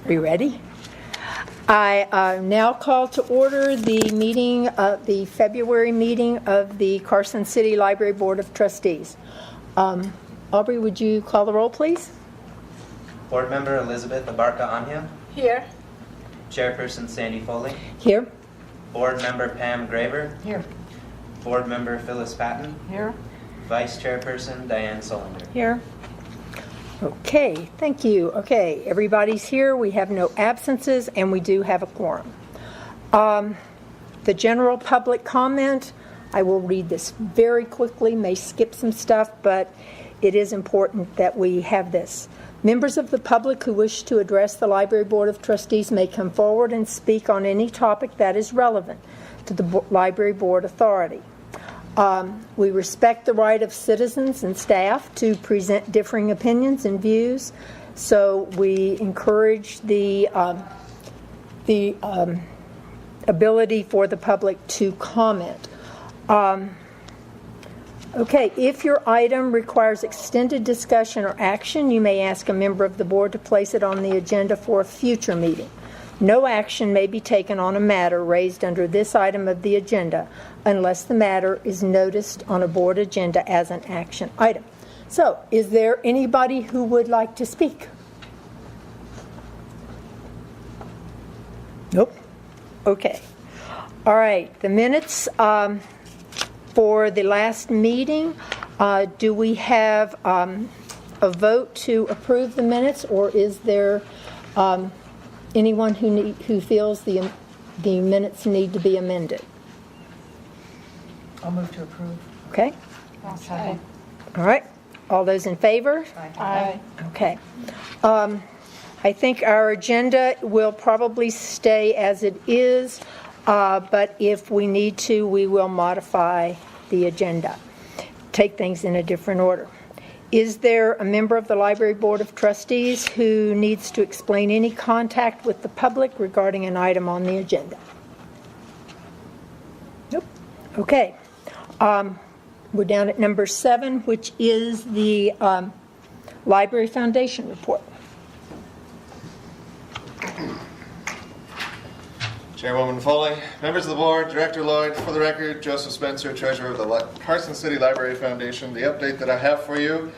We ready? I now call to order the meeting, the February meeting of the Carson City Library Board of Trustees. Aubrey, would you call the roll, please? Board Member Elizabeth Abarca Anya. Here. Chairperson Sandy Foley. Here. Board Member Pam Graver. Here. Board Member Phyllis Patton. Here. Vice Chairperson Diane Solinder. Here. Okay, thank you. Okay, everybody's here. We have no absences, and we do have a quorum. The general public comment, I will read this very quickly, may skip some stuff, but it is important that we have this. Members of the public who wish to address the Library Board of Trustees may come forward and speak on any topic that is relevant to the Library Board authority. We respect the right of citizens and staff to present differing opinions and views, so we encourage the ability for the public to comment. Okay, if your item requires extended discussion or action, you may ask a member of the board to place it on the agenda for a future meeting. No action may be taken on a matter raised under this item of the agenda unless the matter is noticed on a board agenda as an action item. So, is there anybody who would like to speak? Nope. Okay. All right. The minutes for the last meeting, do we have a vote to approve the minutes, or is there anyone who feels the minutes need to be amended? I'll move to approve. Okay. Aye. All right. All those in favor? Aye. Okay. I think our agenda will probably stay as it is, but if we need to, we will modify the agenda, take things in a different order. Is there a member of the Library Board of Trustees who needs to explain any contact with the public regarding an item on the agenda? Nope. Okay. We're down at number 7, which is the Library Foundation report. Chairwoman Foley, members of the board, Director Lloyd, for the record, Joseph Spencer, Treasurer of the Carson City Library Foundation. The update that I have for you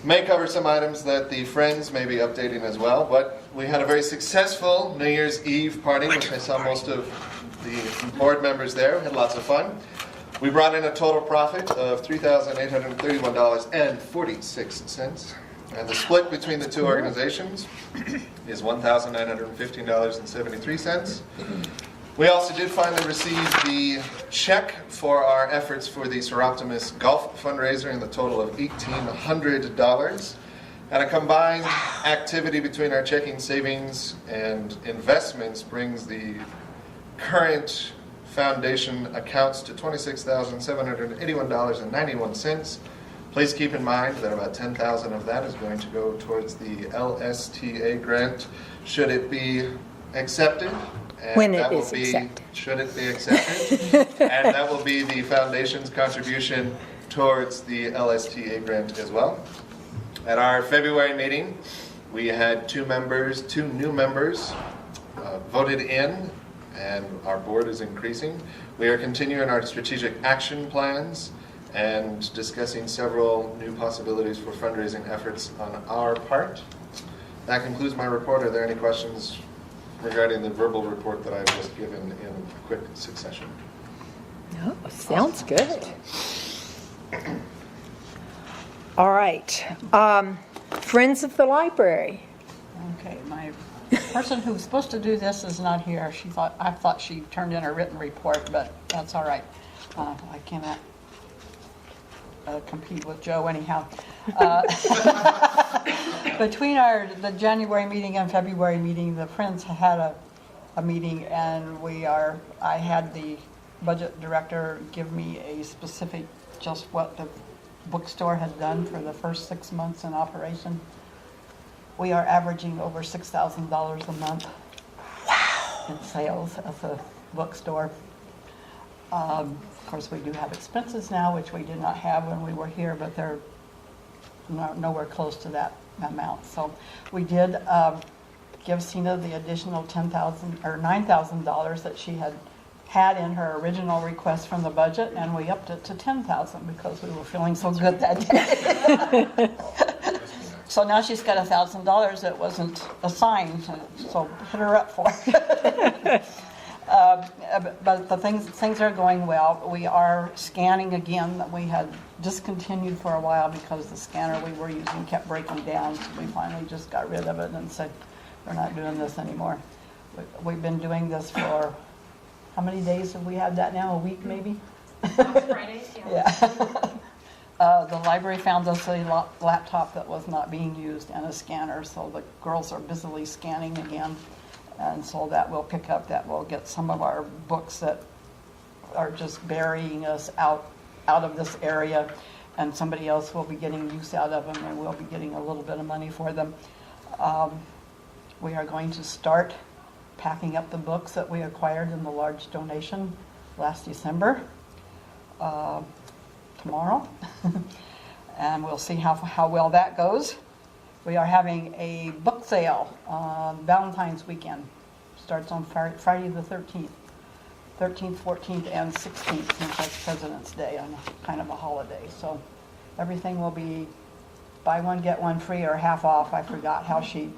may cover some items that the Friends may be updating as well, but we had a very successful New Year's Eve party, which I saw most of the board members there. We had lots of fun. We brought in a total profit of $3,831.46. And the split between the two organizations is $1,915.73. We also did finally receive the check for our efforts for the Seroptimus Golf fundraiser in the total of $1,800. And a combined activity between our checking, savings, and investments brings the current foundation accounts to $26,781.91. Please keep in mind that about $10,000 of that is going to go towards the LSTA grant, should it be accepted. And when it is accepted. Should it be accepted. And that will be the foundation's contribution towards the LSTA grant as well. At our February meeting, we had two new members voted in, and our board is increasing. We are continuing our strategic action plans and discussing several new possibilities for fundraising efforts on our part. That concludes my report. Are there any questions regarding the verbal report that I've just given in quick succession? No, sounds good. All right. Friends of the Library. Okay, my person who's supposed to do this is not here. I thought she turned in a written report, but that's all right. I cannot compete with Joe anyhow. Between the January meeting and February meeting, the Friends had a meeting, and I had the budget director give me a specific, just what the bookstore had done for the first 6 months in operation. We are averaging over $6,000 a month in sales as a bookstore. Of course, we do have expenses now, which we did not have when we were here, but they're nowhere close to that amount. So we did give Cena the additional $10,000 or $9,000 that she had in her original request from the budget, and we upped it to $10,000 because we were feeling so good that day. So now she's got $1,000 that wasn't assigned, so hit her up for it. But the things are going well. We are scanning again. We had discontinued for a while because the scanner we were using kept breaking down. So we finally just got rid of it and said, we're not doing this anymore. We've been doing this for, how many days have we had that now? A week maybe? Fridays, yeah. The library found us a laptop that was not being used and a scanner, so the girls are busily scanning again. And so that will pick up, that will get some of our books that are just burying us out of this area, and somebody else will be getting use out of them, and we'll be getting a little bit of money for them. We are going to start packing up the books that we acquired in the large donation last December, tomorrow, and we'll see how well that goes. We are having a book sale on Valentine's weekend. Starts on Friday the 13th. 13th, 14th, and 16th, since that's President's Day, on kind of a holiday. So everything will be buy one, get one free, or half off. I forgot how she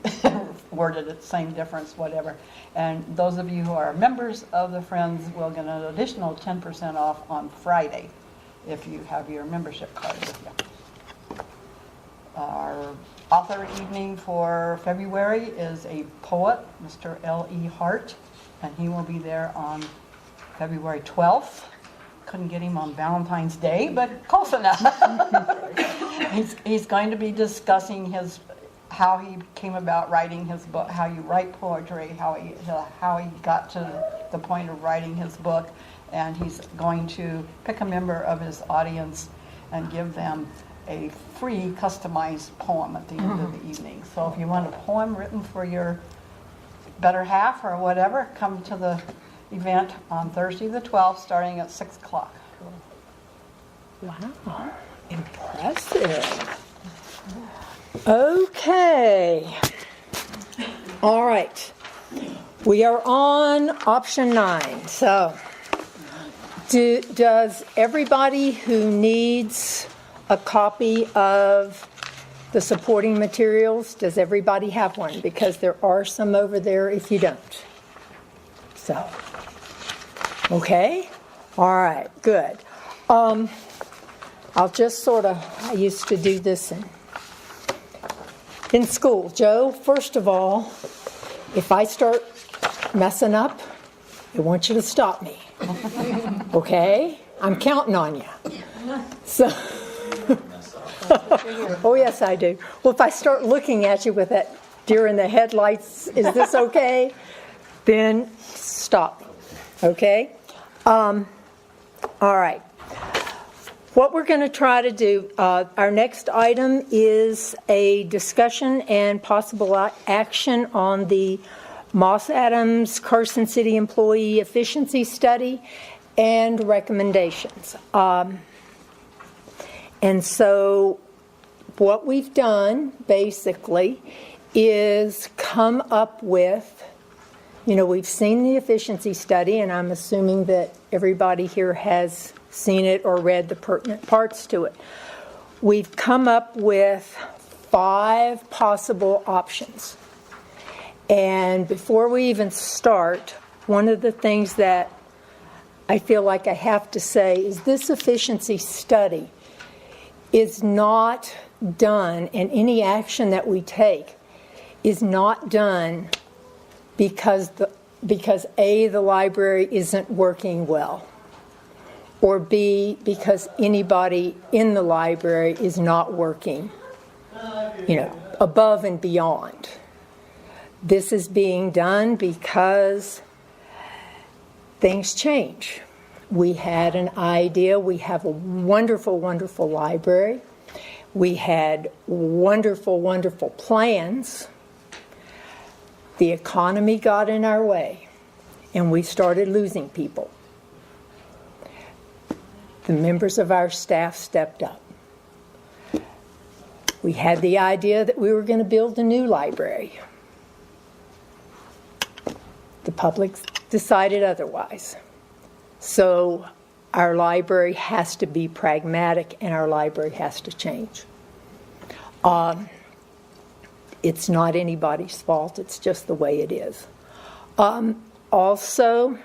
worded it, same difference, whatever. And those of you who are members of the Friends will get an additional 10% off on Friday if you have your membership card with you. Our author evening for February is a poet, Mr. L.E. Hart, and he will be there on February 12th. Couldn't get him on Valentine's Day, but close enough. He's going to be discussing how he came about writing his book, how you write poetry, how he got to the point of writing his book, and he's going to pick a member of his audience and give them a free customized poem at the end of the evening. So if you want a poem written for your better half or whatever, come to the event on Thursday the 12th starting at 6 o'clock. Wow, impressive. Okay. All right. We are on option 9. So does everybody who needs a copy of the supporting materials, does everybody have one? Because there are some over there if you don't. So, okay. All right, good. I'll just I used to do this in school. Joe, first of all, if I start messing up, I want you to stop me. Okay? I'm counting on you. So, oh yes, I do. Well, if I start looking at you with that deer in the headlights, is this okay? Then stop me. Okay? All right. What we're going to try to do, our next item is a discussion and possible action on the Moss Adams Carson City Employee Efficiency Study and recommendations. And so what we've done basically is come up with, we've seen the efficiency study, and I'm assuming that everybody here has seen it or read the pertinent parts to it. We've come up with 5 possible options. And before we even start, one of the things that I feel like I have to say is this efficiency study is not done, and any action that we take is not done because A, the library isn't working well, or B, because anybody in the library is not working, above and beyond. This is being done because things change. We had an idea. We have a wonderful, wonderful library. We had wonderful, wonderful plans. The economy got in our way, and we started losing people. The members of our staff stepped up. We had the idea that we were going to build a new library. public decided otherwise. So our library has to be pragmatic and our library has to change. It's not anybody's fault, it's just the way it is. Also,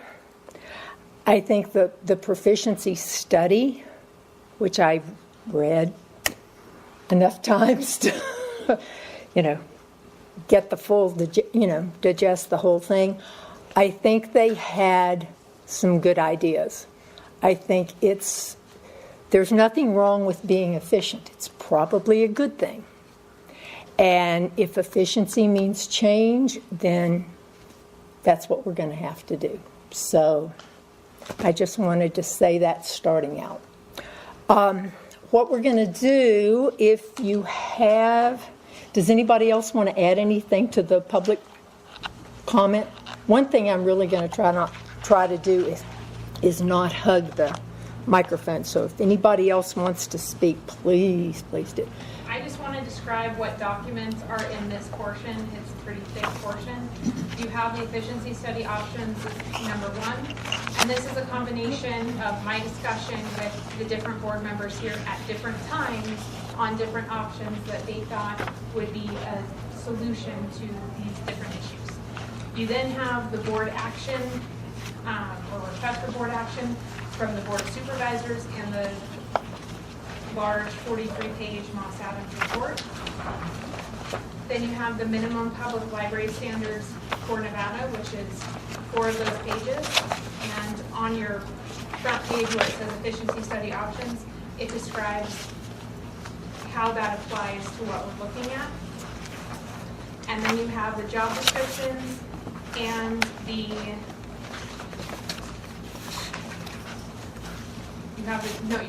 I think the proficiency study, which I've read enough times to, get the full, digest the whole thing, I think they had some good ideas. I think there's nothing wrong with being efficient. It's probably a good thing. And if efficiency means change, then that's what we're going to have to do. So I just wanted to say that starting out. What we're going to do, if you have, does anybody else want to add anything to the public comment? One thing I'm really going to try to do is not hug the microphone. So if anybody else wants to speak, please do. I just want to describe what documents are in this portion. It's a pretty thick portion. You have the efficiency study options is number one. And this is a combination of my discussion with the different board members here at different times on different options that they thought would be a solution to these different issues. You then have the board action or request for board action from the Board of Supervisors and the large 43-page Moss Adams report. Then you have the minimum public library standards for Nevada, which is 4 of those pages. And on your front page where it says efficiency study options, it describes how that applies to what we're looking at. And then you have the job descriptions and you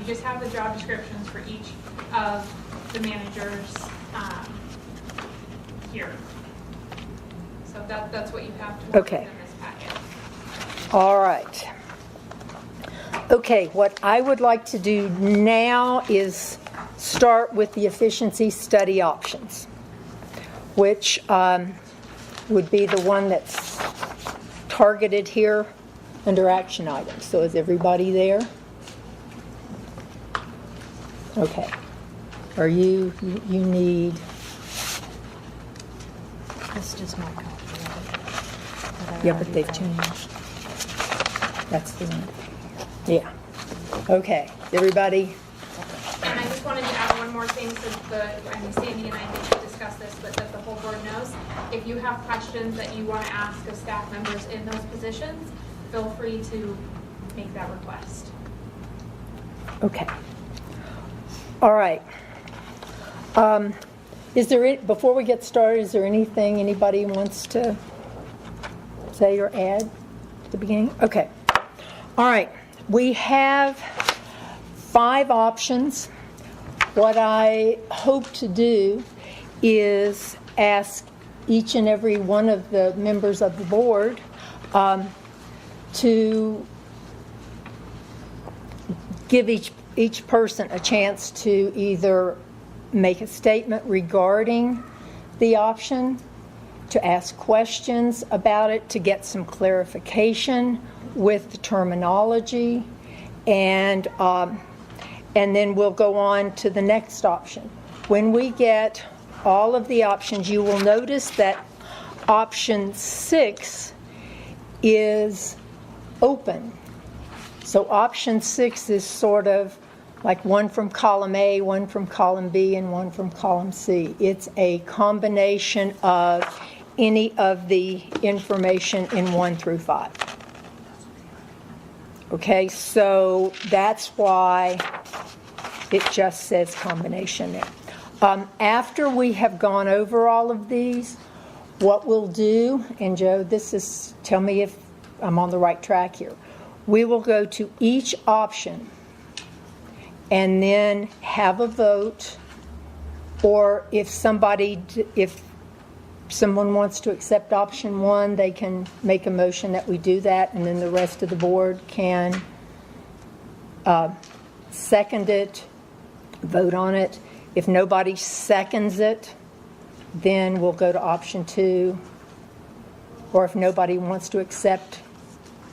just have the job descriptions for each of the managers here. So that's what you have to work with in this packet. All right. Okay, what I would like to do now is start with the efficiency study options, which would be the one that's targeted here under action items. So is everybody there? Okay. Are you need... That's just my copy of it. Yeah, but they've changed. That's the one. Yeah. Okay. Everybody? And I just wanted to add one more thing, so Sandy and I did discuss this, but that the whole board knows. If you have questions that you want to ask of staff members in those positions, feel free to make that request. Okay. All right. Before we get started, is there anything anybody wants to say or add at the beginning? Okay. All right. We have 5 options. What I hope to do is ask each and every one of the members of the board to give each person a chance to either make a statement regarding the option, to ask questions about it, to get some clarification with the terminology, and then we'll go on to the next option. When we get all of the options, you will notice that option 6 is open. So option 6 is sort of like one from column A, one from column B, and one from column C. It's a combination of any of the information in 1 through 5. Okay, so that's why it just says combination there. After we have gone over all of these, what we'll do, and Joe, tell me if I'm on the right track here. We will go to each option and then have a vote, or if someone wants to accept option 1, they can make a motion that we do that, and then the rest of the board can second it, vote on it. If nobody seconds it, then we'll go to option 2, Or if nobody wants to accept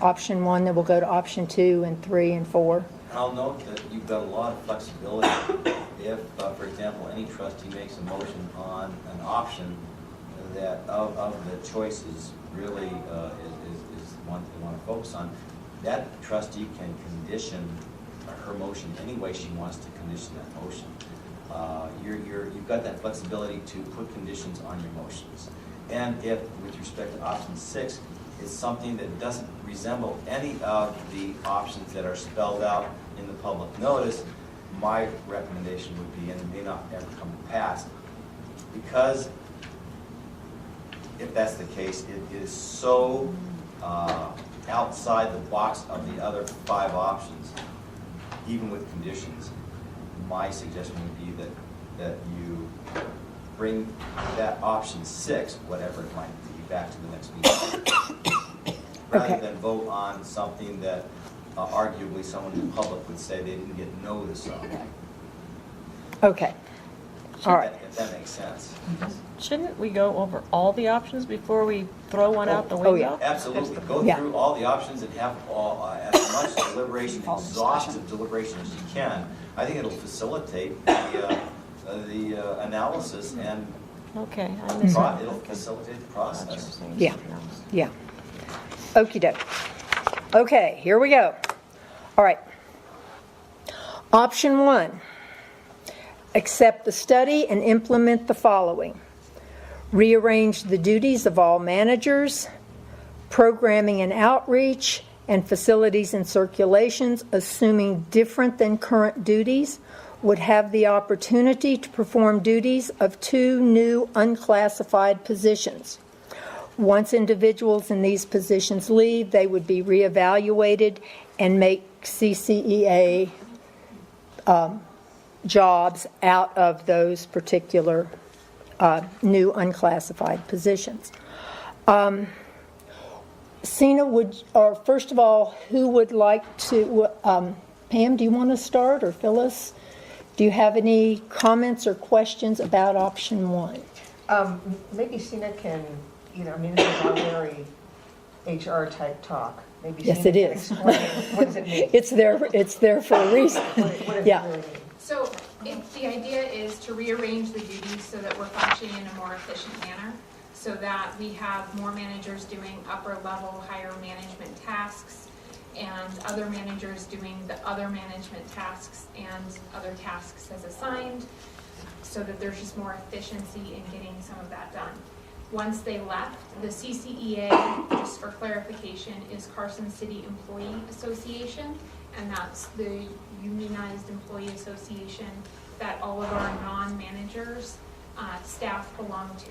option 1, then we'll go to option 2 and 3 and 4. I'll note that you've got a lot of flexibility. If, for example, any trustee makes a motion on an option that of the choices really is one they want to focus on, that trustee can condition her motion any way she wants to condition that motion. You've got that flexibility to put conditions on your motions. And if, with respect to option 6, it's something that doesn't resemble any of the options that are spelled out in the public notice, my recommendation would be, and it may not ever come to pass, because if that's the case, it is so outside the box of the other 5 options, even with conditions. My suggestion would be that you bring that option 6, whatever it might be, back to the next meeting, rather Okay. than vote on something that arguably someone in the public would say they didn't get notice of. Okay. All right. If that makes sense. Shouldn't we go over all the options before we throw one out the Oh, yeah. window? Absolutely. Go Yeah. through all the options and have as much deliberation, exhaustive deliberation as you can. I think it'll facilitate the analysis and Okay, I missed that. it'll facilitate the process. Yeah. Yeah. Okey doke. Okay, here we go. All right. Option 1, accept the study and implement the following. Rearrange the duties of all managers, programming and outreach, and facilities and circulations, assuming different than current duties, would have the opportunity to perform duties of 2 new unclassified positions. Once individuals in these positions leave, they would be reevaluated and make CCEA jobs out of those particular new unclassified positions. Sina, first of all, who would like to, Pam, do you want to start, or Phyllis? Do you have any comments or questions about option 1? Maybe Sina can, this is all very HR type talk. Maybe Yes, Sina it can is. explain what does it mean? It's there for a reason. What does Yeah. it really mean? So the idea is to rearrange the duties so that we're functioning in a more efficient manner, so that we have more managers doing upper level, higher management tasks, and other managers doing the other management tasks and other tasks as assigned, so that there's just more efficiency in getting some of that done. Once they left, the CCEA, just for clarification, is Carson City Employee Association, and that's the unionized employee association that all of our non-managers staff belong to.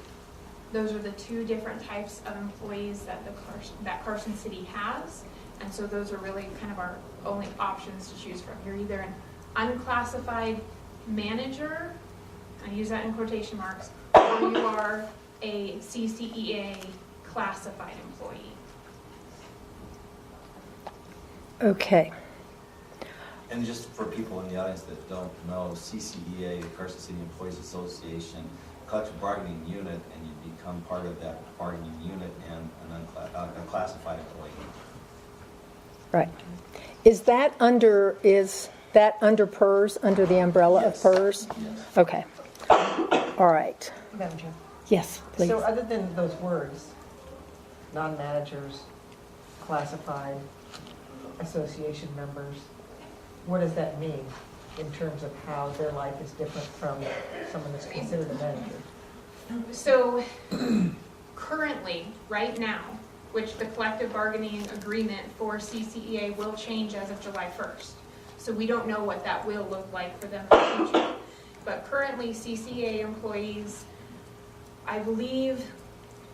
Those are the 2 different types of employees that Carson City has, and so those are really kind of our only options to choose from. You're either an unclassified manager, I use that in quotation marks, or you are a CCEA classified employee. Okay. And just for people in the audience that don't know, CCEA, the Carson City Employees Association, collective bargaining unit, and you become part of that bargaining unit and a classified employee. Right. Is that under PERS, under the umbrella of Yes. PERS? Yes. Okay. All right. Madam Chair. Yes, please. So other than those words, non-managers, classified, association members, what does that mean in terms of how their life is different from someone that's considered a manager? So currently, right now, which the collective bargaining agreement for CCEA will change as of July 1st. So we don't know what that will look like for them in the future. But currently, CCEA employees, I believe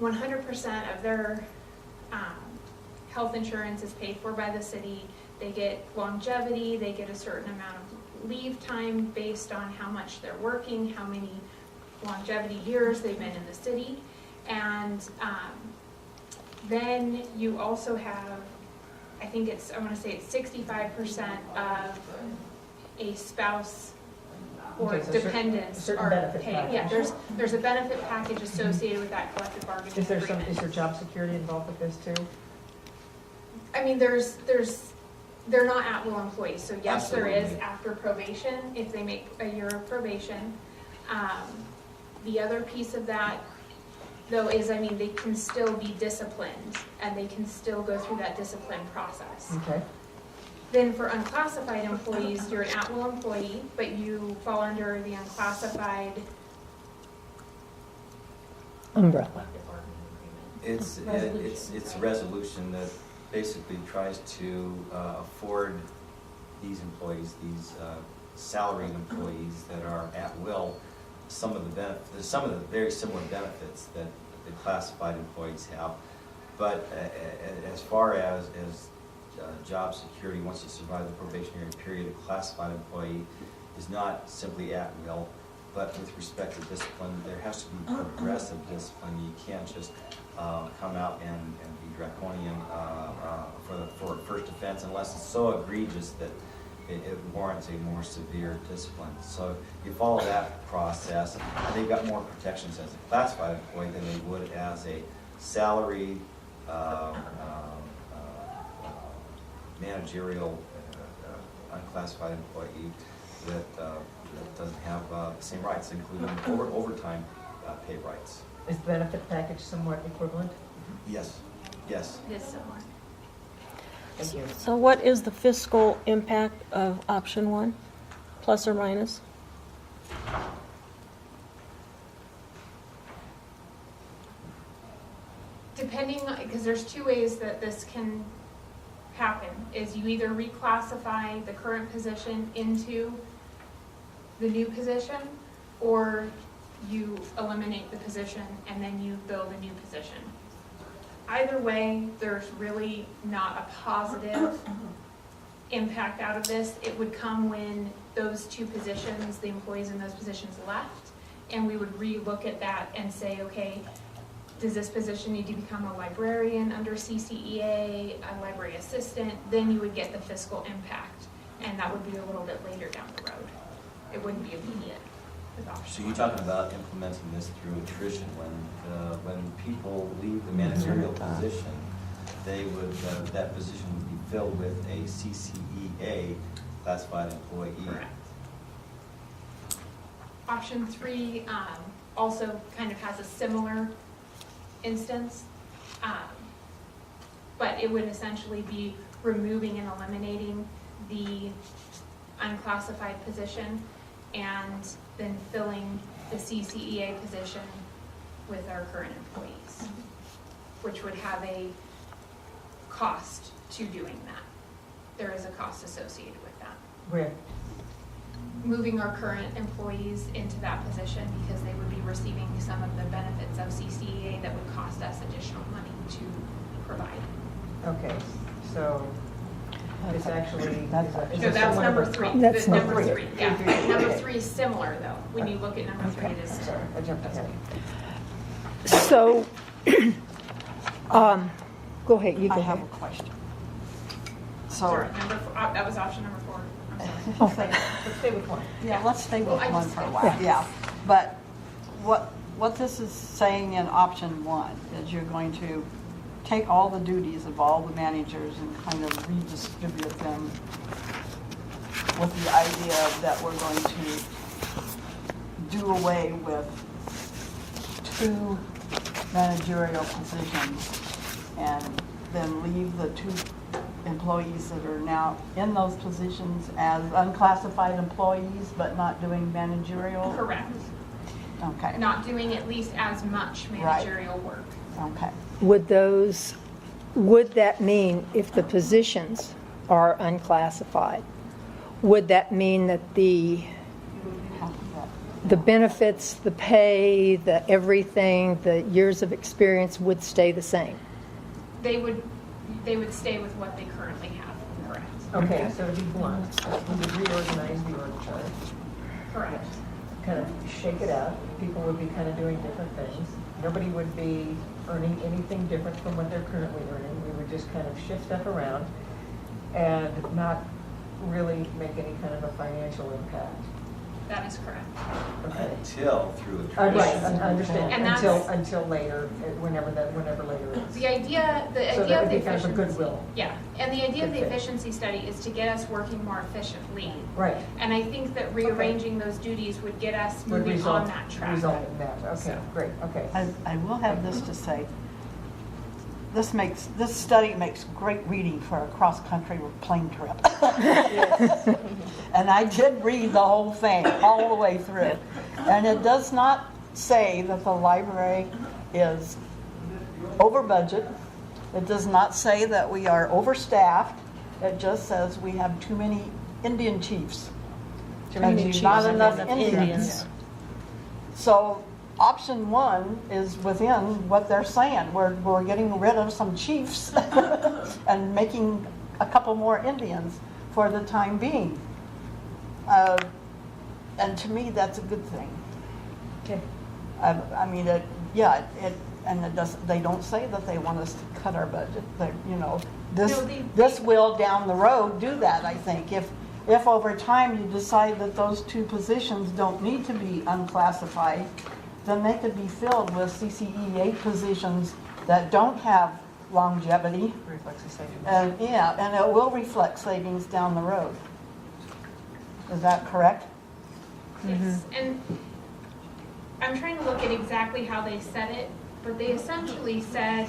100% of their health insurance is paid for by the city. They get longevity, they get a certain amount of leave time based on how much they're working, how many longevity years they've been in the city. And then you also have, I want to say it's 65% of a spouse or Okay, so dependents certain are benefit paying. Yeah, package. there's a benefit package associated with that collective bargaining Is there agreement. is there job security involved with this too? I mean, they're not at-will employees, so yes, there is Absolutely. after probation, if they make a year of probation. The other piece of that, though, is, I mean, they can still be disciplined, and they can still go through that discipline process. Okay. Then for unclassified employees, you're an at-will employee, but you fall under the unclassified Umbrella. collective bargaining agreement. It's a resolution that basically tries to afford these employees, these salaried employees that are at will, some of the very similar benefits that the classified employees have. But as far as job security, once you survive the probationary period, a classified employee is not simply at will, but with respect to discipline, there has to be progressive discipline. You can't just come out and be draconian for first offense unless it's so egregious that it warrants a more severe discipline. So you follow that process, and they've got more protections as a classified employee than they would as a salaried managerial unclassified employee that doesn't have the same rights, including overtime pay rights. Is the benefit package somewhat equivalent? Yes, yes. It is similar. Thank you. So what is the fiscal impact of option one, plus or minus? Depending, because there's two ways that this can happen, is you either reclassify the current position into the new position, or you eliminate the position and then you build a new position. Either way, there's really not a positive impact out of this. It would come when those two positions, the employees in those positions left, and we would relook at that and say, okay, does this position need to become a librarian under CCEA, a library assistant? Then you would get the fiscal impact, and that would be a little bit later down the road. It wouldn't be immediate with option So you're one. talking about implementing this through attrition. When people leave the managerial position, that position would be filled with a CCEA classified employee. Correct. Option three also kind of has a similar instance, but it would essentially be removing and eliminating the unclassified position and then filling the CCEA position with our current employees, which would have a cost to doing that. There is a cost associated with that. Where? Moving our current employees into that position because they would be receiving some of the benefits of CCEA that would cost us additional money to provide. Okay, so it's actually. is No, it that's somewhat of number a- three. That's The number number three. three, yeah. Number three is similar though. When you look at number three, it is Sorry, similar. I jumped ahead. So, go ahead, you go I have ahead. a question. Sorry, So, number four, that was option number 4. I'm sorry. Okay. Let's stay with one. yeah, let's stay with Well, I one just- for a while, yeah. But what this is saying in option one is you're going to take all the duties of all the managers and kind of redistribute them with the idea that we're going to do away with 2 managerial positions and then leave the 2 employees that are now in those positions as unclassified employees but not doing managerial? Correct. Okay, Not doing at least as much managerial work. okay. Would that mean if the positions are unclassified, would that mean that the benefits, the pay, the everything, the years of experience would stay the same? They would stay with what they currently have, correct? Okay, so to be blunt, we would reorganize the org chart, Correct. kind of shake it up. People would be kind of doing different things. Nobody would be earning anything different from what they're currently earning. We would just kind of shift stuff around and not really make any kind of a financial impact. That is correct. Until through Right, attrition. I understand, And that's- until later, whenever later is. The idea, the So idea that of would the be kind of a efficiency. goodwill. Yeah, and the idea of the Good fit. efficiency study is to get us working more efficiently. Right. And I think that rearranging those duties would get us Would moving result- on that track. Result in that, okay, So. great, okay. I will have this to say. This study makes great reading for a cross-country plane trip. And I did read the whole thing, all the way through. And it does not say that the library is over budget. It does not say that we are overstaffed. It just says we have too many Indian chiefs. And not enough Indians. So option one is within what they're saying. We're getting rid of some chiefs and making a couple more Indians for the time being. And to me, that's a good thing. Okay. I mean, and it doesn't, they don't say that they want us to cut our budget. No, This will down the road do that, I think. If over time you decide that those two positions don't need to be unclassified, then they could be filled with CCE8 positions that don't have longevity. Reflects the savings. And it will reflect savings down the road. Is that correct? Yes, and I'm trying to look at exactly how they said it, but they essentially said,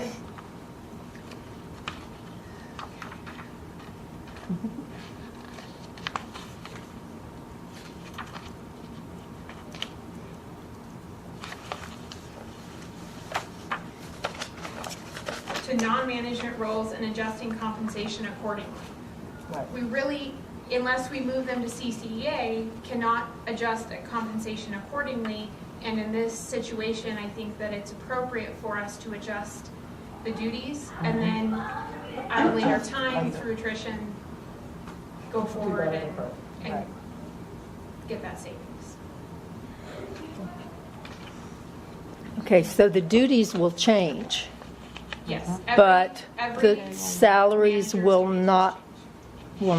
to non-management roles and adjusting compensation accordingly. Right. We really, unless we move them to CCEA, cannot adjust the compensation accordingly. And in this situation, I think that it's appropriate for us to adjust the duties and then at a later time through attrition, go Do forward that and Right. get that savings. Okay, so the duties will change, Yes. but every the salaries manager's will duties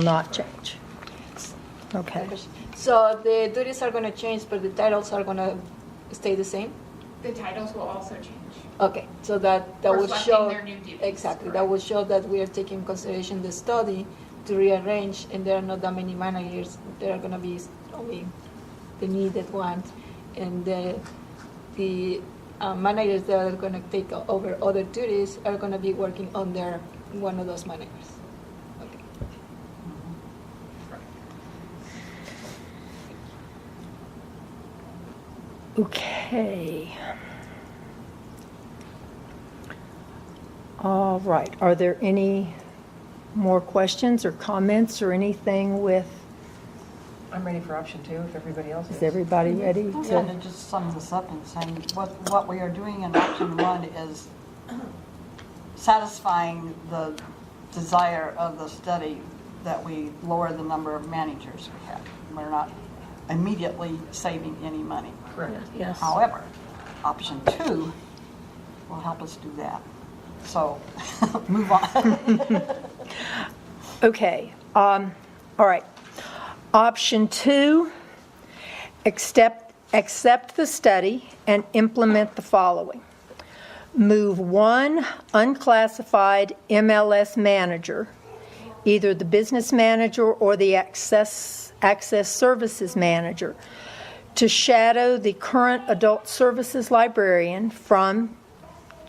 not change. Okay. So the duties are going to change, but the titles are going to stay the same? The titles will also change. Okay, so that will Reflecting show, their new duties, exactly, that correct. will show that we are taking consideration the study to rearrange, and there are not that many managers, there are going to be only the needed ones, and the managers that are going to take over other duties are going to be working under one of those managers. Okay. Okay. All right. Are there any more questions or comments or anything with, I'm ready for option two, if everybody else is. is everybody ready Yeah, and to? it just sums us up in saying what we are doing in option one is satisfying the desire of the study that we lower the number of managers we have. We're not immediately saving any money. Correct. Yes. However, option two will help us do that. So, move on. Okay. All right. Option two, accept the study and implement the following. Move one unclassified MLS manager, either the business manager or the access services manager, to shadow the current adult services librarian from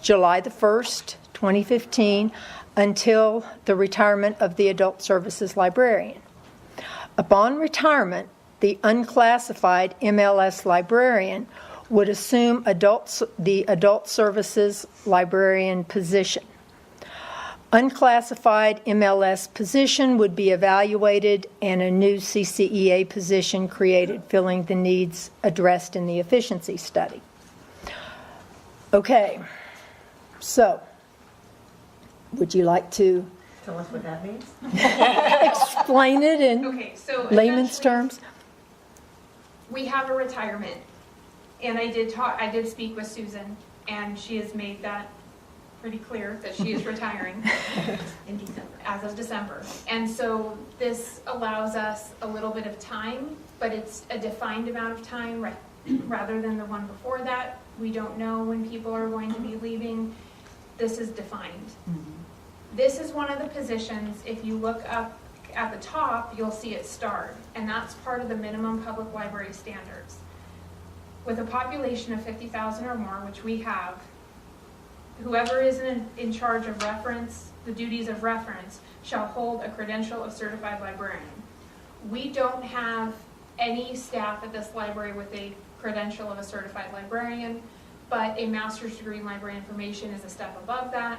July the 1st, 2015, until the retirement of the adult services librarian. Upon retirement, the unclassified MLS librarian would assume the adult services librarian position. Unclassified MLS position would be evaluated and a new CCEA position created, filling the needs addressed in the efficiency study. Okay, so would you like to Tell us what that means? explain it in Okay, so layman's essentially, terms? we have a retirement, and I did speak with Susan, and she has made that pretty clear that she is retiring as of December. And so this allows us a little bit of time, but it's a defined amount of time rather than the one before that. We don't know when people are going to be leaving. This is defined. This is one of the positions, if you look up at the top, you'll see it starred, and that's part of the minimum public library standards. With a population of 50,000 or more, which we have, whoever is in charge of reference, the duties of reference, shall hold a credential of certified librarian. We don't have any staff at this library with a credential of a certified librarian, but a master's degree in library information is a step above that.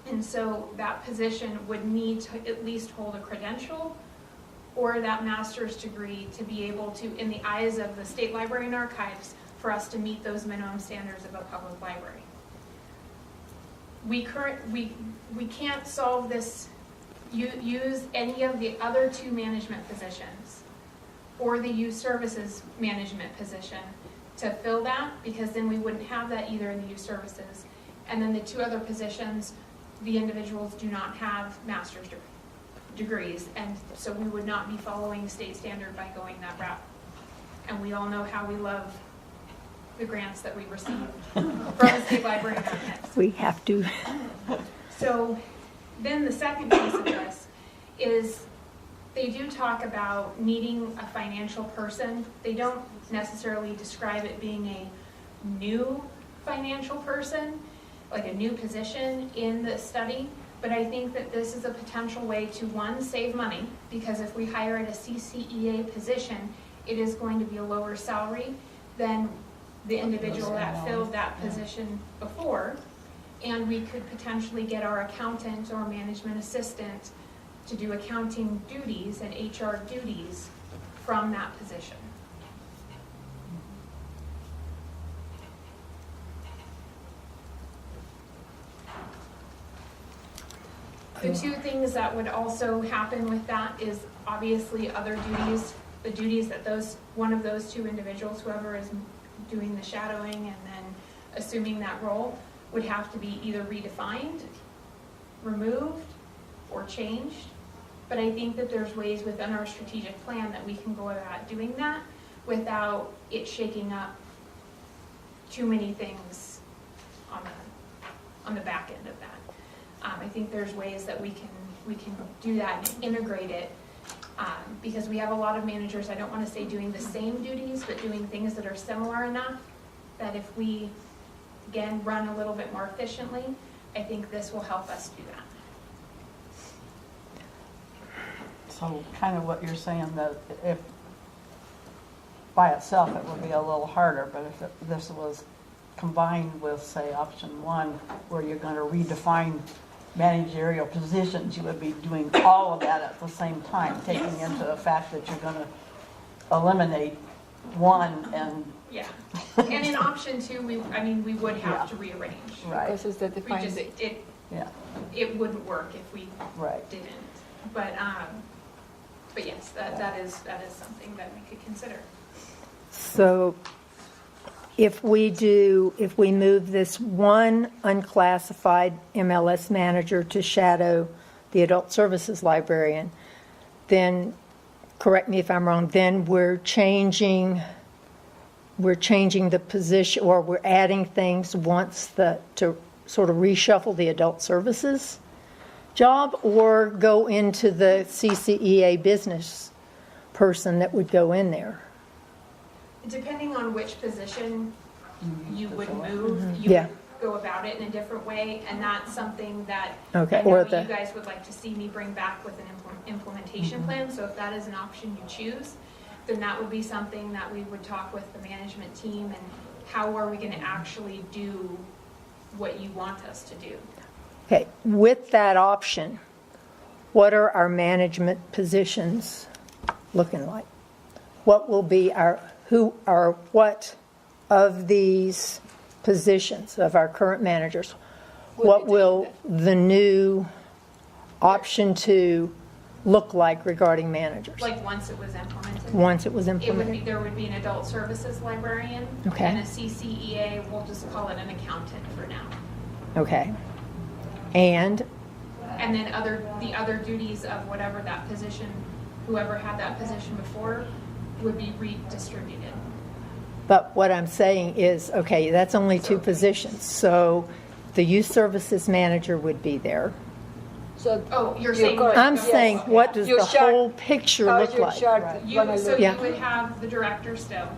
And so that position would need to at least hold a credential or that master's degree to be able to, in the eyes of the State Library and Archives, for us to meet those minimum standards of a public library. We can't solve this, use any of the other two management positions or the youth services management position to fill that, because then we wouldn't have that either in the youth services. And then the two other positions, the individuals do not have master's degrees, and so we would not be following state standard by going that route. And we all know how we love the grants that we receive from the State Library and Archives. We have to. So then the second piece of this is they do talk about needing a financial person. They don't necessarily describe it being a new financial person, like a new position in the study, but I think that this is a potential way to, one, save money, because if we hire at a CCEA position, it is going to be a lower salary than the individual that filled that position before, and we could potentially get our accountant or management assistant to do accounting duties and HR duties from that position. The two things that would also happen with that is obviously other duties, the duties that one of those two individuals, whoever is doing the shadowing and then assuming that role, would have to be either redefined, removed, or changed. But I think that there's ways within our strategic plan that we can go about doing that without it shaking up too many things on the back end of that. I think there's ways that we can do that and integrate it, because we have a lot of managers, I don't want to say doing the same duties, but doing things that are similar enough that if we, again, run a little bit more efficiently, I think this will help us do that. So kind of what you're saying, that if by itself it would be a little harder, but if this was combined with, say, option one, where you're going to redefine managerial positions, you would be doing all of that at the same time, taking into the fact that you're going to eliminate one and... Yeah, and in option two, we would have to rearrange. Right. Because it's the We defined just, date. it wouldn't work if we Right. didn't. But yes, that is something that we could consider. So if we move this one unclassified MLS manager to shadow the adult services librarian, then, correct me if I'm wrong, then we're changing the position, or we're adding things to sort of reshuffle the adult services job, or go into the CCEA business person that would go in there. Depending on which position you would move, you Yeah. would go about it in a different way, and that's something that Okay, I know or you the- guys would like to see me bring back with an implementation plan. So if that is an option you choose, then that would be something that we would talk with the management team, and how are we going to actually do what you want us to do. Okay, with that option, what are our management positions looking like? What will be what of these positions of our current managers, what will the new option 2 look like regarding managers? Like once it was implemented? Once it was It would be, implemented? there would be an adult services librarian. Okay. And a CCEA, we'll just call it an accountant for now. Okay, And, And then the other duties of whatever that position, whoever had that position before, would be redistributed. but what I'm saying is, okay, that's only two positions. So the youth services manager would be there. So. Oh, you're You're saying. correct. I'm Yes. saying, what does Your the chart- whole picture How look your like? chart Right. gonna So look? Yeah. you would have the director still.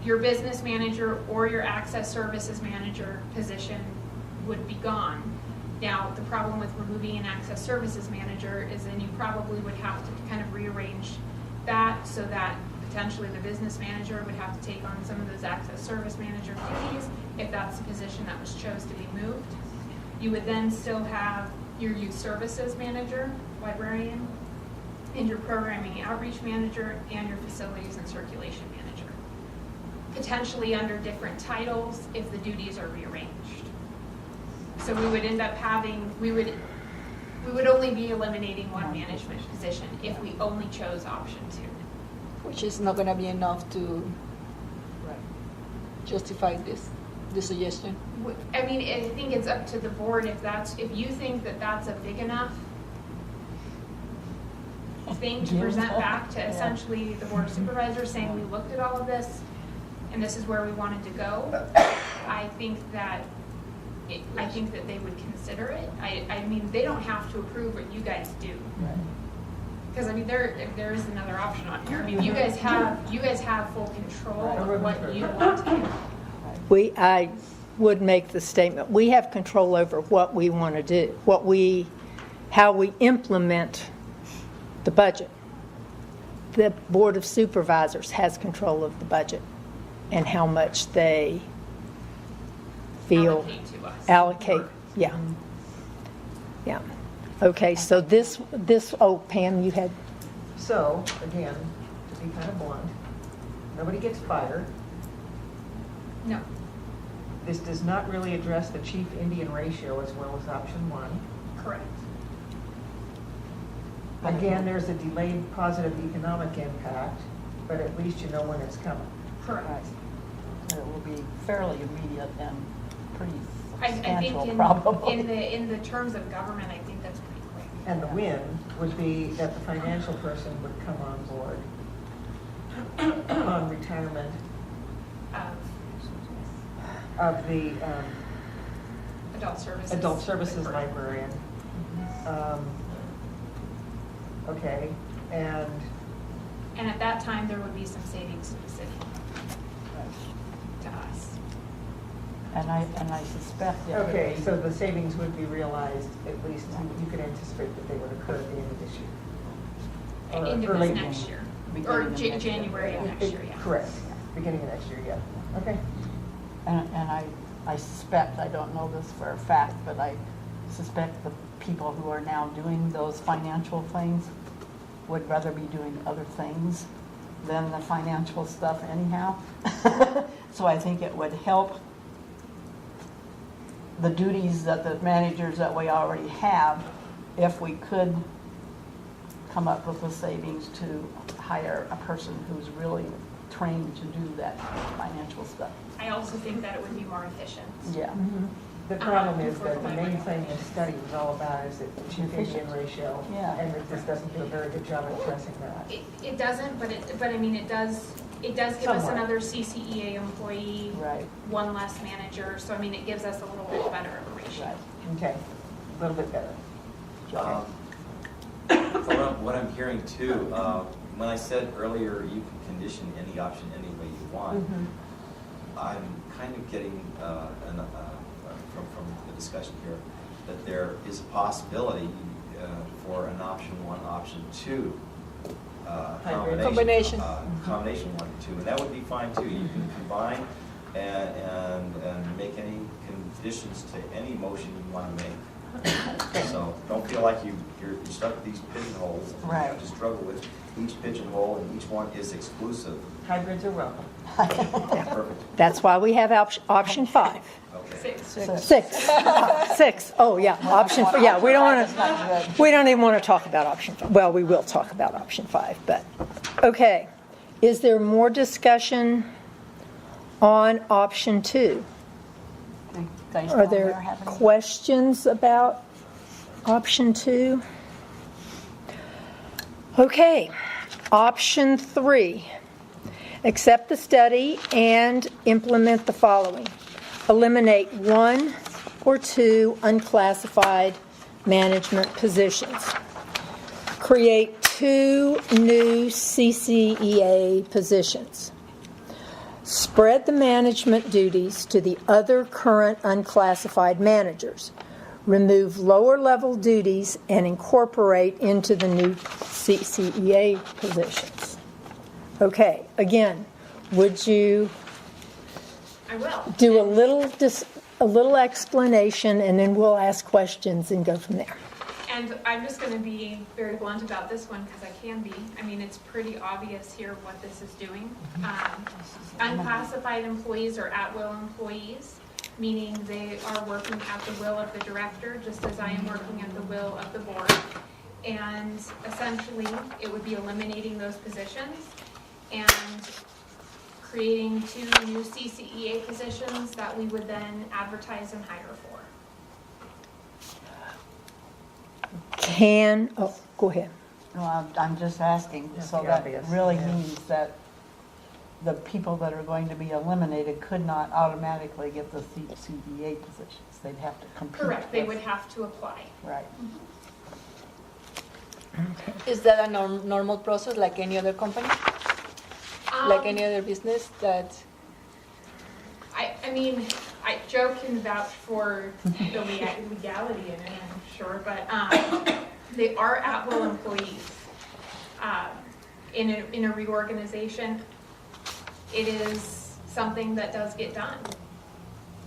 Your business manager or your access services manager position would be gone. Now, the problem with removing an access services manager is then you probably would have to kind of rearrange that so that potentially the business manager would have to take on some of those access service manager duties if that's the position that was chose to be moved. You would then still have your youth services manager, librarian, and your programming outreach manager, and your facilities and circulation manager. Potentially under different titles if the duties are rearranged. So we would end up having, we would only be eliminating one management position if we only chose option 2. Which is not gonna be enough to justify this suggestion. I mean, I think it's up to the board if you think that that's a big enough thing to present back to essentially the board of supervisors saying we looked at all of this and this is where we wanted to go. I think that they would consider it. I mean, they don't have to approve what you guys do. Because I mean, there is another option on here. I mean, you guys have full control of what you want to do. I would make the statement, we have control over what we want to do, how we implement the budget. The Board of Supervisors has control of the budget and how much they feel. Allocate to us. Allocate, yeah. Yeah. Okay, so this, oh, Pam, you had, So, again, to be kind of blunt, nobody gets fired. No. This does not really address the chief Indian ratio as well as option 1. Correct. Again, there's a delayed positive economic impact, but at least you know when it's coming. Correct. It will be fairly immediate and pretty I think substantial, probably. in the terms of government, I think that's pretty quick. And the win would be that the financial person would come on board upon retirement of the Adult services. librarian. Okay, and And at that time, there would be some savings to the city, to us. And I suspect that. okay, so the savings would be realized, at least you could anticipate that they would occur at the end of this year. Or End of early- this next year, Beginning or of next year. January of next year, yeah. Correct, beginning of next year, yeah. Okay. And I suspect, I don't know this for a fact, but I suspect the people who are now doing those financial things would rather be doing other things than the financial stuff anyhow. So I think it would help the duties that the managers that we already have if we could come up with the savings to hire a person who's really trained to do that financial stuff. I also think that it would be more efficient. Yeah. The problem is that the main thing this study was all about is that the chief Indian ratio, Yeah. and that this doesn't do a very good job at addressing that. It doesn't, but I mean, it does give us Somewhat. another CCEA employee, Right, one less manager, so I mean, it gives us a little bit better of a ratio. right. Okay, a little bit better. From what I'm hearing too, when I said earlier you can condition any option any way you want, I'm kind of getting from the discussion here that there is a possibility for an option 1, option 2 Combination. combination 1 and 2, and that would be fine too. You can combine and make any conditions to any motion you want to make. So don't feel like you're stuck with these pigeonholes. You have Right. to struggle with each pigeonhole, and each one is exclusive. Hybrids are welcome. Perfect. that's why we have option 5. Okay. 6. 6. Oh, yeah, option, yeah, we don't even want to talk about option 5. Well, we will talk about option 5, but, okay. Is there more discussion on option 2? guys Are down there there have any? questions about option 2? Okay, option 3. Accept the study and implement the following. Eliminate 1 or 2 unclassified management positions. Create 2 new CCEA positions. Spread the management duties to the other current unclassified managers. Remove lower-level duties and incorporate into the new CCEA positions. Okay, again, would you I will. do a little explanation, and then we'll ask questions and go from there. And I'm just going to be very blunt about this one because I can be. I mean, it's pretty obvious here what this is doing. Unclassified employees are at-will employees, meaning they are working at the will of the director, just as I am working at the will of the board. And essentially, it would be eliminating those positions and creating 2 new CCEA positions that we would then advertise and hire for. Go ahead. Well, I'm just asking, That's so the that obvious, really yeah. means that the people that are going to be eliminated could not automatically get the CDA positions. They'd have to compete. Correct, they with- would have to apply. Right. Is that a normal process like any other company? Like any other business that, I mean, Joe can vouch for the legality in it, I'm sure, but they are at-will employees. In a reorganization, it is something that does get done.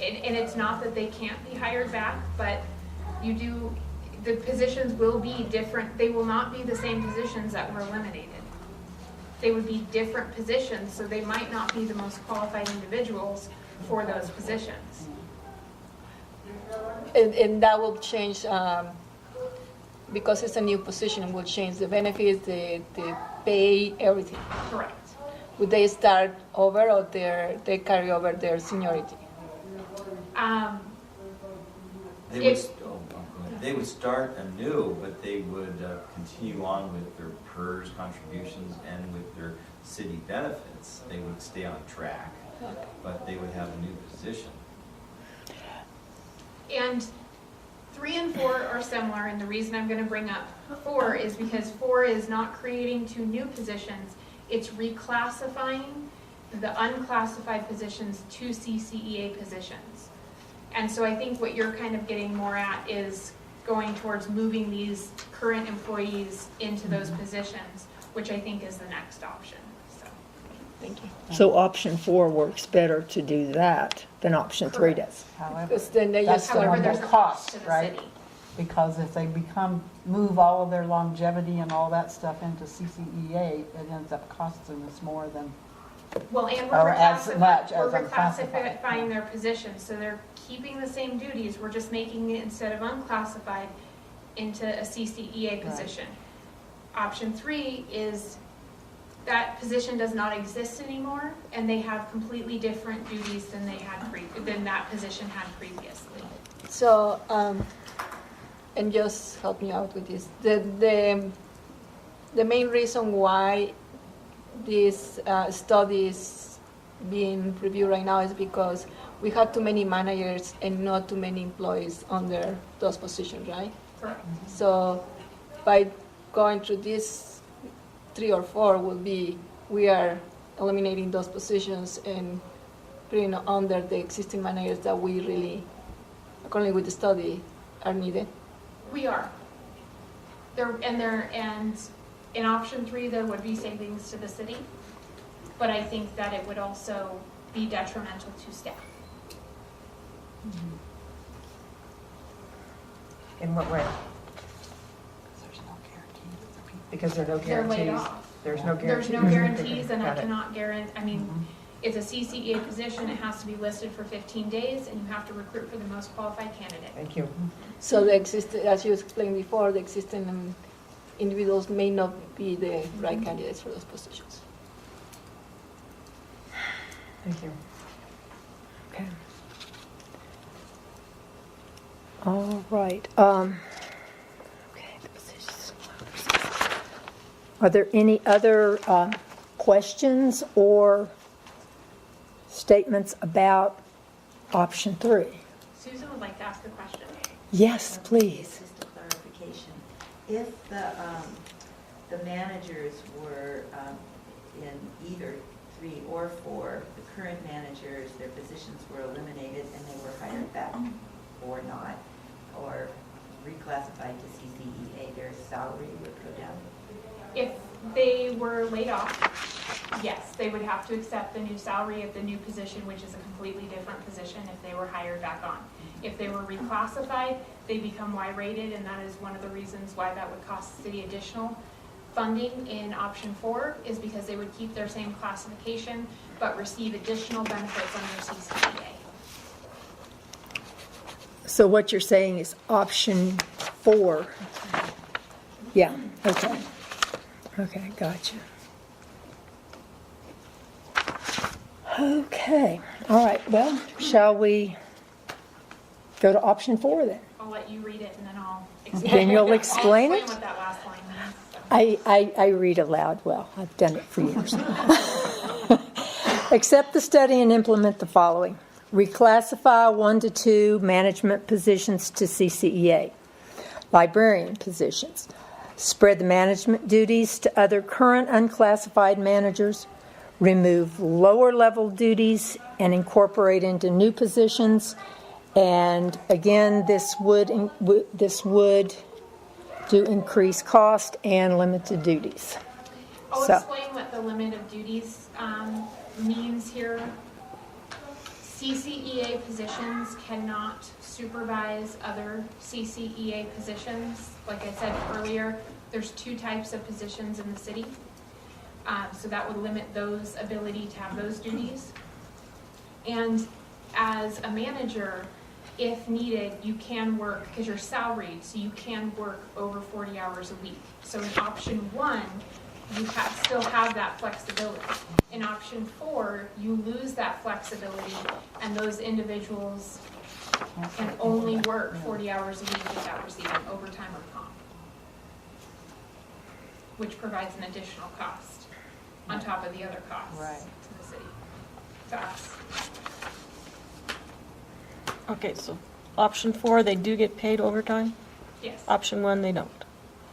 And it's not that they can't be hired back, but the positions will be different. They will not be the same positions that were eliminated. They would be different positions, so they might not be the most qualified individuals for those positions. and that will change, because it's a new position, will change the benefits, the pay, everything. Correct. Would they start over or they carry over their seniority? They would, If- go ahead. They would start anew, but they would continue on with their PERS contributions and with their city benefits. They would stay on track, but they would have a new position. And 3 and 4 are similar, and the reason I'm going to bring up 4 is because 4 is not creating 2 new positions, it's reclassifying the unclassified positions to CCEA positions. And so I think what you're kind of getting more at is going towards moving these current employees into those positions, which I think is the next option, so. Thank you. So option 4 works better to do that than option 3 does. However, Because then they that's just the start. one However, there's that a cost costs, to the right? city. Because if they move all of their longevity and all that stuff into CCEA, it ends up costing us more than, Well, and Or as much as we're unclassified. reclassifying their positions, so they're keeping the same duties, we're just making it, instead of unclassified, into a CCEA position. Option 3 is that position does not exist anymore, and they have completely different duties than than that position had previously. So, and just help me out with this. The main reason why this study is being reviewed right now is because we have too many managers and not too many employees under those positions, right? Correct. So by going through this 3 or 4 will be, we are eliminating those positions and putting under the existing managers that we really, according with the study, are needed. We are. And in option 3, there would be savings to the city, but I think that it would also be detrimental to staff. In what way? there's no guarantee. Because there are no They're laid guarantees. off. There's no There's guarantees. no guarantees, and I Got it. cannot guarantee, I mean, it's a CCEA position, it has to be listed for 15 days, and you have to recruit for the most qualified candidate. Thank you. So the existing, as you explained before, the existing individuals may not be the right candidates for those positions. Thank you. Okay. All right. Okay, the positions. Are there any other questions or statements about option 3? Susan would like to ask a question. Yes, please. Just a clarification. If the managers were in either 3 or 4, the current managers, their positions were eliminated and they were hired back or not, or reclassified to CCEA, their salary would go down? If they were laid off, yes, they would have to accept the new salary of the new position, which is a completely different position if they were hired back on. If they were reclassified, they become Y-rated, and that is one of the reasons why that would cost the city additional funding in option 4, is because they would keep their same classification but receive additional benefits under CCEA. So what you're saying is option 4? Yeah, okay. Okay, gotcha. Okay, all right, well, shall we go to option 4 then? I'll let you read it and then I'll explain. Then you'll I'll explain it? what that last line means. so. I read aloud well. I've done it for years. Accept the study and implement the following. Reclassify 1 to 2 management positions to CCEA. Librarian positions. Spread the management duties to other current unclassified managers. Remove lower level duties and incorporate into new positions. And again, this would do increase cost and limited duties. I'll So- explain what the limit of duties means here. CCEA positions cannot supervise other CCEA positions. Like I said earlier, there's 2 types of positions in the city. So that would limit those ability to have those duties. And as a manager, if needed, you can work, because you're salaried, so you can work over 40 hours a week. So in option 1, you still have that flexibility. In option 4, you lose that flexibility, and those individuals can only work 40 hours a week without receiving overtime or comp, which provides an additional cost on top of the other costs to the city, to us. Okay, so option 4, they do get paid overtime? Yes, Option 1, they don't.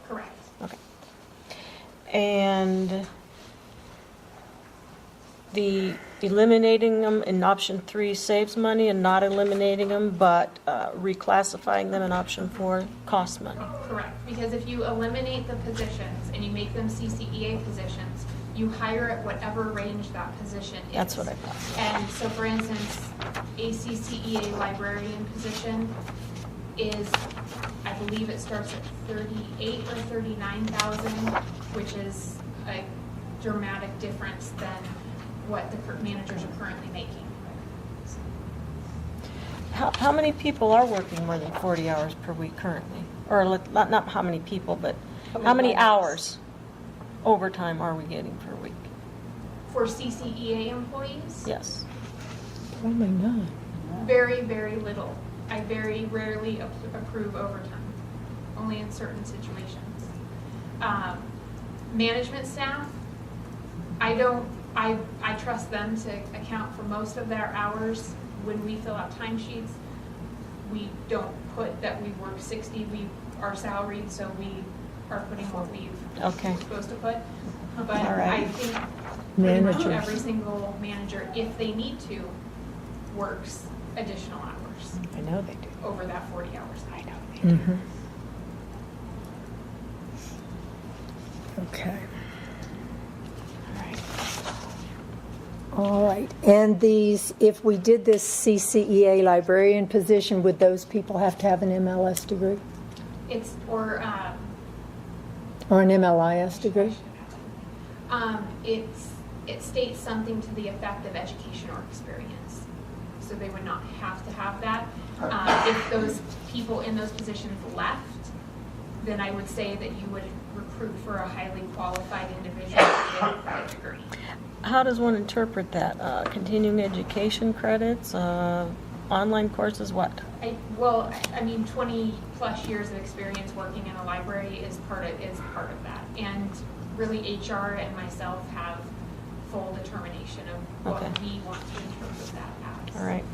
correct. Okay. And the eliminating them in option 3 saves money, and not eliminating them, but reclassifying them in option 4 costs money. Correct, because if you eliminate the positions and you make them CCEA positions, you hire at whatever range that position is. That's what I thought. And so, for instance, a CCEA librarian position is, I believe it starts at 38 or 39,000, which is a dramatic difference than what the managers are currently making. How many people are working more than 40 hours per week currently? Or not how many people, but how many hours overtime are we getting per week? For CCEA employees? Yes. Probably not. Very, very little. I very rarely approve overtime, only in certain situations. Management staff, I trust them to account for most of their hours. When we fill out timesheets, we don't put that we work 60, we are salaried, so we are putting what we're supposed to put. But All right. I think pretty much Managers. every single manager, if they need to, works additional hours I know they do. over that 40 hours. I know they do. Mm-hmm. Okay. All right. All right. And these, if we did this CCEA librarian position, would those people have to have an MLS degree It's, or an MLIS degree? it states something to the effect of education or experience. So they would not have to have that. If those people in those positions left, then I would say that you would recruit for a highly qualified individual with a degree. How does one interpret that? Continuing education credits? online courses, what? I mean, 20-plus years of experience working in a library is part of that. And really, HR and myself have full determination of what Okay. we want to interpret that as. All right.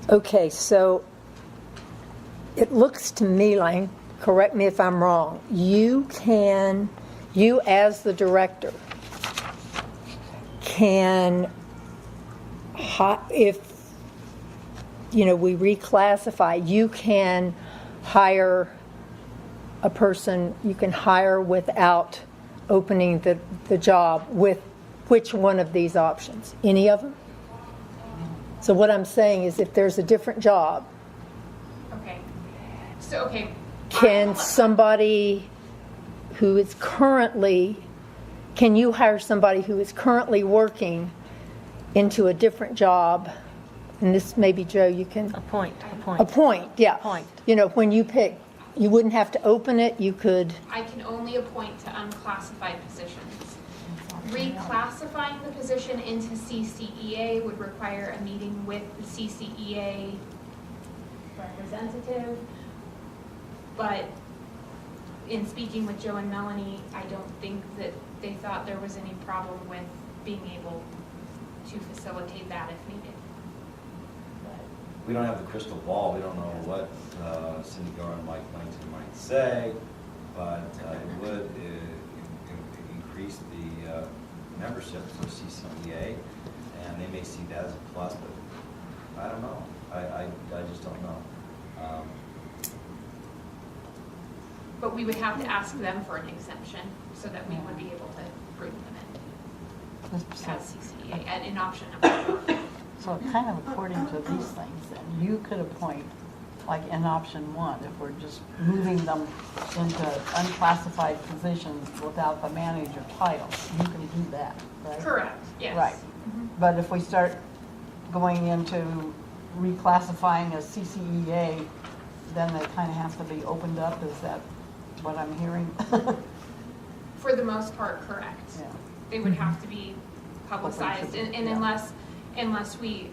Okay, so it looks to me like, correct me if I'm wrong, you as the director can, if, we reclassify, you can hire a person, you can hire without opening the job with which one of these options? Any of them? So what I'm saying is if there's a different job, Okay. So, okay. can somebody who is currently, can you hire somebody who is currently working into a different job? And this maybe, Joe, you can Appoint. appoint, yeah. Appoint. When you pick, you wouldn't have to open it, you could, I can only appoint to unclassified positions. Reclassifying the position into CCEA would require a meeting with the CCEA representative. But in speaking with Joe and Melanie, I don't think that they thought there was any problem with being able to facilitate that if needed. We don't have the crystal ball, we don't know what Cindy Gar and Mike Langton might say, but it would increase the membership for CCEA, and they may see that as a plus, but I don't know. I just don't know. But we would have to ask them for an exemption so that we would be able to bring them in as CCEA and in option number 4. So kind of according to these things, then, you could appoint, like in option 1, if we're just moving them into unclassified positions without the manager title, you can do that, right? Correct, yes. Right. But if we start going into reclassifying as CCEA, then they kind of have to be opened up, is that what I'm hearing? For the most part, correct. Yeah. They would have to be publicized, and unless we,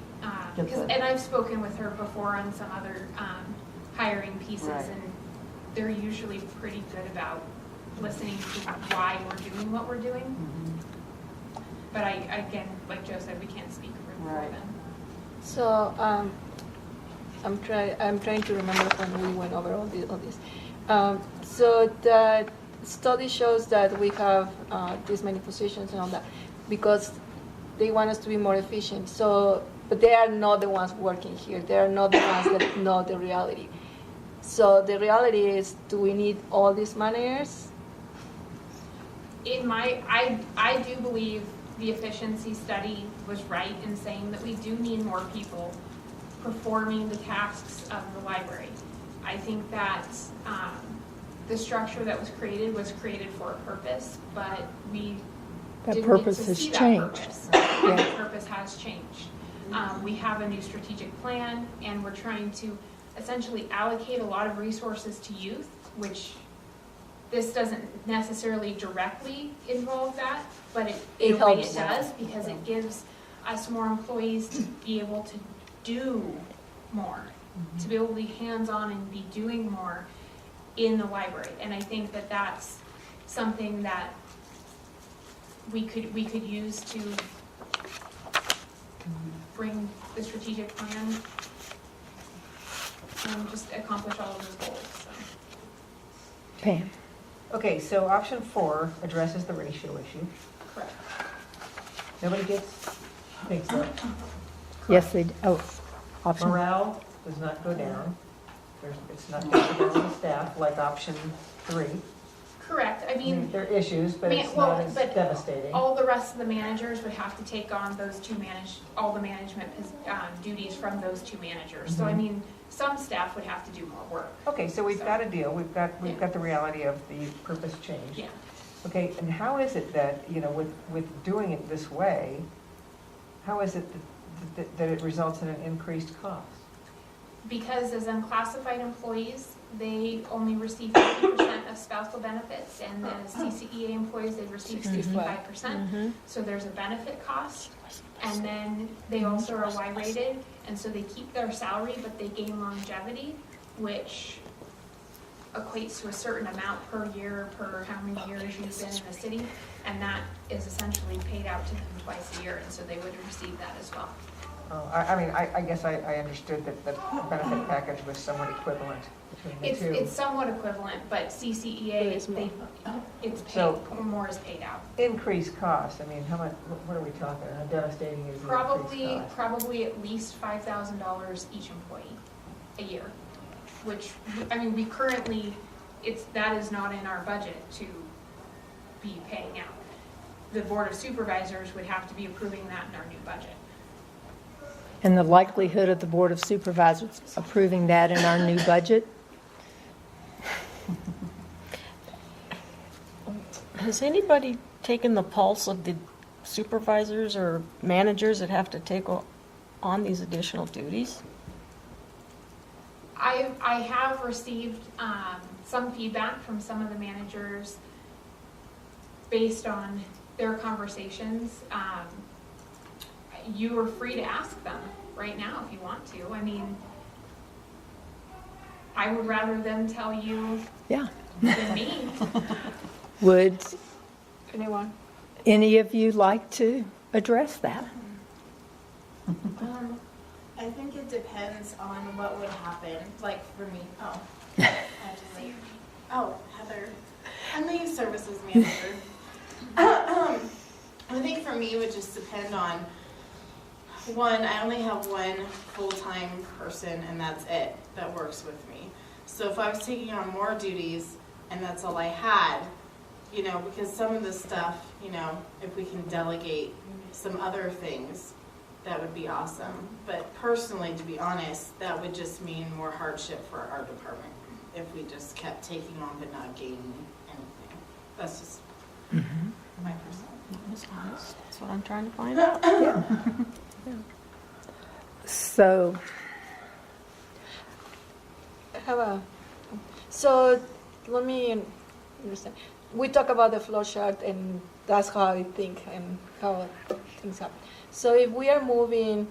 Get because, the- and I've spoken with her before on some other hiring pieces, Right. and they're usually pretty good about listening to why we're doing what we're doing. Mhm. But again, like Joe said, we can't speak for Right. them. So I'm trying to remember when we went over all this. So the study shows that we have this many positions and all that because they want us to be more efficient. So, but they are not the ones working here. They are not the ones that know the reality. So the reality is, do we need all these managers? I do believe the efficiency study was right in saying that we do need more people performing the tasks of the library. I think that the structure that was created for a purpose, but we that didn't purpose get to has see that changed. purpose. And the purpose has changed. We have a new strategic plan, and we're trying to essentially allocate a lot of resources to youth, which this doesn't necessarily directly involve that, but in a way helps. it does, because it gives us more employees to be able to do more, to be able to be hands-on and be doing more in the library. And I think that that's something that we could use to bring the strategic plan and just accomplish all of those goals, so. Pam? Okay, so option 4 addresses the ratio issue. Correct. Nobody thinks so. Yes, option. Morale does not go down. It's not going to go down with staff like option 3. Correct, I mean, There are issues, but it's well, not as but devastating. all the rest of the managers would have to take on those all the management duties from those two managers. So I mean, some staff would have to do more work. Okay, so we've got a deal. We've got the reality of the purpose change. Yeah. Okay, and how is it that, with doing it this way, how is it that it results in an increased cost? Because as unclassified employees, they only receive 50% spousal benefits, and the CCEA employees, they receive 65%. So there's a benefit cost. And then they also are Y-rated, and so they keep their salary, but they gain longevity, which equates to a certain amount per year, per how many years you've been in the city, and that is essentially paid out to them twice a year, and so they would receive that as well. Oh, I guess I understood that the benefit package was somewhat equivalent between the two. It's somewhat equivalent, but CCEA, it's So- paid, more is paid out. Increased cost, I mean, how much, what are we talking? How devastating is the increased cost? Probably at least $5,000 each employee a year, which, I mean, we currently, that is not in our budget to be paying out. The Board of Supervisors would have to be approving that in our new budget. And the likelihood of the Board of Supervisors approving that in our new budget? Has anybody taken the pulse of the supervisors or managers that have to take on these additional duties? I have received some feedback from some of the managers based on their conversations. You are free to ask them right now if you want to. I mean, I would rather them tell you Yeah. than me. Would Anyone? any of you like to address that? I think it depends on what would happen, like for me. Oh, I have to say, oh, Heather, I'm the youth services manager. I think for me it would just depend on, one, I only have one full-time person and that's it that works with me. So if I was taking on more duties and that's all I had, you know, because some of the stuff, you know, if we can delegate some other things, that would be awesome. But personally, to be honest, that would just mean more hardship for our department if we just kept taking on but not gaining anything. That's just my personal. That's what I'm trying to find out. So, So let me understand. We talk about the flow chart, and that's how I think and how things happen. So if we are moving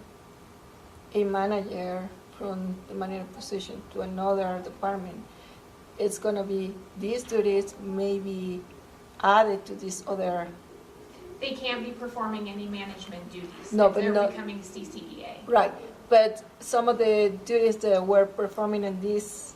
a manager from the manager position to another department, it's going to be these duties may be added to this other. They can't be performing any management duties. No, if but they're not- becoming CCEA. Right, but some of the duties that we're performing in this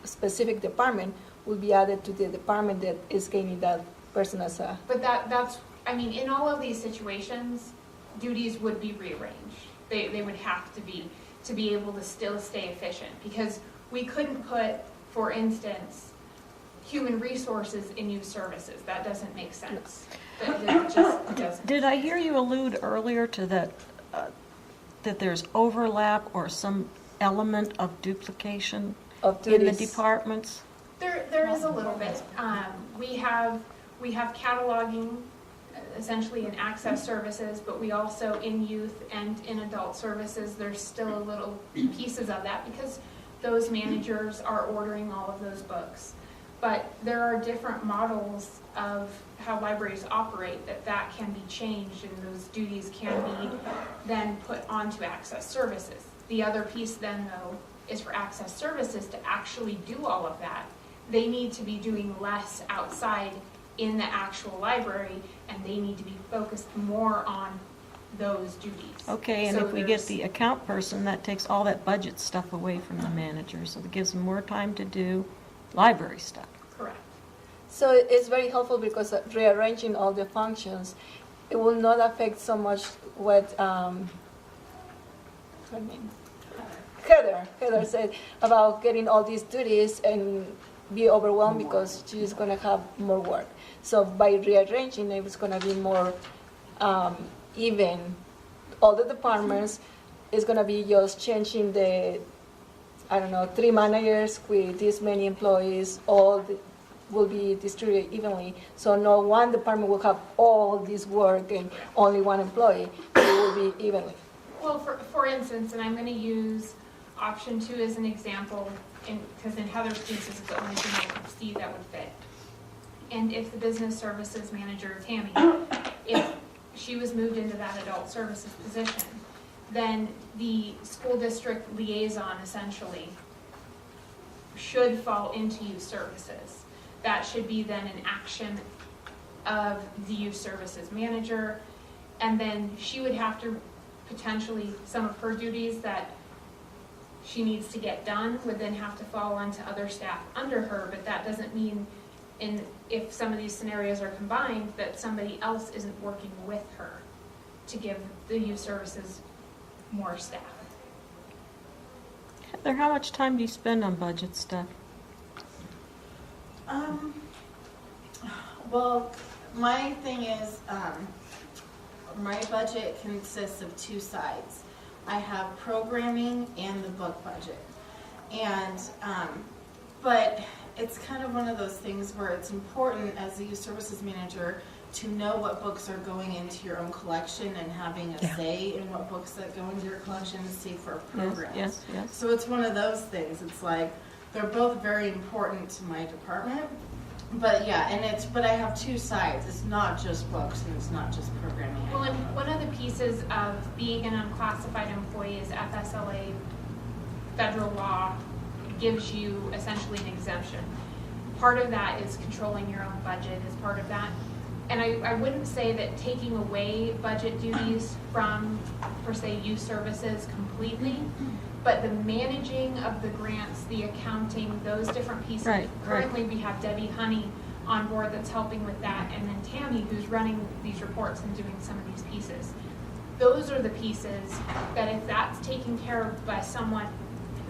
specific department will be added to the department that is gaining that person as a. But that's, I mean, in all of these situations, duties would be rearranged. They would have to be able to still stay efficient, because we couldn't put, for instance, human resources in youth services. That doesn't make sense. It just doesn't. Did I hear you allude earlier to that, that there's overlap or some element of duplication Of in the duties. departments? There is a little bit. We have cataloging, essentially in access services, but we also in youth and in adult services, there's still a little pieces of that because those managers are ordering all of those books. But there are different models of how libraries operate that can be changed, and those duties can be then put onto access services. The other piece then, though, is for access services to actually do all of that. They need to be doing less outside in the actual library, and they need to be focused more on those duties. Okay, and So if we get there's- the account person, that takes all that budget stuff away from the manager, so it gives them more time to do library stuff. Correct. So it's very helpful because rearranging all the functions, it will not affect so much what her name? Heather said about getting all these duties and be overwhelmed because she's going to have more work. So by rearranging, it's going to be more even. All the departments is going to be just changing the, 3 managers with this many employees, will be distributed evenly. So no one department will have all this work and only one employee. It will be evenly. Well, for instance, and I'm going to use Option 2 is an example, because in Heather's case, this is the only thing I could see that would fit. And if the business services manager, Tammy, if she was moved into that adult services position, then the school district liaison essentially should fall into youth services. That should be then an action of the youth services manager, and then she would have to potentially, some of her duties that she needs to get done would then have to fall onto other staff under her, but that doesn't mean if some of these scenarios are combined, that somebody else isn't working with her to give the youth services more staff. Heather, how much time do you spend on budget stuff? Well, my thing is, my budget consists of two sides. I have programming and the book budget. And, but it's kind of one of those things where it's important as the youth services manager to know what books are going into your own collection and having a say in what books that go into your collection, say for programs. Yes. So it's one of those things. It's like, they're both very important to my department. But yeah, but I have two sides. It's not just books and it's not just programming. Well, and one of the pieces of being an unclassified employee is FSLA federal law gives you essentially an exemption. Part of that is controlling your own budget is part of that. And I wouldn't say that taking away budget duties from, per se, youth services completely, but the managing of the grants, the accounting, those different pieces. Right. Currently, we have Debbie Honey on board that's helping with that, and then Tammy, who's running these reports and doing some of these pieces. Those are the pieces that if that's taken care of by someone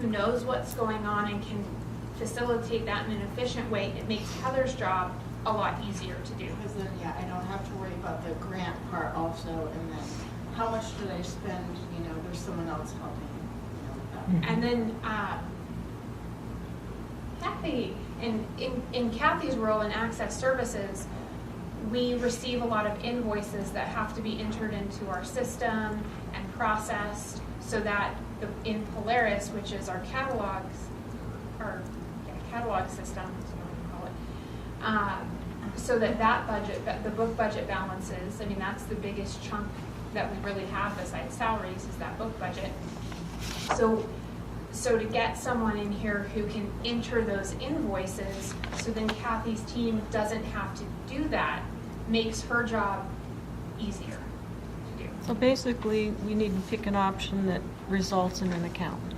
who knows what's going on and can facilitate that in an efficient way, it makes Heather's job a lot easier to do. Because then, I don't have to worry about the grant part also, and then how much did I spend, there's someone else helping. And then Kathy, in Kathy's role in Access Services, we receive a lot of invoices that have to be entered into our system and processed so that in Polaris, which is our catalog system, is what we call it, so that budget, the book budget balances, that's the biggest chunk that we really have besides salaries is that book budget. So to get someone in here who can enter those invoices, so then Kathy's team doesn't have to do that, makes her job easier to do. So basically, we need to pick an option that results in an accountant.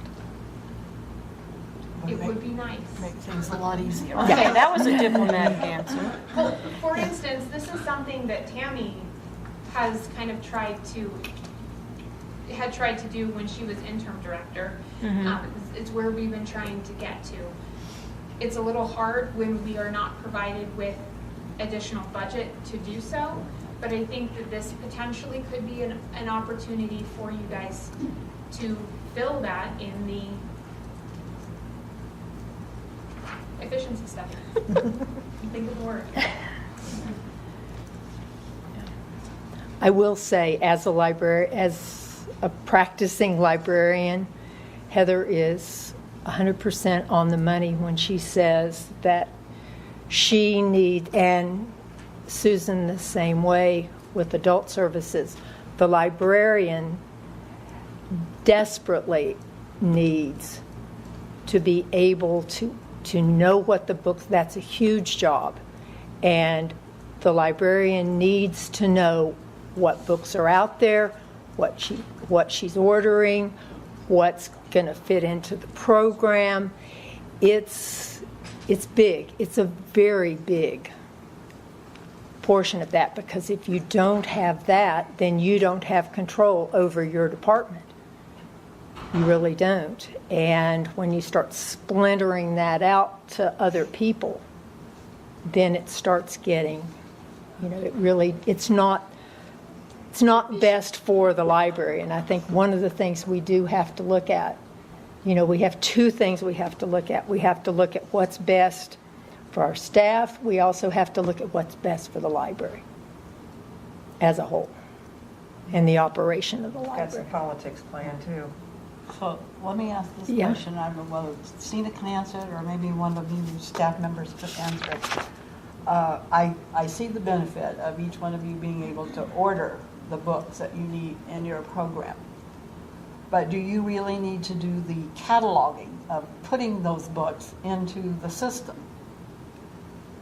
It would be nice. Make things a lot easier. Okay, that was a diplomatic answer. Well, for instance, this is something that Tammy has kind of tried to do when she was interim director. It's where we've been trying to get to. It's a little hard when we are not provided with additional budget to do so, but I think that this potentially could be an opportunity for you guys to fill that in the efficiency stuff. Think of the word. I will say, as a practicing librarian, Heather is 100% on the money when she says that she needs, and Susan the same way with adult services, the librarian desperately needs to be able to know what the books, that's a huge job. And the librarian needs to know what books are out there, what she's ordering, what's going to fit into the program. It's big. It's a very big portion of that, because if you don't have that, then you don't have control over your department. You really don't. And when you start splintering that out to other people, then it starts getting, it's not best for the library. And I think one of the things we do have to look at, we have two things we have to look at. We have to look at what's best for our staff. We also have to look at what's best for the library as a whole and the operation of the Got some library. politics planned too. So let me ask this Yeah. question. I don't know whether Sina can answer it or maybe one of you staff members could answer it. I see the benefit of each one of you being able to order the books that you need in your program. But do you really need to do the cataloging of putting those books into the system?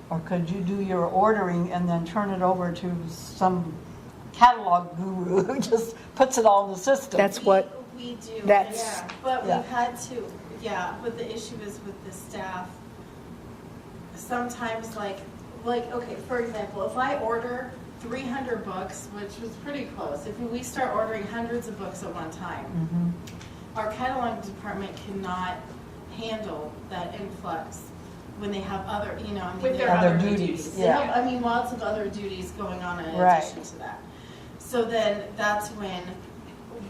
Or could you do your ordering and then turn it over to some catalog guru who just puts it all in the system? That's what, We do. That's- Yeah, but Yeah. we've had to, but the issue is with the staff. Sometimes like, okay, for example, if I order 300 books, which was pretty close, if we start ordering hundreds of books at one time, our catalog department cannot handle that influx when they have other, With they their have other duties, They yeah. have, lots of other duties going on in Right. addition to that. So then that's when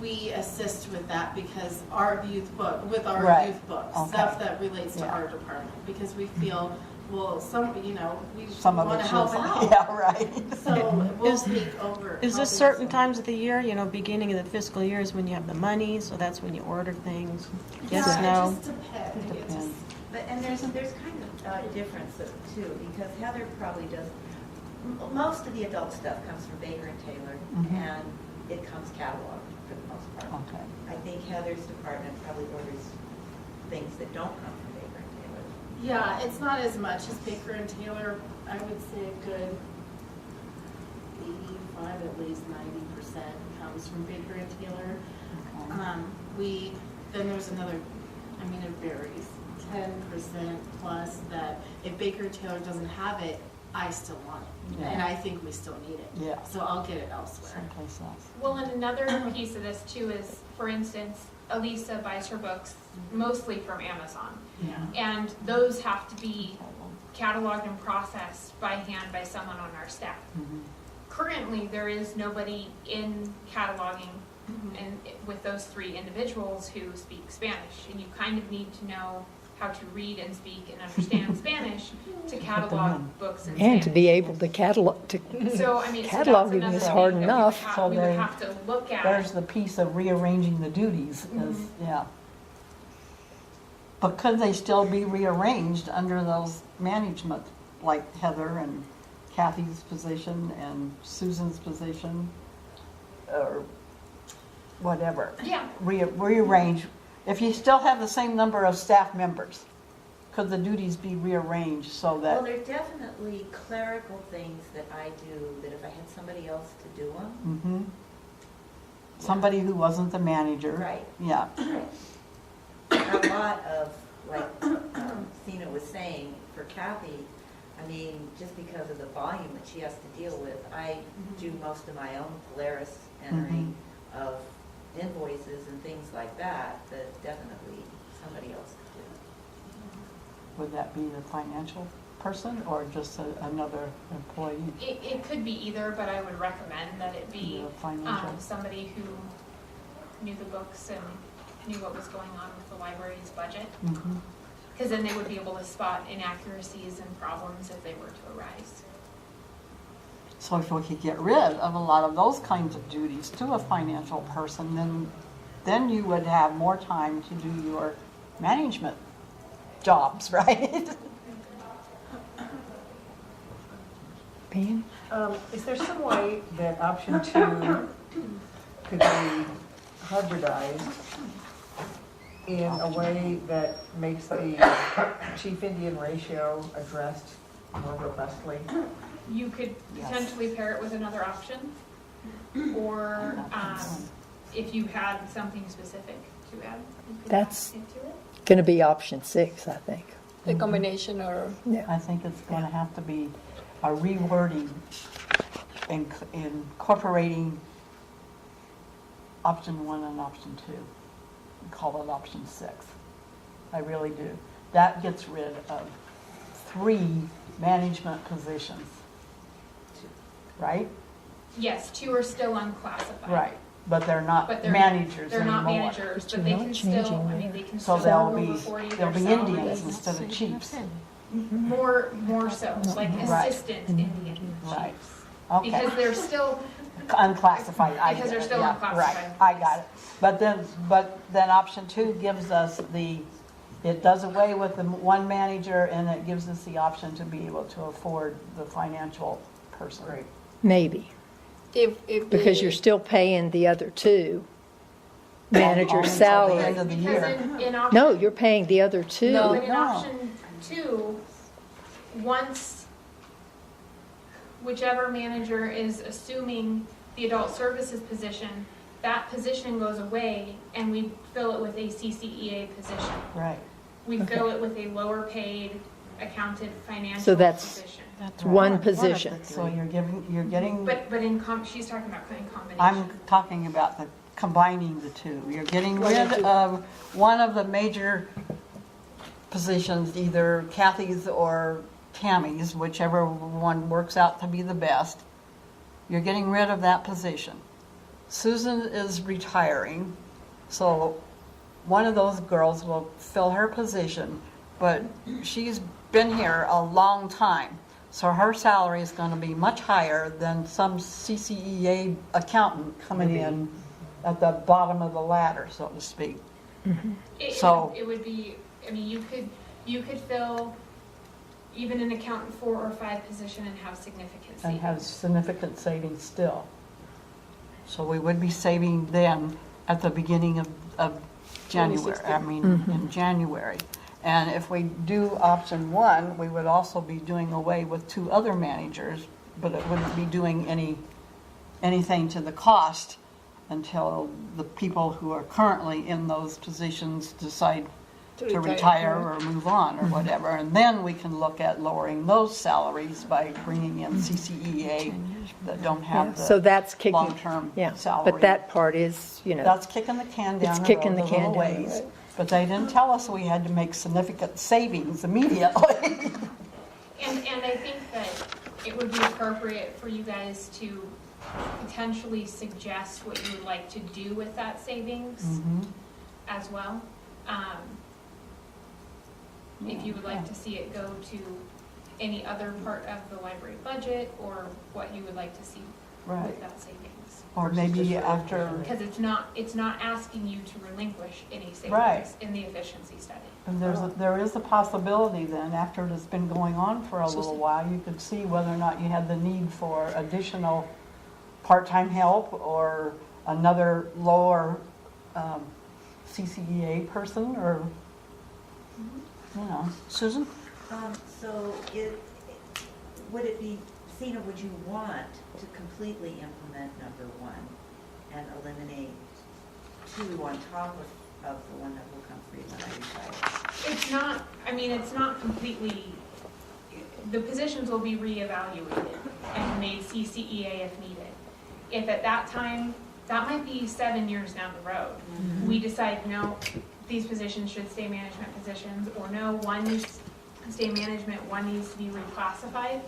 we assist with that because our youth books, Right. stuff Okay. that relates to Yeah. our department, because we feel, well, we Some of want it to help should- out. Yeah, right. So we'll Is- take over. Is this helping certain some. times of the year, beginning of the fiscal year is when you have the money, so that's when you order things? Yes, Yeah, no? it just depends. It depends. But there's kind of a difference too, because Heather probably does, most of the adult stuff comes from Baker and Taylor, Mhm. and it comes cataloged for the most part. Okay. I think Heather's department probably orders things that don't come from Baker and Taylor. Yeah, it's not as much as Baker and Taylor. I would say a good 85, at least 90% comes from Baker and Taylor. Then there's another, it varies, 10% plus that if Baker and Taylor doesn't have it, I still want it. Yeah. And I think we still need it. Yeah. So I'll get it elsewhere. Someplace else. Well, and another piece of this too is, for instance, Elisa buys her books mostly from Amazon. Yeah. And those have to be cataloged and processed by hand by someone on our staff. Mhm. Currently, there is nobody in cataloging and with those three individuals who speak Spanish. And you kind of need to know how to read and speak and understand Spanish to catalog books in Spanish. and to be able to catalog, So, so that's cataloging another is thing hard that enough. So we would there- have to look at. There's the piece of rearranging the duties, is, yeah. But could they still be rearranged under those management, like Heather and Kathy's position and Susan's position, or whatever? Yeah. Rearrange, if you still have the same number of staff members, could the duties be rearranged so Well, that, there are definitely clerical things that I do, that if I had somebody else to do them, Mhm. Somebody who wasn't the manager? Right. Yeah, a lot of, like Sina was saying, for Kathy, just because of the volume that she has to deal with, I do most of my own Polaris entering of invoices and things like that definitely somebody else could do. would that be the financial person or just another employee? It could be either, but I would recommend that it be The financial. somebody who knew the books and knew what was going on with the library's budget. Mhm. Because then they would be able to spot inaccuracies and problems if they were to arise. So if we could get rid of a lot of those kinds of duties to a financial person, then you would have more time to do your management jobs, right? Pam? Is there some way that option 2 could be hybridized in a way that makes the chief Indian ratio addressed more robustly? You could potentially pair it with another option, or if you had something specific to add, you could That's- add into it. Going to be option 6, I think. The combination or I think it's going to have to be a rewording, incorporating option 1 and option 2. We call it option 6. I really do. That gets rid of 3 management positions, right? Yes, 2 are still unclassified. Right, but they're not But they're managers They're anymore. not managers, But but they you're can not still, changing they can So still they'll go be, before you. they'll Their be salaries. Indians instead of chiefs. More so, like Right. assistant Indian Right. chiefs. Okay. Because they're still, Unclassified, I Because get they're it, still yeah, unclassified right, I got it. But then option 2 gives us it does away with the one manager, and it gives us the option to be able to afford the financial person. Right. Maybe, If because you're still paying the other two manager Until the salary. end of the Because year. in option. No, you're paying the other two. No. But in option 2, once whichever manager is assuming the adult services position, that position goes away and we fill it with a CCEA position. Right. We fill it with a lower paid accountant So financial that's- position. That's One of the position. So you're getting, But in she's talking about in combination. I'm talking about combining the two. You're getting rid of one of the major positions, either Kathy's or Tammy's, whichever one works out to be the best. You're getting rid of that position. Susan is retiring, so one of those girls will fill her position, but she's been here a long time, so her salary is going to be much higher than some CCEA accountant coming in at the bottom of the ladder, so to speak. It would be, I mean, you could fill even an accountant 4 or 5 position and have significant And savings. have significant savings still. So we would be saving then at the beginning of January, in January. And if we do option 1, we would also be doing away with 2 other managers, but it wouldn't be doing anything to the cost until the people who are currently in those positions decide to retire or move on or whatever. And then we can look at lowering those salaries by bringing in CCEA that don't Yeah, have so the that's kicking. long-term Yeah, salary. but that part is, That's kicking the can down It's the kicking road the a can little down the ways. road. But they didn't tell us we had to make significant savings immediately. And I think that it would be appropriate for you guys to potentially suggest what you would like to do with that savings as well. If you would like to see it go to any other part of the library budget, or what you would like to see Right. with that savings. Or maybe after, Because it's not asking you to relinquish any Right. savings in the efficiency study. and there is a possibility then, after it's been going on for a little while, you could see whether or not you had the need for additional part-time help or another lower CCEA person, or, Susan? So would it be, Sina, would you want to completely implement number 1 and eliminate 2 on top of the one that will come free when I retire? It's not completely, the positions will be reevaluated and made CCEA if needed. If at that time, that might be 7 years down the road, we decide, no, these positions should stay management positions, or no, one needs to stay management, one needs to be reclassified,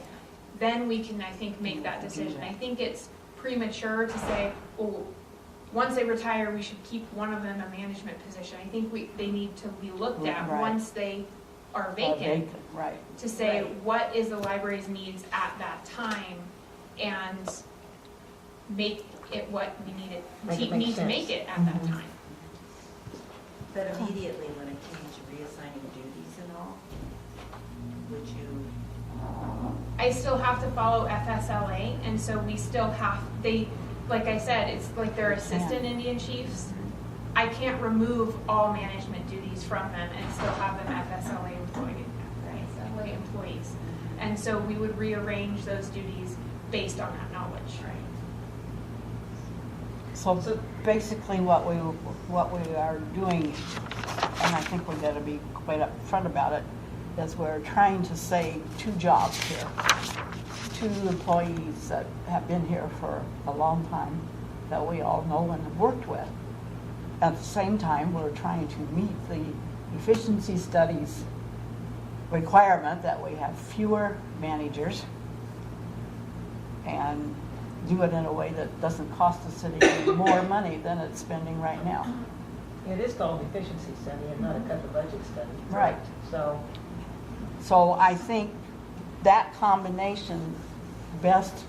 then we can, I think, make that decision. I think it's premature to say, oh, once they retire, we should keep one of them a management position. I think they need to be looked at Right. once they are vacant, Right. to say, Right. what is the library's needs at that time, and make it what we need it, Make it make need to sense. make it at that time. But immediately when it came to reassigning duties and all, would you? I still have to follow FSLA, and so we still have, like I said, it's like they're assistant Indian chiefs. I can't remove all management duties from them and still have them FSLA employees. And so we would rearrange those duties based on that knowledge. So basically what we are doing, and I think we got to be quite upfront about it, is we're trying to save 2 jobs here. 2 employees that have been here for a long time that we all know and have worked with. At the same time, we're trying to meet the efficiency studies requirement that we have fewer managers and do it in a way that doesn't cost the city any more money than it's spending right now. It is called an efficiency study and not a cut the budget study. Right. So, I think that combination best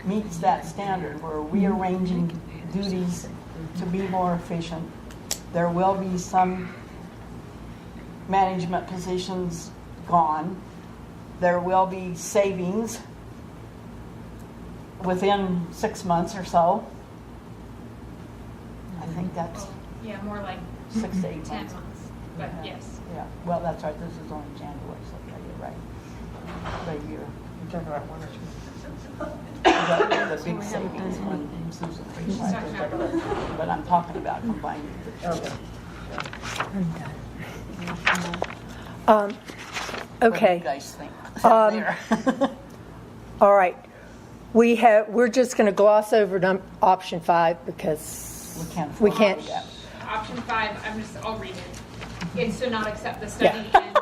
meets that standard, we're rearranging duties to be more efficient. There will be some management positions gone. There will be savings within 6 months or so. I think that's Yeah, more like 6 to 8 10 months. months, but yes. Yeah, well, that's right, this is only January, so yeah, you're right. About a year. You're talking about 1 or 2. The big savings when Susan She's talking about- but I'm talking about combining. Okay. What do Okay. you guys think? Um, There. All right. We're just going to gloss over option 5 because We can't we afford can't. to do that. Option 5, I'll read it. It's to not accept the study, and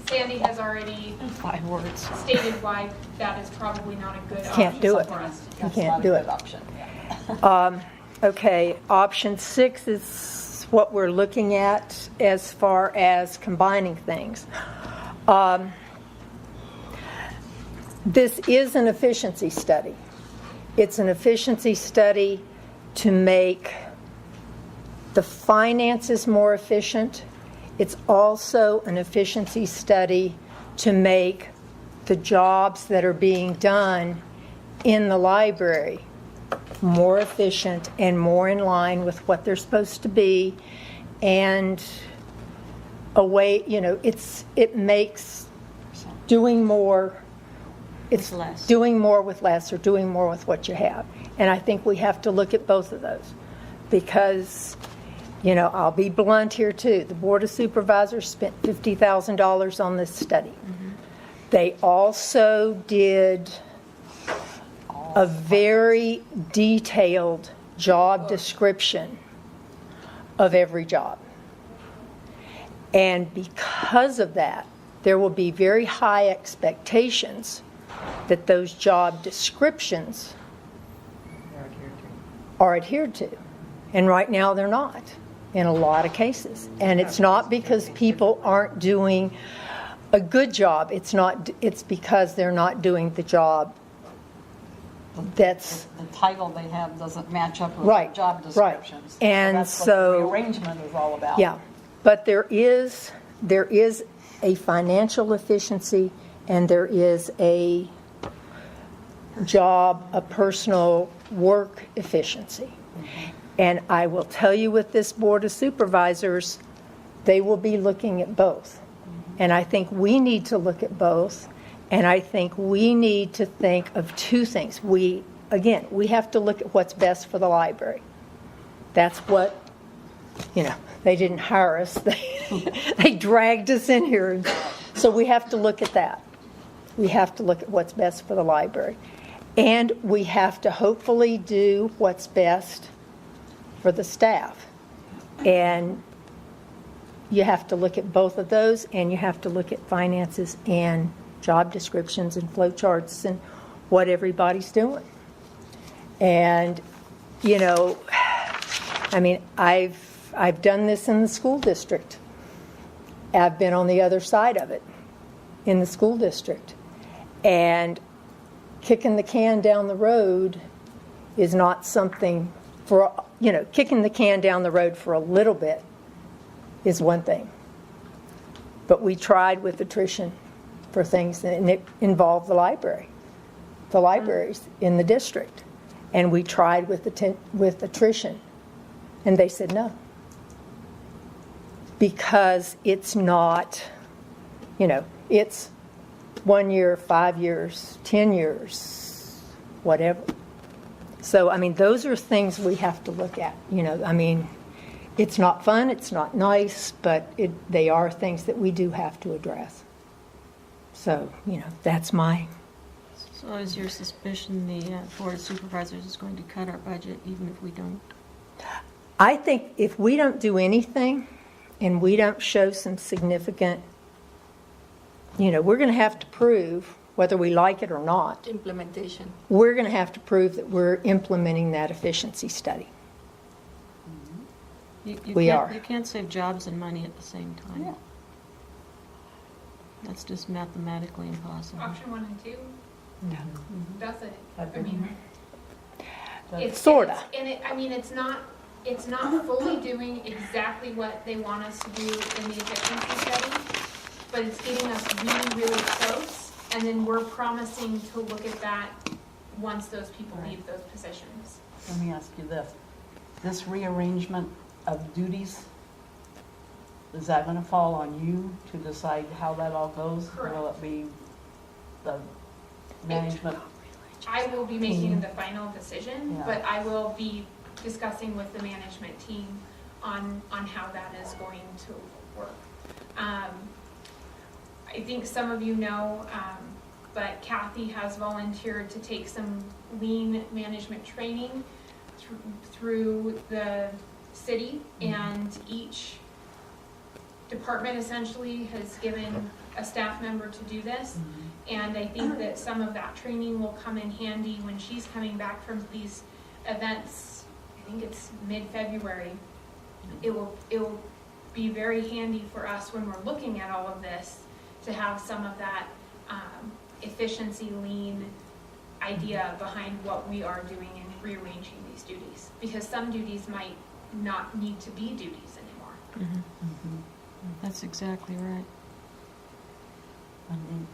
Sandy has already 5 words. stated why that is probably not a good Can't option do it. for us. You That's can't not a do good it. option. Okay, option 6 is what we're looking at as far as combining things. This is an efficiency study. It's an efficiency study to make the finances more efficient. It's also an efficiency study to make the jobs that are being done in the library more efficient and more in line with what they're supposed to be, and a way, it makes doing more, it's With less. doing more with less or doing more with what you have. And I think we have to look at both of those because, I'll be blunt here too. The Board of Supervisors spent $50,000 on this study. They also did a very detailed job description of every job. And because of that, there will be very high expectations that those job descriptions are adhered to. And right now they're not in a lot of cases. And it's not because people aren't doing a good job. It's because they're not doing the job that's The title they have doesn't match up with Right, the job right. descriptions. And that's so- what the rearrangement is all about. Yeah, but there is a financial efficiency and there is a personal work efficiency. And I will tell you with this Board of Supervisors, they will be looking at both. And I think we need to look at both. And I think we need to think of two things. We have to look at what's best for the library. That's what, they didn't hire us. They dragged us in here. So we have to look at that. We have to look at what's best for the library. And we have to hopefully do what's best for the staff. And you have to look at both of those, and you have to look at finances and job descriptions and flow charts and what everybody's doing. And, I've done this in the school district. I've been on the other side of it in the school district. And kicking the can down the road is not something kicking the can down the road for a little bit is one thing. But we tried with attrition for things, and it involved the libraries in the district. And we tried with attrition, and they said no. Because it's not, it's 1 year, 5 years, 10 years, whatever. So, those are things we have to look at. It's not fun, it's not nice, but they are things that we do have to address. So, that's my... So is your suspicion the Board of Supervisors is going to cut our budget even if we don't? I think if we don't do anything and we don't show some significant, we're going to have to prove, whether we like it or not, Implementation. we're going to have to prove that we're implementing that efficiency study. You We can't- are. You can't save jobs and money at the same time. Yeah. That's just mathematically impossible. Option 1 and 2, Yeah. that's it. I've I been- mean, Sorta. I mean, it's not fully doing exactly what they want us to do in the efficiency study, but it's getting us really, really close, and then we're promising to look at that once those people leave those positions. Let me ask you this. This rearrangement of duties, is that going to fall on you to decide how that all goes? Correct. Will it be the management? I will be making the final decision, Yeah. but I will be discussing with the management team on how that is going to work. I think some of you know, but Kathy has volunteered to take some lean management training through the city, and each department essentially has given a staff member to do this. And I think that some of that training will come in handy when she's coming back from these events. I think it's mid-February. It will be very handy for us when we're looking at all of this to have some of that efficiency, lean idea behind what we are doing in rearranging these duties. Because some duties might not need to be duties anymore. That's exactly right. I mean,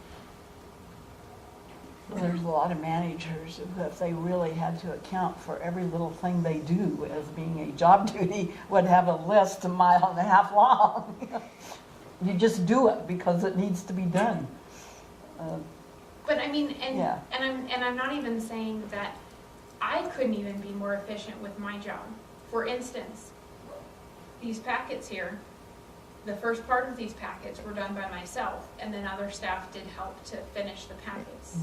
there's a lot of managers that they really had to account for every little thing they do as being a job duty would have a list a mile and a half long. You just do it because it needs to be done. But I mean, Yeah. and I'm not even saying that I couldn't even be more efficient with my job. For instance, these packets here, the first part of these packets were done by myself, and then other staff did help to finish the packets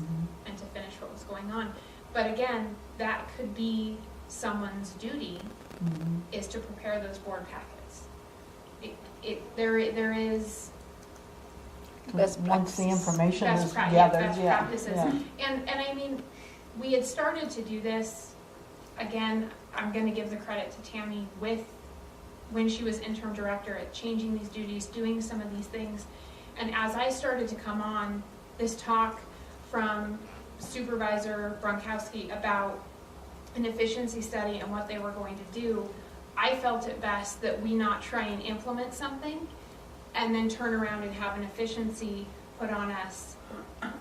and to finish what was going on. But again, that could be someone's duty, is to prepare those board packets. There is Once the information is best gathered, yeah. practices. And I mean, we had started to do this, again, I'm gonna give the credit to Tammy when she was interim director at changing these duties, doing some of these things. And as I started to come on, this talk from Supervisor Bronkowski about an efficiency study and what they were going to do, I felt it best that we not try and implement something and then turn around and have an efficiency put on us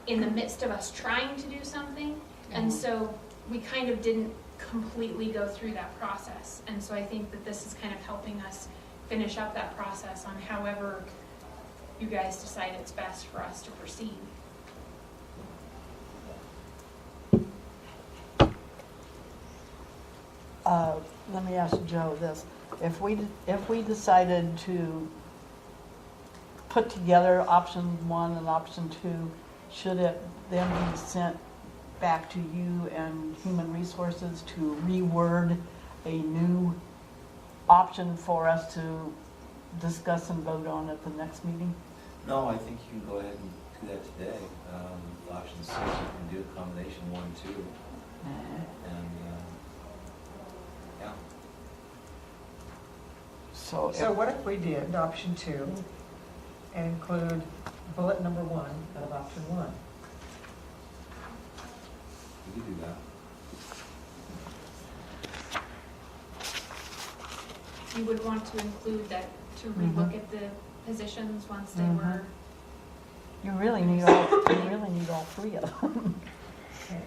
in the midst of us trying to do something. And so we kind of didn't completely go through that process. And so I think that this is kind of helping us finish up that process on however you guys decide it's best for us to proceed. Let me ask Joe this. If we decided to put together option 1 and option 2, should it then be sent back to you and Human Resources to reword a new option for us to discuss and vote on at the next meeting? No, I think you can go ahead and do that today. Option 6, you can do a combination 1 and 2. And, yeah. So what if we did option 2 and include bullet number 1 of option 1? You can do that. You would want to include that, to relook at the positions once they were. you really need all 3 of them. Okay.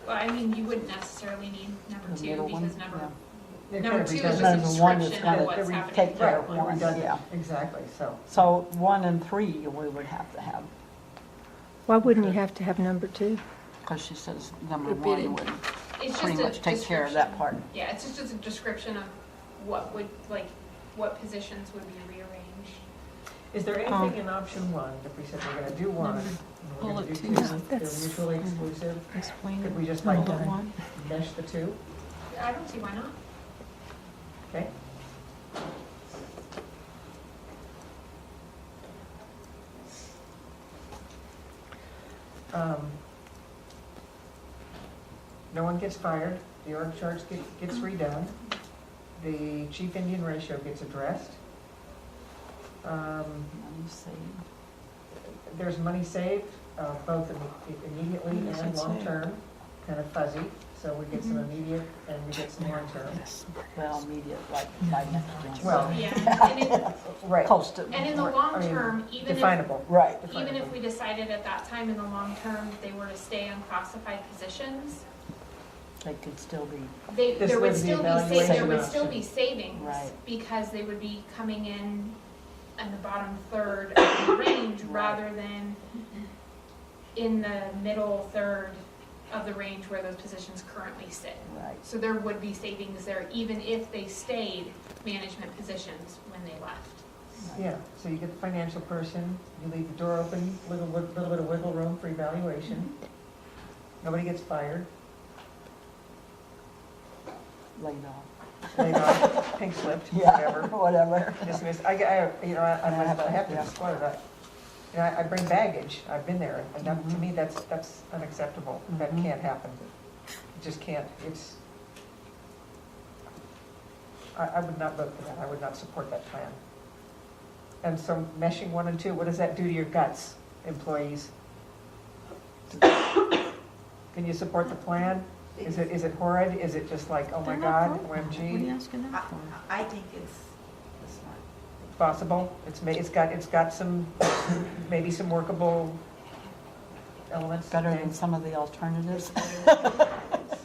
Well, I mean, you wouldn't necessarily need number The 2 middle one, because number They're Number kind of 2 is redundant. just a Number 1 is description kind of of what's to happening. take care Right, of we're 1, redundant. yeah. Exactly, so. So 1 and 3 we would have to have, Why wouldn't you have to have number 2? because she says number Repeat 1 it. would It's pretty just a much take care of that part. description. Yeah, it's just a description of what would, like, what positions would be rearranged. Is there anything in option 1, if we said we're gonna do 1, and we're gonna Bullet do 2, 2. they're That's- mutually exclusive, Explain could we just number like to 1. mesh the 2? I don't see why not. Okay? No one gets fired, the org charts gets redone, the chief Indian ratio gets addressed. Let me see. there's money saved, both immediately and long-term, kind of fuzzy. So we get some immediate and we get some long-term. Well, immediate, like 5 minutes. Well, Yeah, right. Post it. and in the I long mean, term, Definable. Right. even if we decided at that time in the long term, they were to stay on classified positions, They could still be. This there would would be still be, evaluation there would option. still be savings. Right. Because they would be coming in the bottom third of the range rather than in the middle third of the range where those positions currently sit. Right. So there would be savings there even if they stayed management positions when they left. Yeah, so you get the financial person, you leave the door open, little bit of wiggle room for evaluation. Nobody gets fired, Laid off. laid off, pink slipped, Yeah, whatever. whatever. Dismissed. I have to disclose that. You know, I bring baggage, I've been there, and that, to me, that's unacceptable. That Mhm. can't happen. It just can't, it's, I would not vote for that, I would not support that plan. And so meshing 1 and 2, what does that do to your guts, employees? Can you support the plan? Is it horrid? Is it just like, oh my God, What are you OMG? asking that for? I think it's Possible? It's got some, maybe some workable elements. Better than some of the alternatives.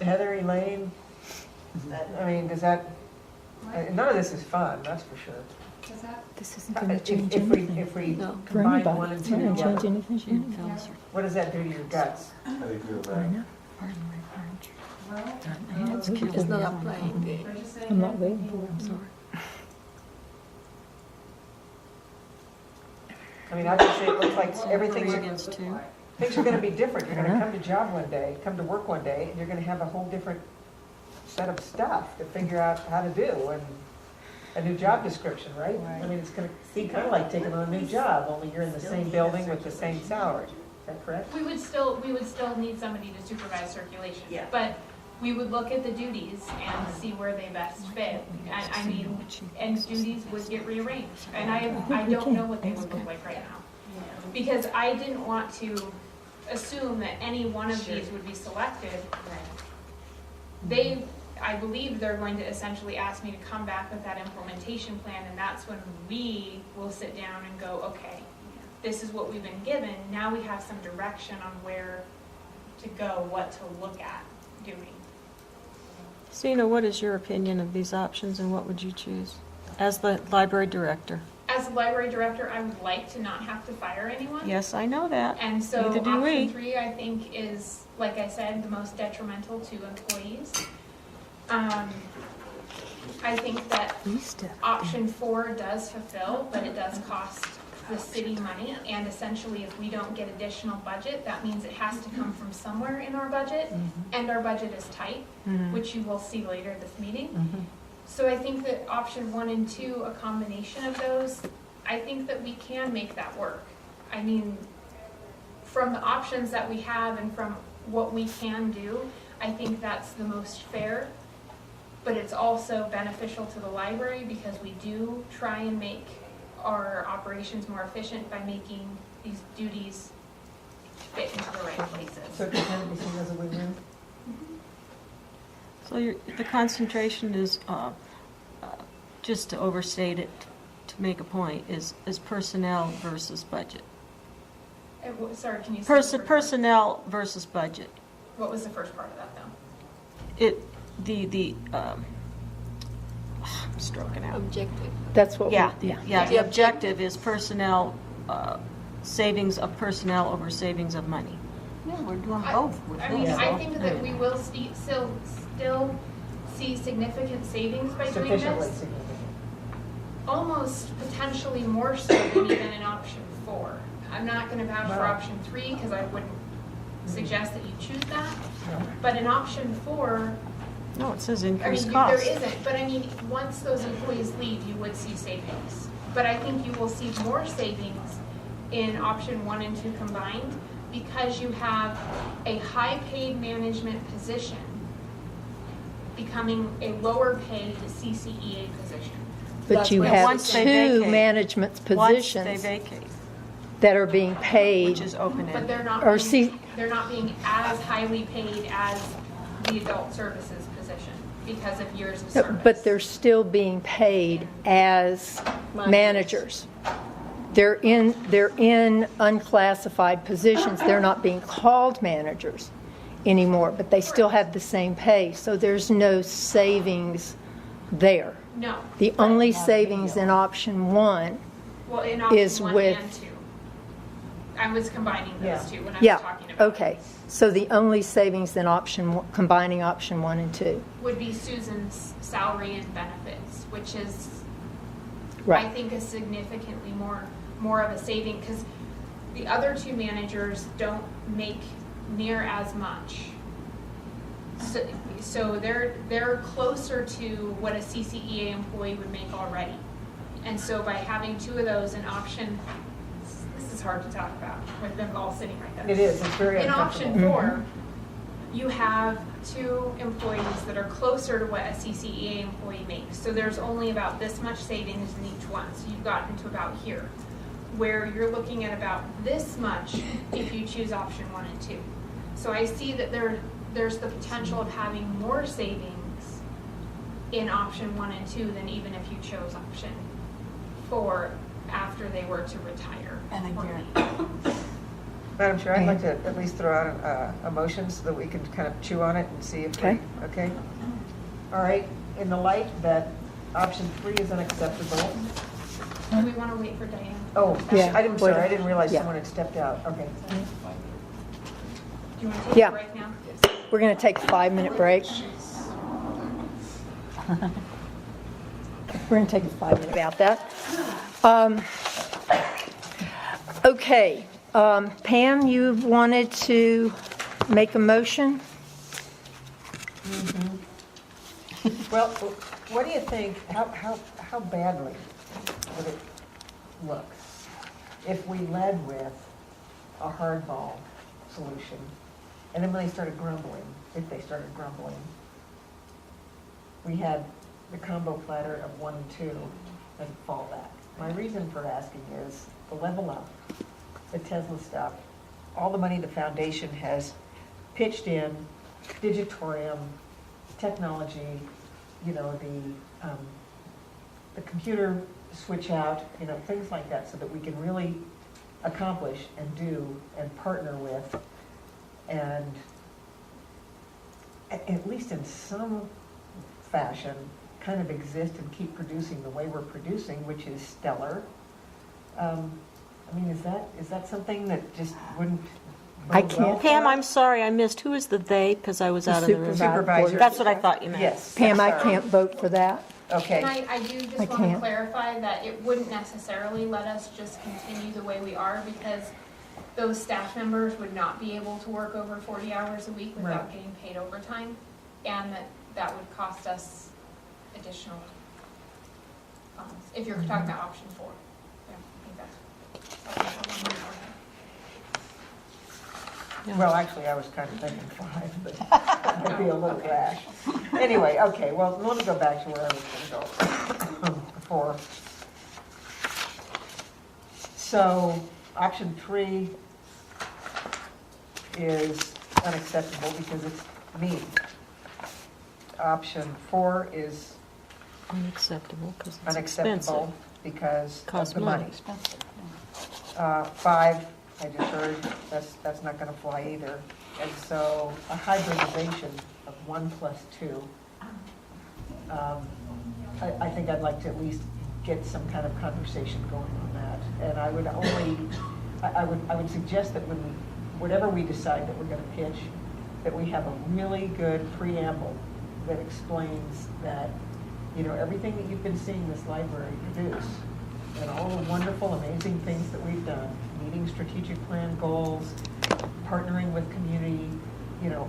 Heather, Elaine, I mean, does that, none of this is fun, that's for sure. Does that? This isn't going to change If anything we No. for combine anybody. 1 and It's 2 not going to change together, anything for anybody. what does that do to your guts? I agree with I that. know. It's It's not a playing game. I'm not waiting for it, I'm sorry. I mean, I would say it looks like everything's, 3 against 2. things are gonna be different. You're gonna come to job one day, come to work one day, and you're gonna have a whole different set of stuff to figure out how to do, and a new job description, right? I mean, it's gonna be kind of like taking on a new job, only you're in the same building with the same salary. Is that correct? We would still need somebody to supervise circulation. Yeah. But we would look at the duties and see where they best fit. And I mean, and duties would get rearranged. And I don't know what they would look like right now. Because I didn't want to assume that any one of these would be selected. I believe they're going to essentially ask me to come back with that implementation plan, and that's when we will sit down and go, okay, this is what we've been given, now we have some direction on where to go, what to look at doing. Sina, what is your opinion of these options and what would you choose as the library director? As a library director, I would like to not have to fire anyone. Yes, I know that. And so Neither do we. option 3, I think, is, like I said, the most detrimental to employees. I think that option 4 does fulfill, but it does cost the city money. And essentially, if we don't get additional budget, that means it has to come from somewhere in our budget. And our budget is tight, which you will see later this meeting. So I think that option 1 and 2, a combination of those, I think that we can make that work. I mean, from the options that we have and from what we can do, I think that's the most fair. But it's also beneficial to the library because we do try and make our operations more efficient by making these duties fit into the right places. So it can be seen as a win-win? So the concentration is, just to overstate it, to make a point, is personnel versus budget. Sorry, can you say the first part? Personnel versus budget. What was the first part of that, though? I'm stroking out. Objective. That's what Yeah, we, the objective is personnel, savings of personnel over savings of money. Yeah, we're doing both. I mean, I think that we will still see significant savings by doing Sufficiently this. significant. Almost potentially more so than even in option 4. I'm not going to vouch for Wow. option 3 because I wouldn't suggest that you choose that. No. But in option 4, No, it says I mean, increased there cost. isn't, but I mean, once those employees leave, you would see savings. But I think you will see more savings in option 1 and 2 combined because you have a high-paid management position becoming a lower-paid CCEA position. but That's you what- have Once they 2 vacate. management Once they positions. vacate. that are being paid. Which is But open-ended. Or see- they're not being as highly paid as the adult services position because of years of service. But they're still being paid as managers. They're in unclassified positions. They're not being called managers anymore, but they still have the same pay. So there's no savings there. No. The only savings in option one, Well, in is option one with- and two. I was combining Yeah. those two when I yeah, was talking about okay. it. So the only savings in combining option one and two. Would be Susan's salary and benefits, which is, I Right. think, a significantly more of a saving, because the other two managers don't make near as much. So they're closer to what a CCEA employee would make already. And so by having two of those in option, this is hard to talk about with them all sitting right there. It is, it's very In uncomfortable. option four, you have two employees that are closer to what a CCEA employee makes. So there's only about this much savings in each one. So you've gotten to about here, where you're looking at about this much if you choose option one and two. So I see that there's the potential of having more savings in option one and two than even if you chose option four after they were to retire. And or again- leave. Madam Chair, I'd like to at least throw out a motion so that we can kind of chew on it and see if we, Okay. okay? All right, in the light that option 3 is unacceptable. Do we want to wait for Diane? Oh, Yeah. I'm sorry, I didn't realize Yeah. someone had stepped out. Okay. Do you want to take Yeah. a break now? We're going to take a 5-minute break. We're going to take a 5-minute about that. Okay, Pam, you wanted to make a motion? Well, what do you think, how badly would it look if we led with a hardball solution, and then when they started grumbling, if they started grumbling, we had the combo platter of 1 and 2 as a fallback. My reason for asking is the level up, the Tesla stuff, all the money the foundation has pitched in, digitorium, technology, you know, the computer switch out, you know, things like that, so that we can really accomplish and do and partner with, and at least in some fashion, kind of exist and keep producing the way we're producing, which is stellar. I mean, is that something that just wouldn't I bode can't- well for Pam, us? I'm sorry, I missed, who is the "they"? Because I was The out of the room. Supervisor. That's what I thought you meant. Yes. Pam, I sorry. can't vote for that. Okay. And I do just I want to can't. clarify that it wouldn't necessarily let us just continue the way we are, because those staff members would not be able to work over 40 hours a week without Right. getting paid overtime, and that would cost us additional funds, if you're talking about option 4. Yeah, I think that's. Well, actually, I was kind of thinking 5, but that would be a little rash. Anyway, okay, well, let me go back to where I was going to go before. So, option 3 is unacceptable because it's me. Option 4 is Unacceptable, because it's unacceptable expensive. because of Costs the money. money. 5, I just heard, that's not going to fly either. And so a hybridization of 1 plus 2, I think I'd like to at least get some kind of conversation going on that. And I would only, I would suggest that when whatever we decide that we're going to pitch, that we have a really good preamble that explains that, you know, everything that you've been seeing this library produce, and all the wonderful, amazing things that we've done, meeting strategic plan goals, partnering with community, you know,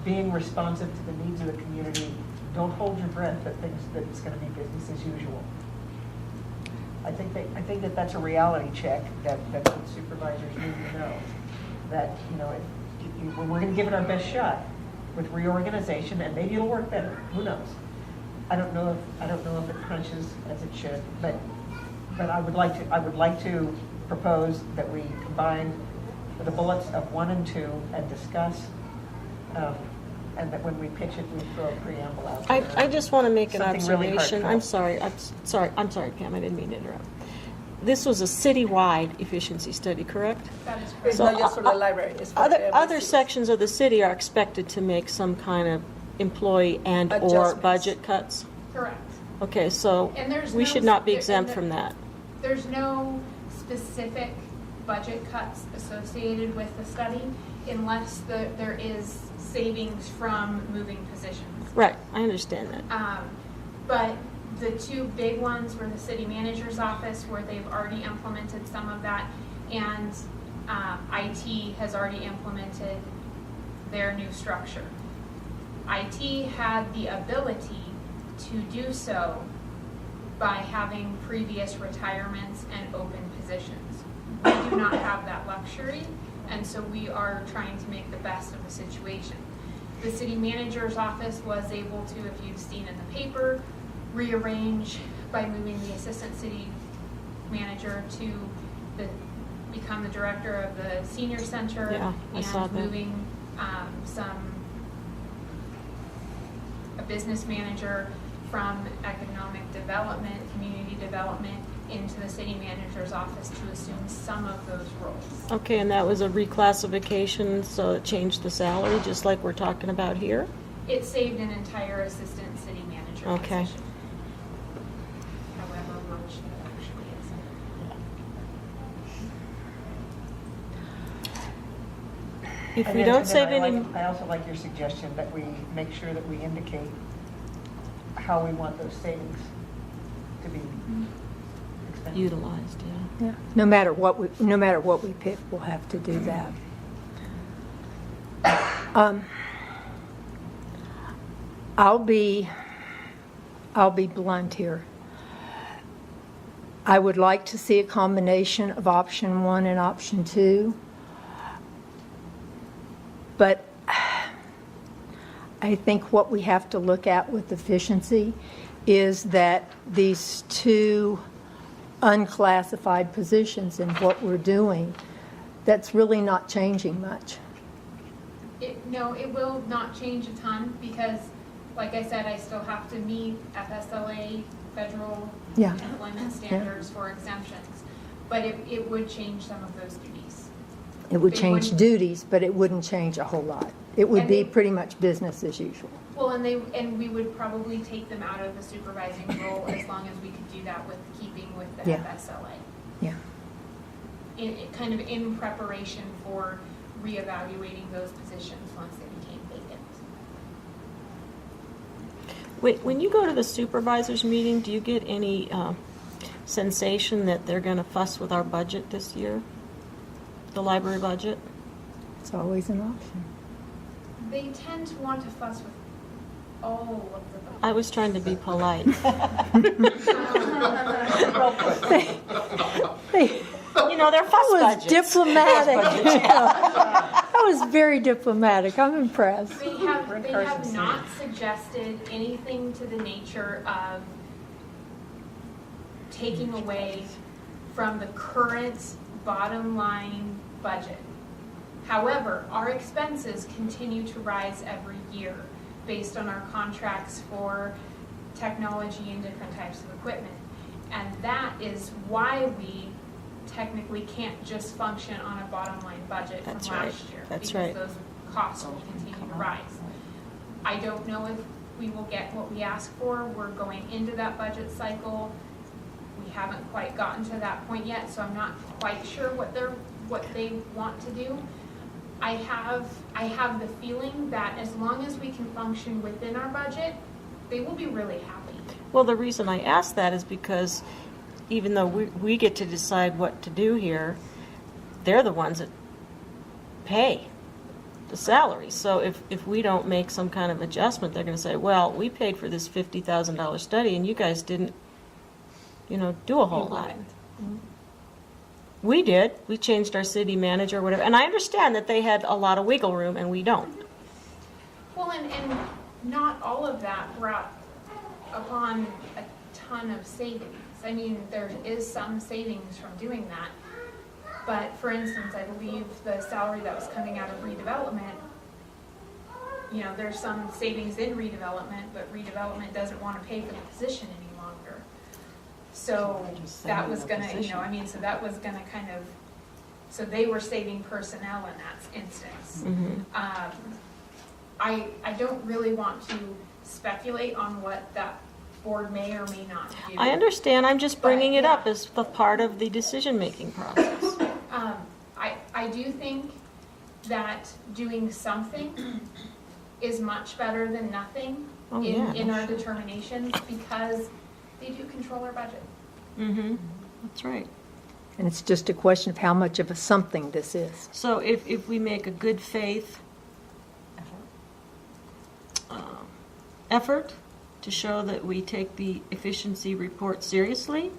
being responsive to the needs of the community. Don't hold your breath that it's going to be business as usual. I think that that's a reality check that supervisors need to know. That, you know, we're going to give it our best shot with reorganization, and maybe it'll work better. Who knows? I don't know if it crunches as it should, but I would like to propose that we combine the bullets of 1 and 2 and discuss, and that when we pitch it, we throw a preamble out there. I just want to make an Something really observation. heartfelt. I'm sorry, Pam, I didn't mean to interrupt. This was a citywide efficiency study, correct? That is correct. It's not just for the library, it's for every Other city. sections of the city are expected to make some kind of employee and/or Adjustments. budget cuts? Correct. Okay, so And there's we no should not be spe- exempt and from that. There's no specific budget cuts associated with the study unless there is savings from moving positions. Right, I understand that. But the two big ones were the city manager's office, where they've already implemented some of that, and IT has already implemented their new structure. IT had the ability to do so by having previous retirements and open positions. We do not have that luxury, and so we are trying to make the best of the situation. The city manager's office was able to, if you've seen in the paper, rearrange by moving the assistant city manager to become the director of the senior center. Yeah, I saw and that. moving a business manager from economic development, community development, into the city manager's office to assume some of those roles. Okay, and that was a reclassification, so it changed the salary, just like we're talking about here? It saved an entire assistant city manager Okay. position. However much that actually is. If And we then- don't and save then any, I also like your suggestion that we make sure that we indicate how we want those savings to be expended. utilized, yeah. Yeah. No matter what we pick, we'll have to do that. I'll be blunt here. I would like to see a combination of option 1 and option 2. But I think what we have to look at with efficiency is that these two unclassified positions in what we're doing, that's really not changing much. No, it will not change a ton because, like I said, I still have to meet FSLA federal Yeah. employment standards for exemptions. But it would change some of those duties. It would They change wouldn't- duties, but it wouldn't change a whole lot. It would And be they- pretty much business as usual. Well, and we would probably take them out of the supervising role as long as we could do that with keeping with the Yeah. FSLA. Yeah. Kind of in preparation for reevaluating those positions once they became vacant. Wait, when you go to the supervisors meeting, do you get any sensation that they're going to fuss with our budget this year? The library budget? It's always an option. They tend to want to fuss with all of the budgets. I was trying to be polite. You know, they're fuss That was budgets. diplomatic. That was very diplomatic. I'm impressed. They have Carson's not suggested anything to the nature of taking away from the current bottom line budget. However, our expenses continue to rise every year based on our contracts for technology and different types of equipment. And that is why we technically can't just function on a bottom line budget from That's right. last year. That's right. Because those costs will continue to rise. I don't know if we will get what we ask for. We're going into that budget cycle. We haven't quite gotten to that point yet, so I'm not quite sure what they want to do. I have the feeling that as long as we can function within our budget, they will be really happy. Well, the reason I ask that is because even though we get to decide what to do here, they're the ones that pay the salary. So if we don't make some kind of adjustment, they're going to say, well, we paid for this $50,000 study and you guys didn't, do a whole lot. We did. We changed our city manager, or whatever. And I understand that they had a lot of wiggle room and we don't. Well, and not all of that brought upon a ton of savings. I mean, there is some savings from doing that, But for instance, I believe the salary that was coming out of redevelopment, you know, there's some savings in redevelopment, but redevelopment doesn't want to pay for the position any longer. So that was gonna, you know, I mean, so that was gonna kind of, so they were saving personnel in that instance. I don't really want to speculate on what that board may or may not do. I understand, I'm just bringing it yeah. up as the part of the decision-making process. I do think that doing something is much better than nothing Oh, yeah. in our determinations, because they do control our budget. Mm-hmm, that's right. And it's just a question of how much of a something this is. So if we make a good faith effort to show that we take the efficiency report seriously,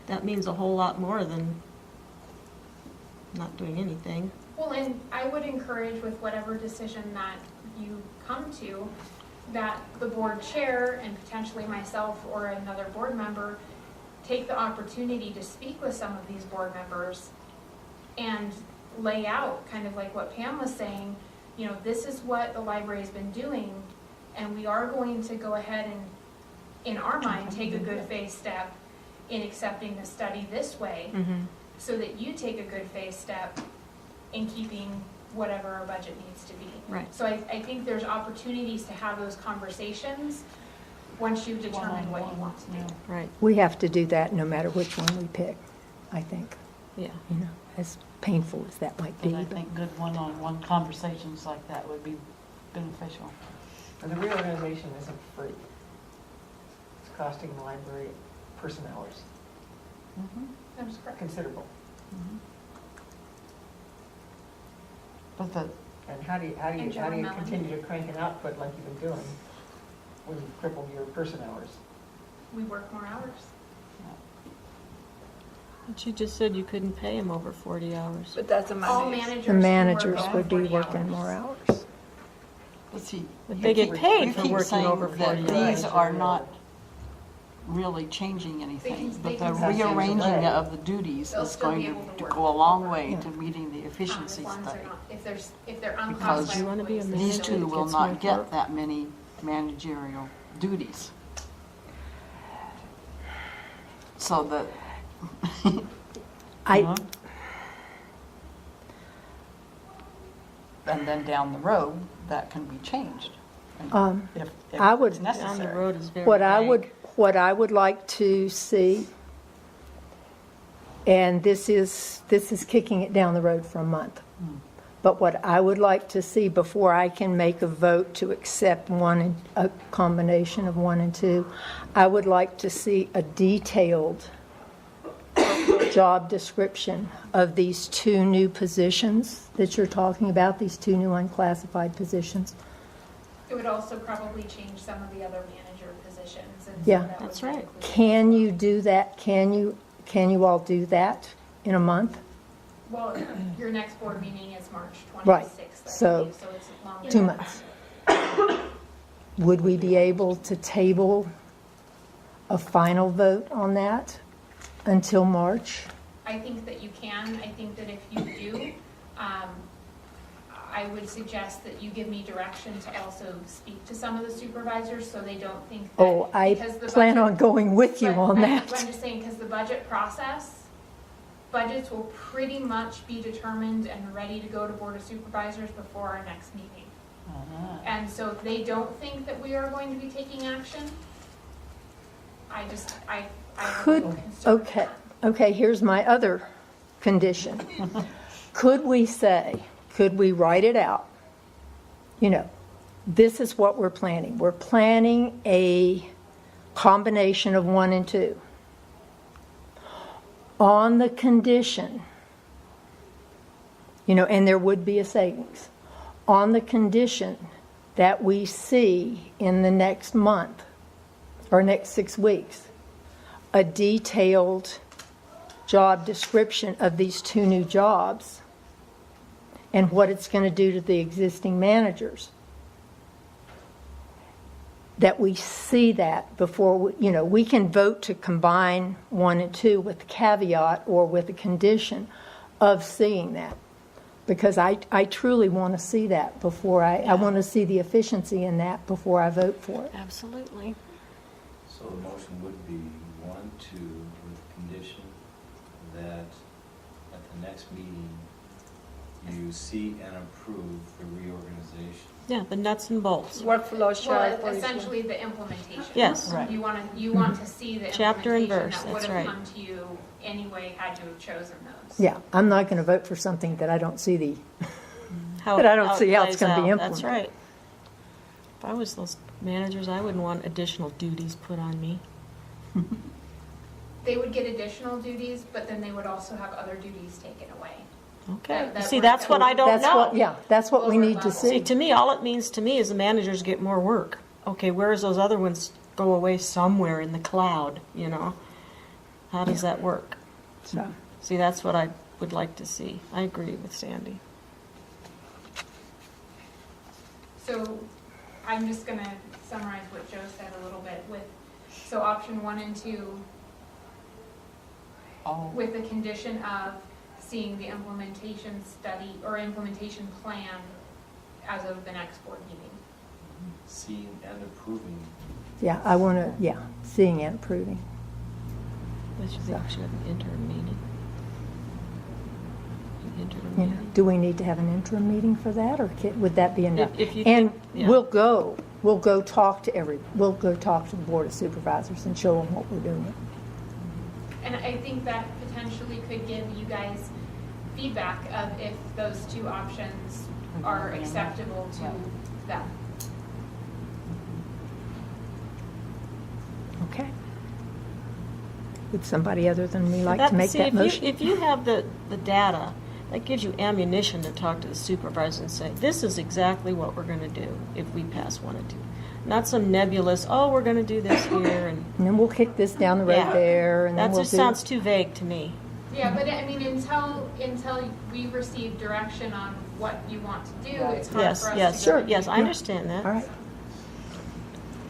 that means a whole lot more than not doing anything. Well, and I would encourage, with whatever decision that you come to, that the board chair and potentially myself or another board member take the opportunity to speak with some of these board members and lay out, kind of like what Pam was saying, you know, this is what the library's been doing, and we are going to go ahead and, in our mind, take a good faith step in accepting the study this way, so that you take a good faith step in keeping whatever our budget needs to be. Right. So I think there's opportunities to have those conversations once you've determined what you want to do. Right, We have to do that no matter which one we pick, I think, yeah. you know, as painful as that might be. And I but- think good one-on-one conversations like that would be beneficial. And the reorganization isn't free. It's costing the library person hours, That is correct. considerable. But the, And how do you And John Mellon. continue to crank an output like you've been doing when you cripple your person hours? We work more hours. But you just said you couldn't pay him over 40 hours. But that's a All mandate. managers. The do work managers over would be 40 working hours. more hours. let's see. But they get paid for working over 40 that hours. these are not really changing anything, They but the can still rearranging delay. of the duties They'll is still going be able to to work. go a long way Yeah. to meeting the efficiency As long as study. they're not, if they're Because unclassified you wanna be a employees, These they two still- will gets more not get work. that many managerial duties. So that, I, and then down the road, that can be changed. If I would- it's Down the necessary. road is very what I vague. would like to see, and this is kicking it down the road for a month, but what I would like to see before I can make a vote to accept a combination of 1 and 2, I would like to see a detailed job description of these 2 new positions that you're talking about, these 2 new unclassified positions. It would also probably change some of the other manager positions. And so Yeah. that would That's be right. included. Can you do that? Can you all do that in a month? Well, your next board meeting is March Right. 26th, I So, believe, so it's longer. 2 months. Would we be able to table a final vote on that until March? I think that you can. I think that if you do, I would suggest that you give me direction to also speak to some of the supervisors so they don't think that. Oh, I because the plan budget- on going with you But on I'm that. just saying, because the budget process, budgets will pretty much be determined and ready to go to Board of Supervisors before our next meeting. And so if they don't think that we are going to be taking action, I have a Could, little concern with okay, that. okay, here's my other condition. Could we write it out? You know, this is what we're planning. We're planning a combination of 1 and 2. On the condition, you know, and there would be a savings, on the condition that we see in the next month or next 6 weeks, a detailed job description of these 2 new jobs and what it's going to do to the existing managers. That we see that before, we can vote to combine 1 and 2 with a caveat or with a condition of seeing that. Because I truly want to see that before I want to see the efficiency in that before I vote for it. Absolutely. So the motion would be 1, 2, with the condition that at the next meeting, you see and approve the reorganization. Yeah, the nuts and bolts. Workflow chart. Well, essentially the implementation. Yes. Right. You want to see the Chapter and implementation verse, that would that's have right. come to you anyway had you have chosen those. Yeah, I'm not going to vote for something that I don't see the, How But I don't it see how it's plays gonna be out. That's implemented. right. If I was those managers, I wouldn't want additional duties put on me. They would get additional duties, but then they would also have other duties taken away. Okay. That See, works that's out. what I don't that's know. what, yeah, that's what we Lower need to level. See, see. to me, all it means to me is the managers get more work. Okay, whereas those other ones go away somewhere in the cloud, you know? How does that work? So, See, that's what I would like to see. I agree with Sandy. So I'm just going to summarize what Joe said a little bit so option 1 and 2 Oh, with the condition of seeing the implementation study or implementation plan as of the next board meeting. Seeing and approving. yeah, I want to, yeah, seeing and approving. I should think we should have an interim meeting. An interim You know, meeting. do we need to have an interim meeting for that, or would that be enough? If you And think- yeah. we'll go talk to we'll go talk to the Board of Supervisors and show them what we're doing. And I think that potentially could give you guys feedback of if those two options are acceptable to them. Okay. Would somebody other than me like to make See, that if motion? If you have the data, that gives you ammunition to talk to the supervisor and say, this is exactly what we're going to do if we pass 1 and 2. Not some nebulous, oh, we're going to do this here, and And then we'll kick this down the road Yeah. there, and then that we'll just do. sounds too vague to me. Yeah, but I mean, until we receive direction on what you want to do, it's hard Yes, for us yes, to. Sure. yes, I Yeah. understand that. All right.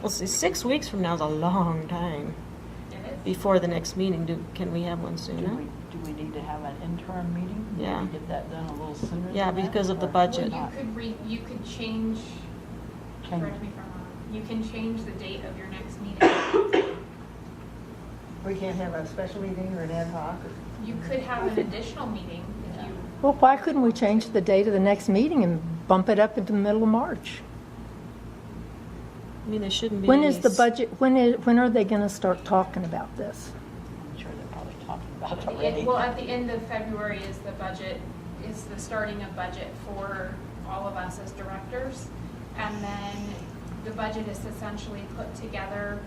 Well, see, 6 weeks from now is a long time It is. before the next meeting. Can we have one do sooner? we need to have an interim meeting? Yeah. Maybe get that done a little sooner than Yeah, that, because of the or budget. Well, not? you could change, Change. correct me if I'm wrong, you can change the date of your next meeting. We can't have a special meeting or an ad hoc? You could have an additional meeting if you, Well, why couldn't we change the date of the next meeting and bump it up into the middle of March? I mean, there shouldn't be When any is the budget, when are they going to start talking about this? I'm sure they're probably talking about it well, already. at the end of February is the starting of budget for all of us as directors. And then the budget is essentially put together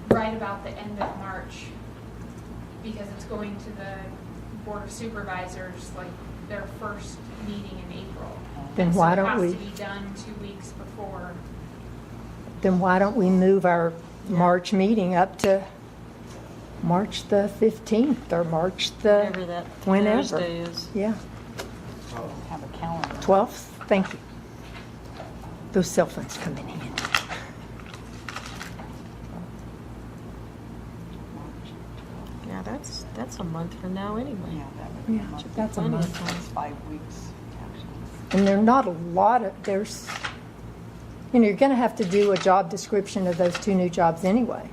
right about the end of March because it's going to the Board of Supervisors, like their first meeting in April. Then And so why it don't has we- to be done 2 weeks before. Then why don't we move our March meeting up to March the 15th or March whatever the, that whenever. Thursday is. yeah, Have a calendar. 12th? Thank you. Those cell phones coming in. Yeah, that's a month from now anyway. Yeah, that would be Yeah, a month. that's a Plenty of month. time. It's 5 weeks, actually. And there are not a lot of, there's, you're going to have to do a job description of those 2 new jobs anyway.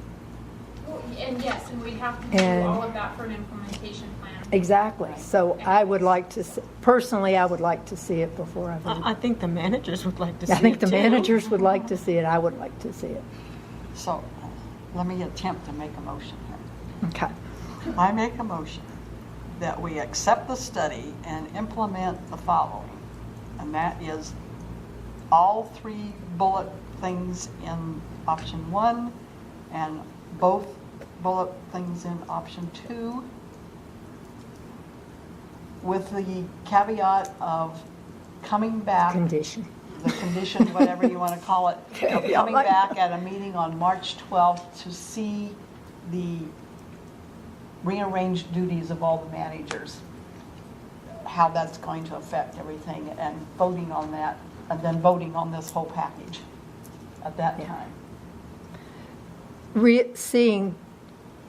Well, and yes, and we'd have to do And- all of that for an implementation plan. Exactly. So I would like to, personally, I would like to see it before I vote. I think the managers would like to see I think it the too. managers would like to see it. I would like to see it. So, let me attempt to make a motion here. Okay. I make a motion that we accept the study and implement the following. And that is all 3 bullet things in option 1 and both bullet things in option 2, with the caveat of coming back, Condition. the condition, whatever you want to call it, of Yeah, coming like- back at a meeting on March 12th to see the rearranged duties of all the managers, how that's going to affect everything, and voting on that, and then voting on this whole package at that Yeah. time. Seeing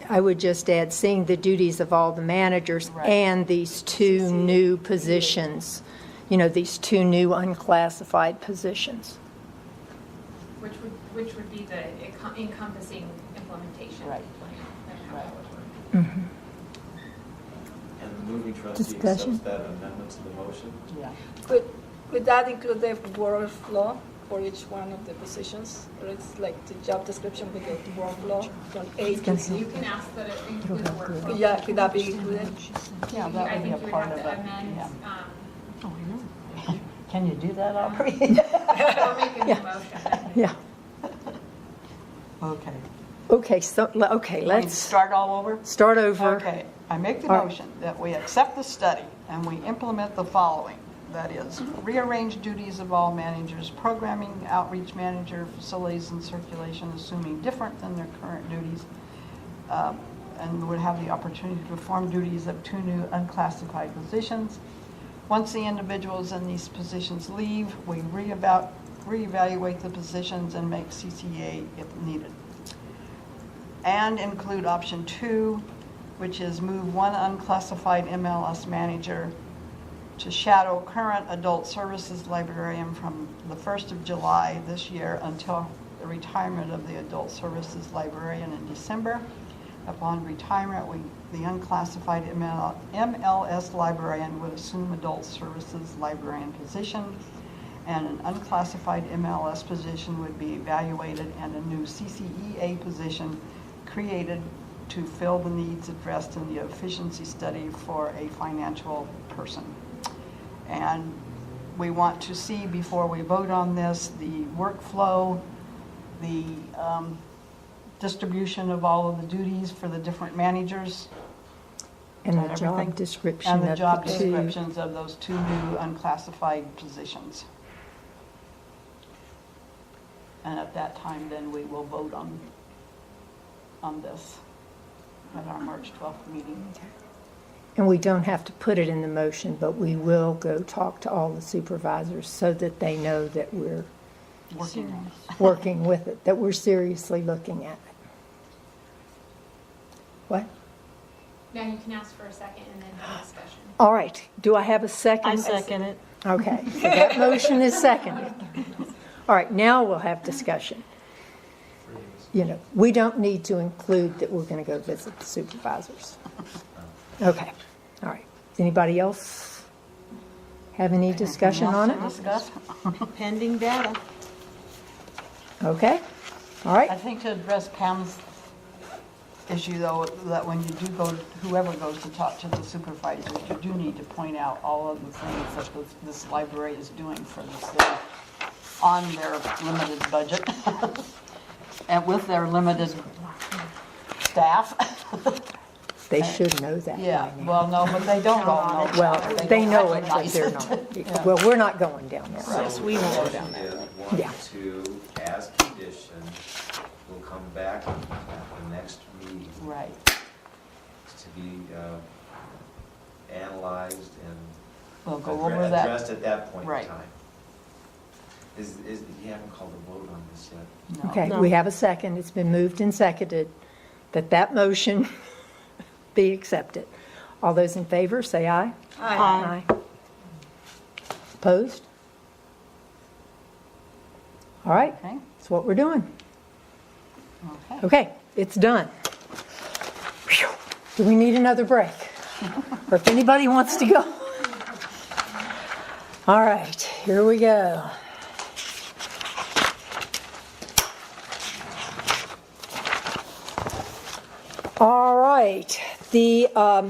I would just add, seeing the duties of all the managers Right. and these two new positions, these two new unclassified positions. Which would be the encompassing implementation Right. plan and how Right. that would work. Mhm. And the moving trustee Discussion? accepts that amendment to the motion? Yeah. Could that include the workflow for each one of the positions? Or it's like the job description with the workflow from A to Z? You can ask that it includes workflow. Yeah, could that be included? Yeah, I that would think be you a would part have of to it. amend, Yeah. Can you do that, Aubrey? or make a new motion. Yeah. Okay. Okay, okay, Want me to let's start all over? start over. Okay, I make the All right. motion that we accept the study and we implement the following. That is, rearrange duties of all managers, programming, outreach manager, facilities and circulation, assuming different than their current duties, and would have the opportunity to perform duties of two new unclassified positions. Once the individuals in these positions leave, we reevaluate the positions and make CCA if needed. And include option 2, which is move one unclassified MLS manager to shadow current adult services librarian from the 1st of July this year until the retirement of the adult services librarian in December. Upon retirement, the unclassified MLS librarian would assume adult services librarian position, and an unclassified MLS position would be evaluated and a new CCEA position created to fill the needs addressed in the efficiency study for a financial person. And we want to see, before we vote on this, the workflow, the distribution of all of the duties for the different managers. And the Everything. job description And the of job the two. descriptions of those two new unclassified positions. And at that time, then we will vote on this at our March 12th meeting. And we don't have to put it in the motion, but we will go talk to all the supervisors so that they know that we're Working on it. working with it, that we're seriously looking at it. What? Now you can ask for a second and then have a discussion. All right, do I have a second? I second it. Okay, so that motion is seconded. All right, now we'll have discussion. We don't need to include that we're going to go visit the supervisors. Okay, all right. Anybody else have any discussion on it? Discuss? Pending data. Okay, all I right. think to address Pam's issue, though, that when you do go, whoever goes to talk to the supervisors, you do need to point out all of the things that this library is doing for the city on their limited budget and with their limited staff. They should know that Yeah, by now. well, no, but they don't all know. that. Well, they don't know it, but recognize they're it. not. Well, we're not going down there. So we won't go the motion is one, Yeah. two, as conditioned, will come back at the next meeting Right. to be analyzed and We'll go over that. addressed at that point in Right. time. You haven't called a vote on this yet? No. Okay, No. we have a second. It's been moved and seconded that motion be accepted. All those in favor, say aye. Aye. Opposed? All right, Okay, that's what we're doing. okay. Okay, it's done. Phew. Do we need another break? Or if anybody wants to go? All right, here we go. All right, wow.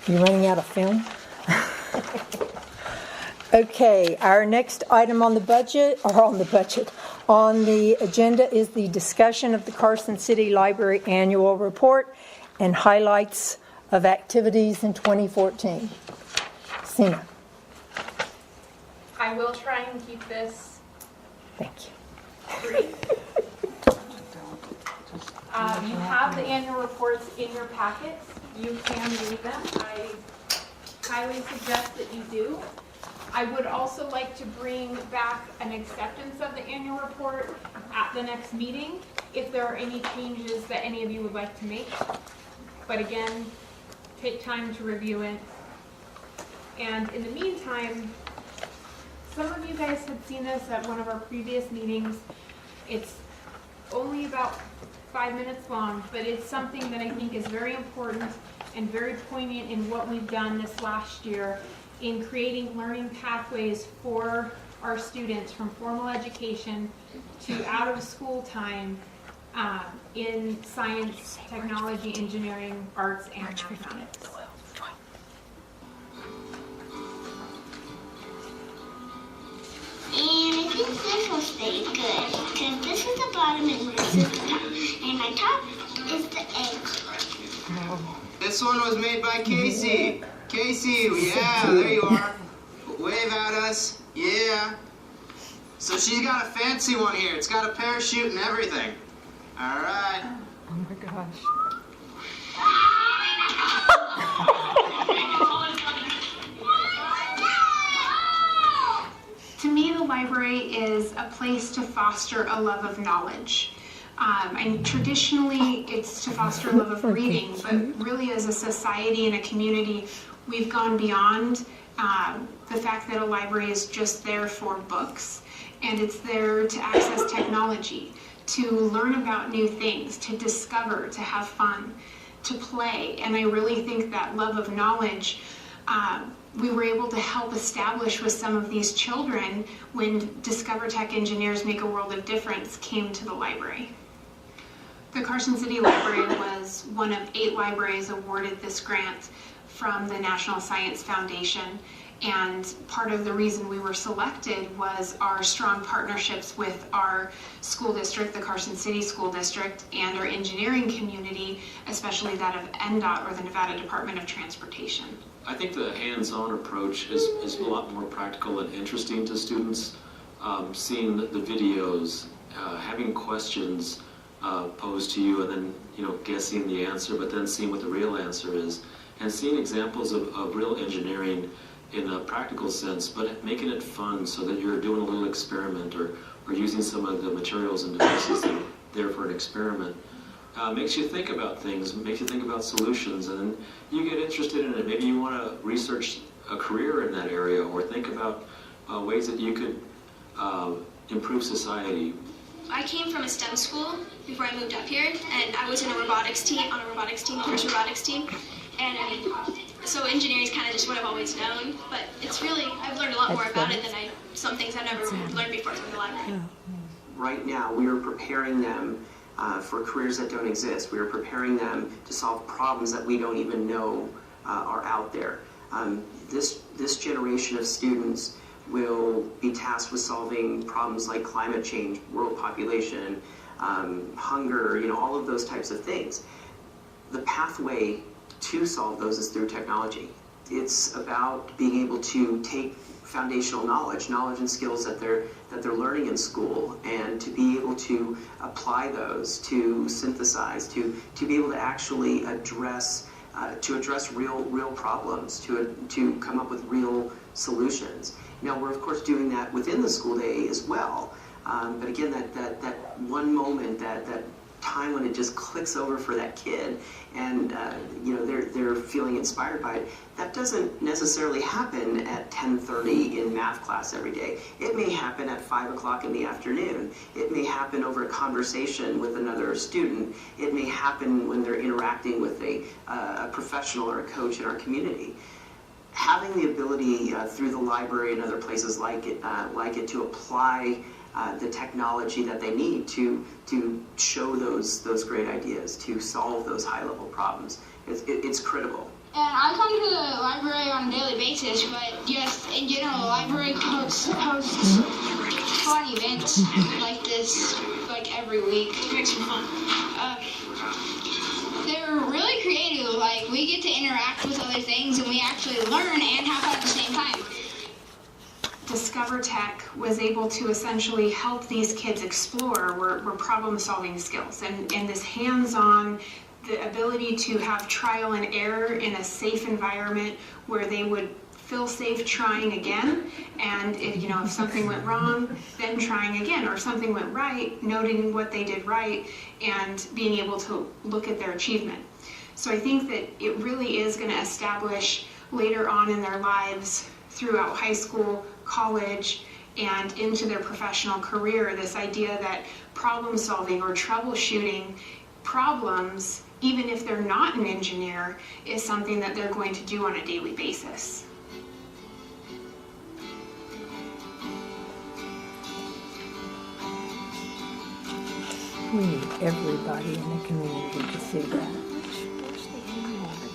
You running out of film? Okay, our next item on the agenda is the discussion of the Carson City Library Annual Report and highlights of activities in 2014. Sina, I will try and keep this thank you. brief. You have the annual reports in your packets. You can read them. I highly suggest that you do. I would also like to bring back an acceptance of the annual report at the next meeting if there are any changes that any of you would like to make. But again, take time to review it. And in the meantime, some of you guys had seen this at one of our previous meetings. It's only about 5 minutes long, but it's something that I think is very important and very poignant in what we've done this last year in creating learning pathways for our students from formal education to out of school time in science, technology, engineering, arts, and mathematics. And I think this will stay good, because this is the bottom and this is the top. And my top is the egg. This one was made by Casey. Casey, yeah, there you are. Wave at us, yeah. So she's got a fancy one here. It's got a parachute and everything. All right. Oh my gosh. To me, the library is a place to foster a love of knowledge. And traditionally, it's to foster a love of reading, but really as a society and a community, we've gone beyond the fact that a library is just there for books, and it's there to access technology, to learn about new things, to discover, to have fun, to play. And I really think that love of knowledge we were able to help establish with some of these children when Discover Tech Engineers Make a World of Difference came to the library. The Carson City Library was one of 8 libraries awarded this grant from the National Science Foundation, and part of the reason we were selected was our strong partnerships with our school district, the Carson City School District, and our engineering community, especially that of NDOT, or the Nevada Department of Transportation. I think the hands-on approach is a lot more practical and interesting to students. Seeing the videos, having questions posed to you, and then guessing the answer, but then seeing what the real answer is, and seeing examples of real engineering in a practical sense, but making it fun so that you're doing a little experiment or using some of the materials and devices that are there for an experiment. Makes you think about things, makes you think about solutions, and then you get interested in it. Maybe you want to research a career in that area, or think about ways that you could improve society. I came from a STEM school before I moved up here, and I was in a robotics team, first robotics team, and so engineering is kind of just what I've always known, but it's really, I've learned a lot more about it than some things I've never learned before from the library. Right now, we are preparing them for careers that don't exist. We are preparing them to solve problems that we don't even know are out there. This generation of students will be tasked with solving problems like climate change, world population, hunger, all of those types of things. The pathway to solve those is through technology. It's about being able to take foundational knowledge and skills that they're learning in school, and to be able to apply those, to synthesize, to be able to actually address real problems, to come up with real solutions. Now, we're of course doing that within the school day as well, but again, that one moment, that time when it just clicks over for that kid, and they're feeling inspired by it. That doesn't necessarily happen at 10:30 in math class every day. It may happen at 5 o'clock in the afternoon. It may happen over a conversation with another student. It may happen when they're interacting with a professional or a coach in our community. Having the ability through the library and other places like it to apply the technology that they need to show those great ideas, to solve those high-level problems. It's critical. And I come to the library on a daily basis, but just in general, the library hosts fun events like this, like every week. It makes it fun. They're really creative. Like, we get to interact with other things, and we actually learn and have fun at the same time. Discover Tech was able to essentially help these kids explore were problem-solving skills, and this hands-on, the ability to have trial and error in a safe environment where they would feel safe trying again, and if something went wrong, then trying again, or something went right, noting what they did right, and being able to look at their achievement. So I think that it really is going to establish later on in their lives, throughout high school, college, and into their professional career, this idea that problem solving or troubleshooting problems, even if they're not an engineer, is something that they're going to do on a daily basis. We need everybody in the community to see that.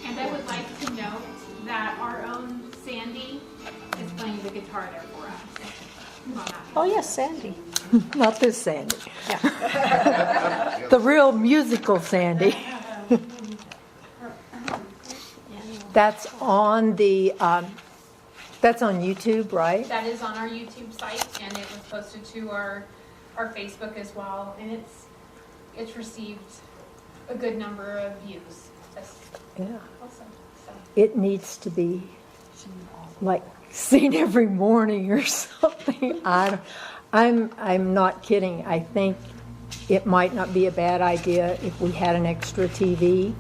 And I would like to note that our own Sandy is playing the guitar there for us. Oh, yes, Sandy. Not this Sandy. The real musical Sandy. That's on the, that's on YouTube, right? That is on our YouTube site, and it was posted to our Facebook as well, and it's received a good number of views. Yeah. Also, so. It needs to be like seen every morning or something. I'm not kidding. I think it might not be a bad idea if we had an extra TV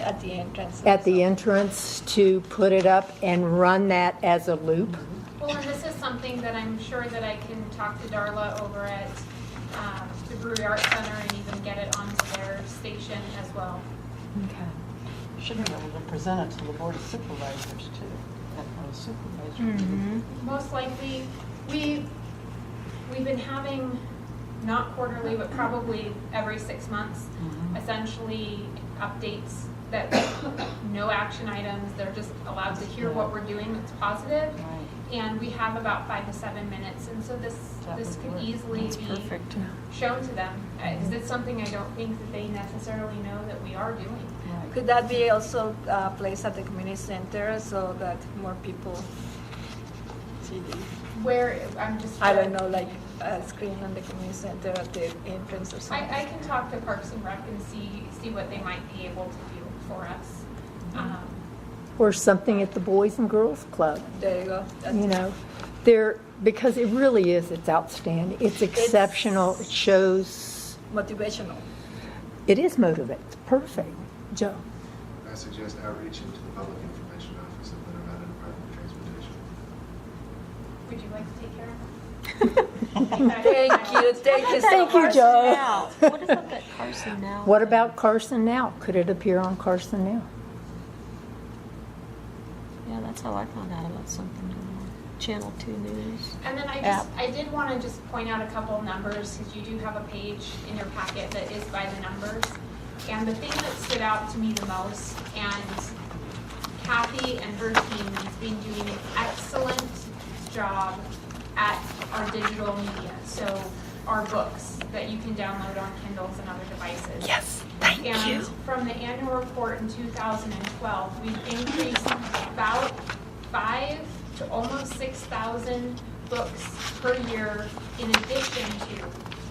At the entrance. at the entrance to put it up and run that as a loop. Well, and this is something that I'm sure that I can talk to Darla over at the Brewery Arts Center and even get it onto their station as well. Okay. Should be able to present it to the Board of Supervisors too. That Board of Supervisors. Most likely, we've been having, not quarterly, but probably every 6 months, essentially updates that no action items, they're just allowed to hear what we're doing that's positive. And we have about 5 to 7 minutes, and so this could easily be shown to them. Because it's something I don't think that they necessarily know that we are doing. Could that be also placed at the community center so that more people see the, Where, I'm just. I don't know, like a screen on the community center at the entrance or something? I can talk to Parks and Rec and see what they might be able to do for us. Or something at the Boys and Girls Club. There you go. You know, because it really is, it's outstanding. It's exceptional. It shows. Motivational. It is motivating. It's perfect. Joe. I suggest outreach into the public information office of the Nevada Department of Transportation. Would you like to take care of it? Thank you so Thank you, much. Joe. Now, what about that Carson Now? What about Carson Now? Could it appear on Carson Now? Yeah, that's how I found out about something on Channel 2 News. And then I did want to just point out a couple numbers, because you do have a page in your packet that is by the numbers. And the thing that stood out to me the most, and Kathy and her team has been doing an excellent job at our digital media. So our books that you can download on Kindles and other devices. Yes, thank you. And from the annual report in 2012, we've increased about 5 to almost 6,000 books per year in addition to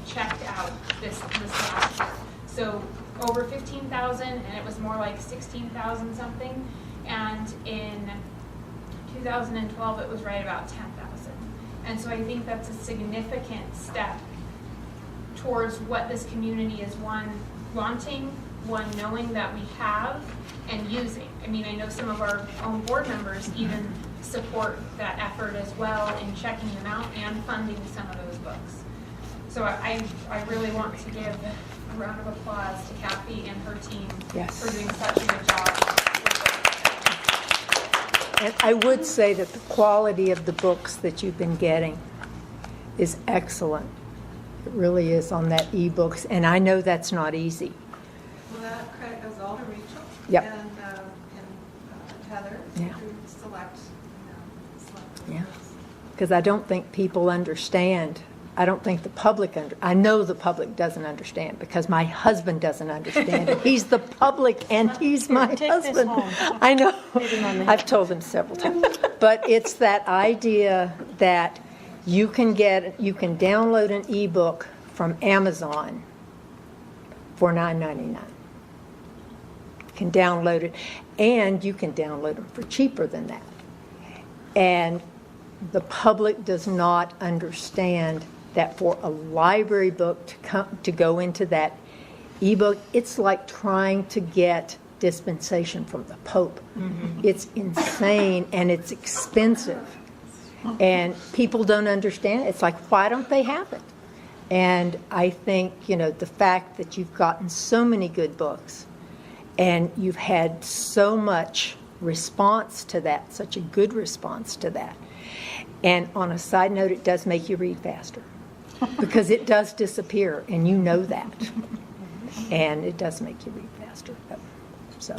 checked out this last year. So over 15,000, and it was more like 16,000 something. And in 2012, it was right about 10,000. And so I think that's a significant step towards what this community is wanting, knowing that we have, and using. I mean, I know some of our own board members even support that effort as well in checking them out and funding some of those books. So I really want to give a round of applause to Kathy and her team for doing such a good job. And I would say that the quality of the books that you've been getting is excellent. It really is on that e-books, and I know that's not easy. Well, that credit goes all to Rachel. Yep. And Heather. Yeah. Who select. Yeah. Because I don't think people understand. I don't think the public I know the public doesn't understand, because my husband doesn't understand it. He's the public and he's my husband. I know. I've told him several times. But it's that idea that you can download an ebook from Amazon for $9.99. You can download it, and you can download them for cheaper than that. And the public does not understand that for a library book to go into that ebook, it's like trying to get dispensation from the Pope. It's insane and it's expensive. And people don't understand. It's like, why don't they have it? And I think, the fact that you've gotten so many good books and you've had so much response to that, such a good response to that. And on a side note, it does make you read faster because it does disappear, and you know that. And it does make you read faster. So,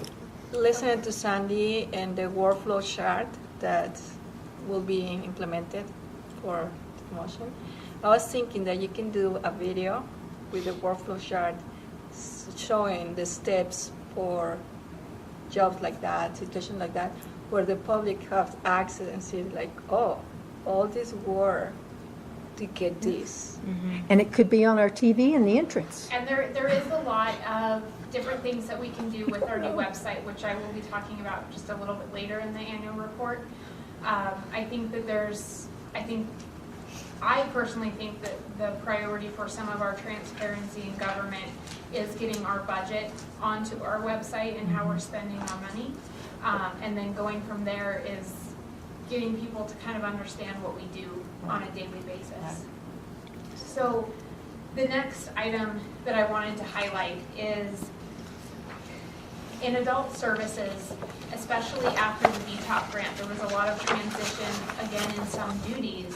Listening to Sandy and the workflow chart that will be implemented for promotion, I was thinking that you can do a video with the workflow chart showing the steps for jobs like that, situations like that, where the public has access and see like, oh, all this work to get this. And it could be on our TV in the entrance. And there is a lot of different things that we can do with our new website, which I will be talking about just a little bit later in the annual report. I personally think that the priority for some of our transparency in government is getting our budget onto our website and how we're spending our money. And then going from there is getting people to kind of understand what we do on a daily basis. So the next item that I wanted to highlight is in adult services, especially after the VTOP grant, there was a lot of transition again in some duties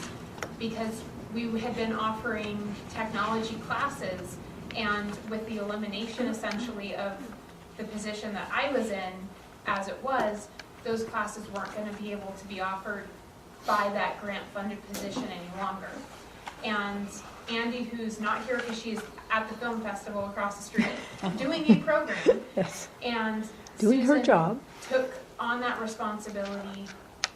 because we had been offering technology classes, and with the elimination essentially of the position that I was in as it was, those classes weren't going to be able to be offered by that grant-funded position any longer. And Andy, who's not here because she's at the film festival across the street, doing a program, Yes. and Doing her Susan job. took on that responsibility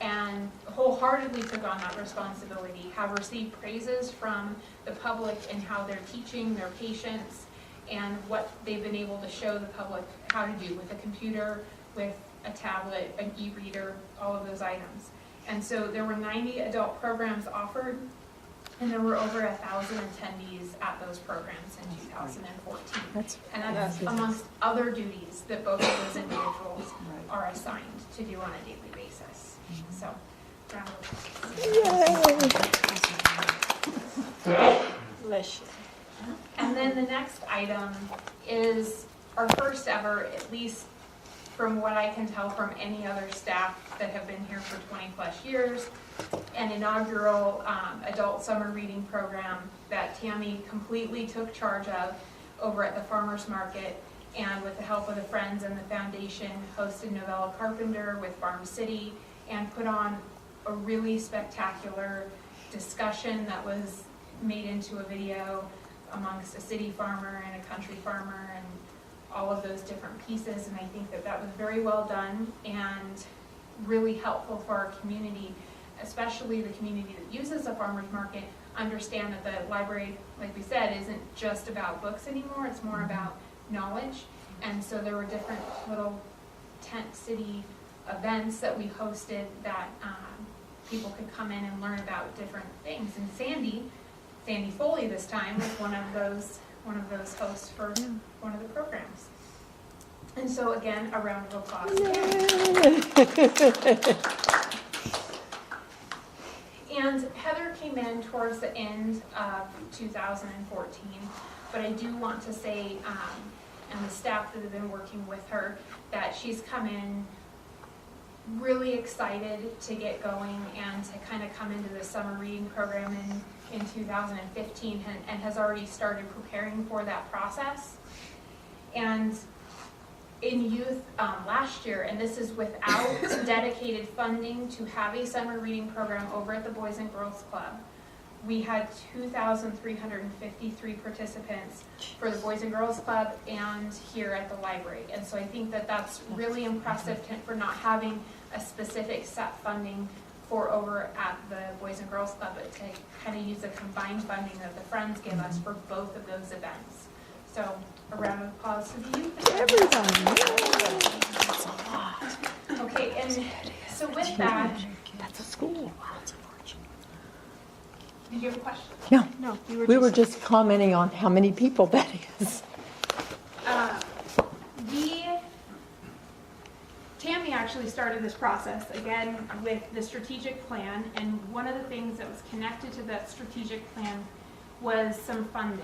and wholeheartedly took on that responsibility, have received praises from the public and how they're teaching their patients and what they've been able to show the public how to do with a computer, with a tablet, an e-reader, all of those items. And so there were 90 adult programs offered, and there were over 1,000 attendees at those programs in 2014. And that's amongst other duties that both of those individuals are assigned to do on a daily basis. So, round of applause. And then the next item is our first ever, at least from what I can tell from any other staff that have been here for 20 plus years, an inaugural adult summer reading program that Tammy completely took charge of over at the farmers market, and with the help of the Friends and the Foundation, hosted Novella Carpenter with Farm City and put on a really spectacular discussion that was made into a video amongst a city farmer and a country farmer and all of those different pieces. And I think that that was very well done and really helpful for our community, especially the community that uses the farmers market, understand that the library, like we said, isn't just about books anymore, it's more about knowledge. And so there were different little tent city events that we hosted that people could come in and learn about different things. And Sandy Foley this time was one of those hosts for one of the programs. And so again, a round of applause. And Heather came in towards the end of 2014, but I do want to say, and the staff that have been working with her, that she's come in really excited to get going and to kind of come into the summer reading program in 2015 and has already started preparing for that process. And in youth last year, and this is without dedicated funding to have a summer reading program over at the Boys and Girls Club, we had 2,353 participants for the Boys and Girls Club and here at the library. And so I think that that's really impressive for not having a specific set funding for over at the Boys and Girls Club, but to kind of use the combined funding that the Friends give us for both of those events. So a round of applause to the youth. Everybody. That's a lot. Okay, and so with that, That's a school. did you have a question? No, we were just commenting on how many people that is. Tammy actually started this process again with the strategic plan, and one of the things that was connected to that strategic plan was some funding.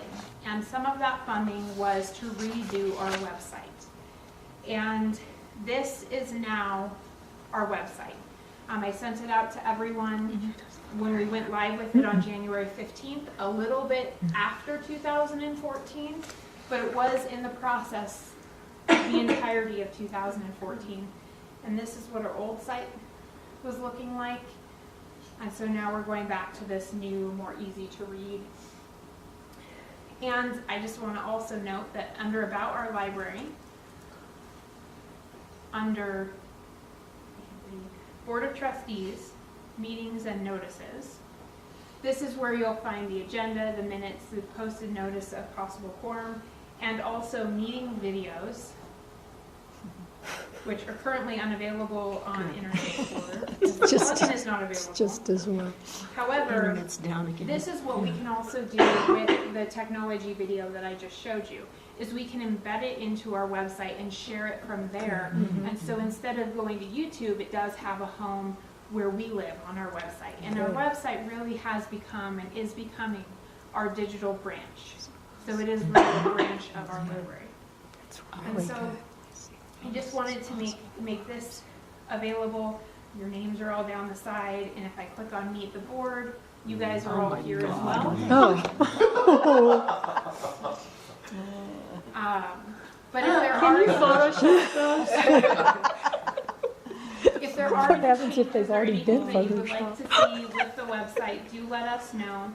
And some of that funding was to redo our website. And this is now our website. I sent it out to everyone when we went live with it on January 15th, a little bit after 2014, but it was in the process the entirety of 2014. And this is what our old site was looking like. And so now we're going back to this new, more easy to read. And I just want to also note that under About Our Library, under Board of Trustees, Meetings and Notices, this is where you'll find the agenda, the minutes, the posted notice of possible quorum, and also meeting videos, which are currently unavailable on Internet Explorer. One is not available. Just as well. However, Internet's down again. this is what we can also do with the technology video that I just showed you, is we can embed it into our website and share it from there. And so instead of going to YouTube, it does have a home where we live on our website. And our website really has become and is becoming our digital branch. So it is really a branch of our library. And so I just wanted to make this available. Your names are all down the side, and if I click on Meet the Board, you guys are all here as well. But if there are if there are What happens if they've already anything been that you would like photoshopped? to see with the website, do let us know.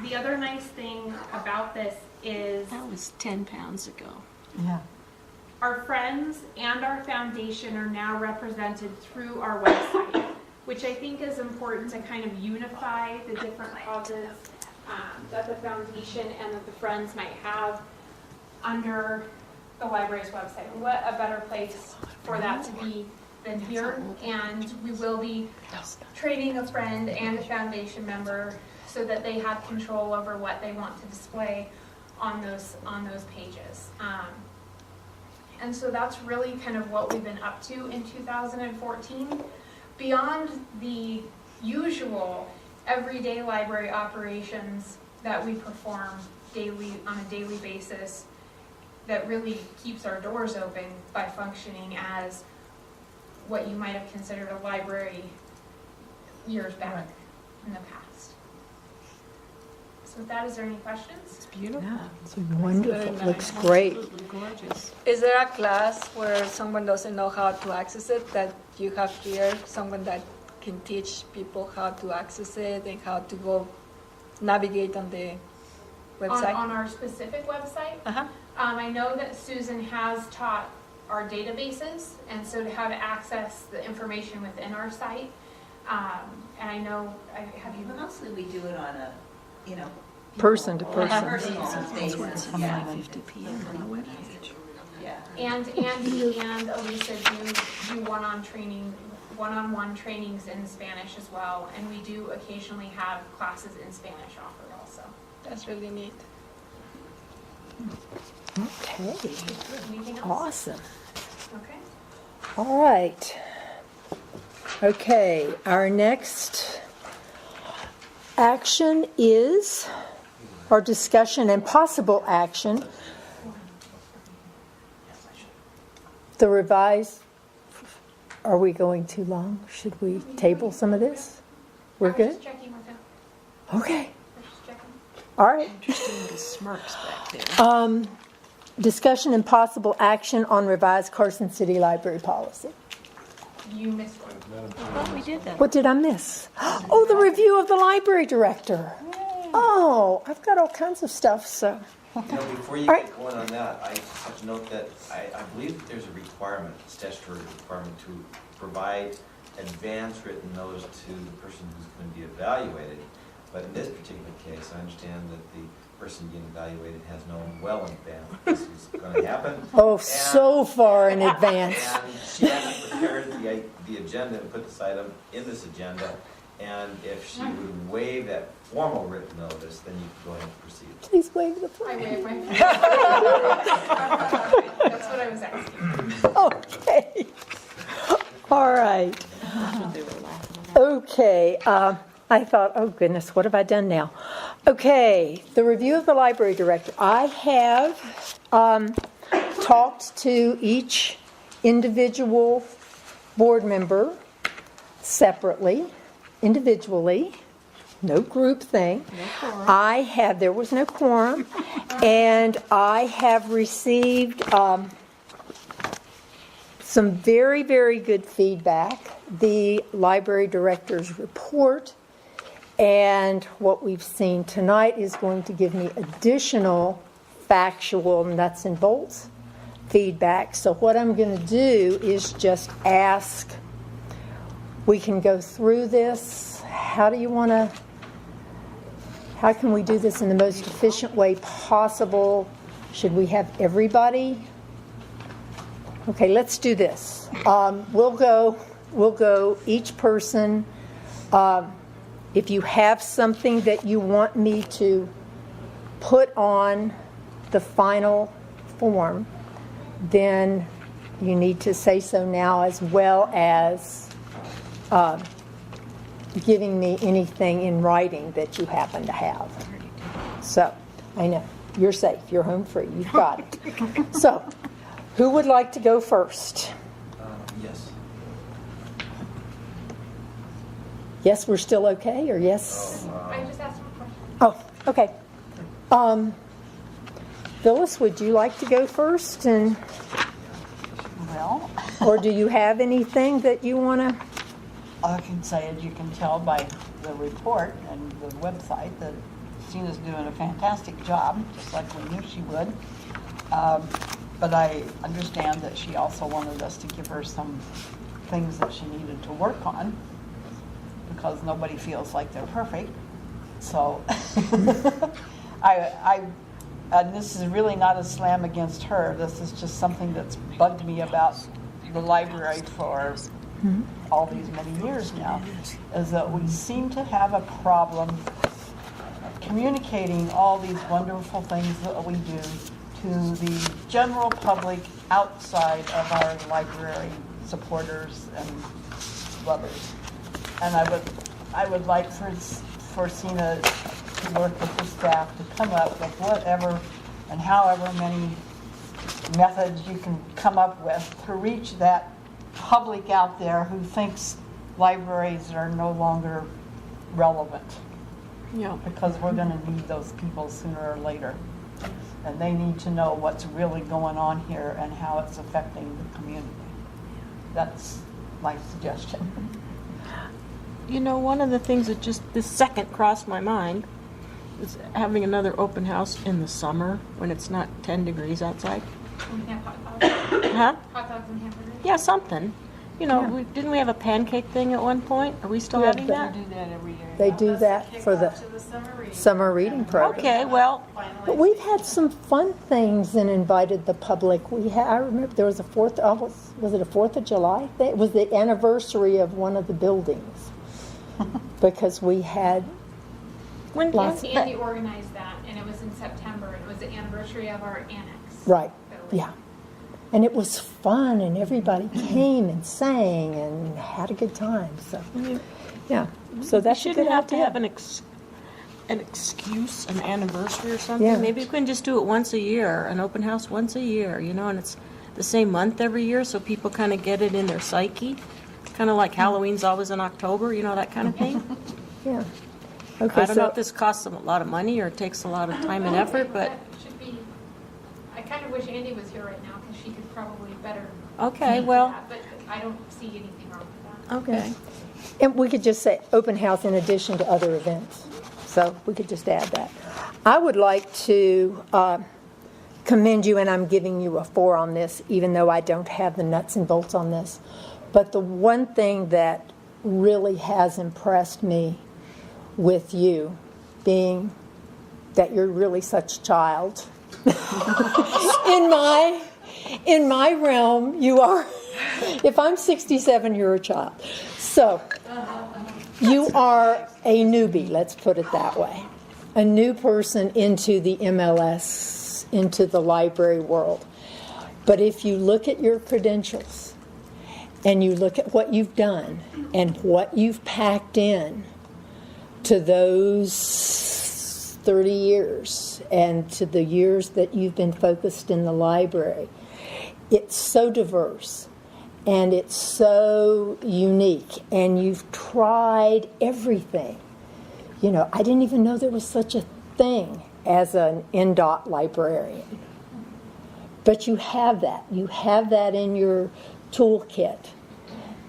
The other nice thing about this is That was 10 pounds ago. Yeah. our friends and our foundation are now represented through our website, which I think is important to kind of unify the different causes that the foundation and that the friends might have under the library's website. And what a better place for that to be than here. And we will be training a friend and a foundation member so that they have control over what they want to display on those pages. And so that's really kind of what we've been up to in 2014. Beyond the usual everyday library operations that we perform on a daily basis that really keeps our doors open by functioning as what you might have considered a library years back in the past. So with that, is there any questions? It's beautiful. It's wonderful. It looks great. Absolutely gorgeous. Is there a class where someone doesn't know how to access it that you have here? Someone that can teach people how to access it and how to go navigate on the website? On our specific website? Uh-huh. I know that Susan has taught our databases, and so to how to access the information within our site. And I know, have you? Mostly we do it on a, Person to person. personal basis, yeah. 50 p.m. on the webpage. Yeah. And Andy and Elisa do one-on-one trainings in Spanish as well, and we do occasionally have classes in Spanish offered also. That's really neat. Okay. Anything else? Awesome. Okay. All right. Okay, our next action is our discussion and possible action. The revised, are we going too long? Should we table some of this? We're I was good? just checking with him. Okay. We're just checking. All right. Interesting, the smirks back there. Discussion and possible action on revised Carson City Library policy. You missed one. I thought we did that. What did I miss? Oh, the review of the library director. Oh, I've got all kinds of stuff, so. Before you All right. get going on that, I just have to note that I believe that there's a requirement, statutory requirement, to provide advance written notice to the person who's going to be evaluated. But in this particular case, I understand that the chairperson being evaluated has known well in advance this was going to happen. Oh, so far in advance. And she hadn't prepared the agenda and put this item in this agenda. And if she would waive that formal written notice, then you can go ahead and proceed. Please waive the I floor. waive my. That's what I was asking. Okay. All right. Okay. I thought, oh goodness, what have I done now? Okay. The review of the library director. I have talked to each individual board member separately, individually. No group thing. There was no quorum, and I have received some very, very good feedback. The library director's report and what we've seen tonight is going to give me additional factual nuts and bolts feedback. So what I'm going to do is just ask, we can go through this. How can we do this in the most efficient way possible? Should we have everybody? Okay, let's do this. We'll go each person. If you have something that you want me to put on the final form, then you need to say so now, as well as giving me anything in writing that you happen to have. So, I know, you're safe, you're home free, you've got it. So, who would like to go first? Yes. Yes, we're still okay, or yes? I just asked him a question. Oh, okay. Phyllis, would you like to go first? Well, or do you have anything that you want to? I can say, as you can tell by the report and the website, that Tina's doing a fantastic job, just like we knew she would. But I understand that she also wanted us to give her some things that she needed to work on, because nobody feels like they're perfect. So and this is really not a slam against her. This is just something that's bugged me about the library for all these many years now, is that we seem to have a problem communicating all these wonderful things that we do to the general public outside of our library supporters and lovers. And I would like for Sina to work with the staff to come up with whatever and however many methods you can come up with to reach that public out there who thinks libraries are no longer relevant. Yeah. Because we're going to need those people sooner or later. And they need to know what's really going on here and how it's affecting the community. That's my suggestion. You know, one of the things that just this second crossed my mind is having another open house in the summer when it's not 10 degrees outside. And we have hot dogs. Huh? Hot dogs and hamburgers. Yeah, something. You know, didn't we have a pancake thing at one point? Are we still having that? We do that every year. They do that for the summer reading program. Okay, well, But we've had some fun things and invited the public. I remember there was a was it a 4th of July thing? It was the anniversary of one of the buildings. Because we had lots of Andy organized that, and it was in September. It was the anniversary of our annex. Right, yeah. And it was fun, and everybody came and sang and had a good time. So, yeah. So that shouldn't have to have an excuse, an anniversary or something. Yeah. Maybe we can just do it once a year, an open house once a year, you know, and it's the same month every year, so people kind of get it in their psyche. Kind of like Halloween's always in October, you know, that kind of thing. Yeah. Okay, I don't know if this costs them a lot of money or takes a lot of time and effort, but. That should be, I kind of wish Andy was here right now, because she could probably better. Okay, speak to well. that, but I don't see anything wrong with that. Okay. And we could just say open house in addition to other events. So we could just add that. I would like to commend you, and I'm giving you a 4 on this, even though I don't have the nuts and bolts on this. But the one thing that really has impressed me with you being that you're really such a child. In my realm, you are. If I'm 67, you're a child. So you are a newbie, let's put it that way. A new person into the MLS, into the library world. But if you look at your credentials and you look at what you've done and what you've packed in to those 30 years and to the years that you've been focused in the library, it's so diverse and it's so unique, and you've tried everything. You know, I didn't even know there was such a thing as an NDOT librarian. But you have that. You have that in your toolkit.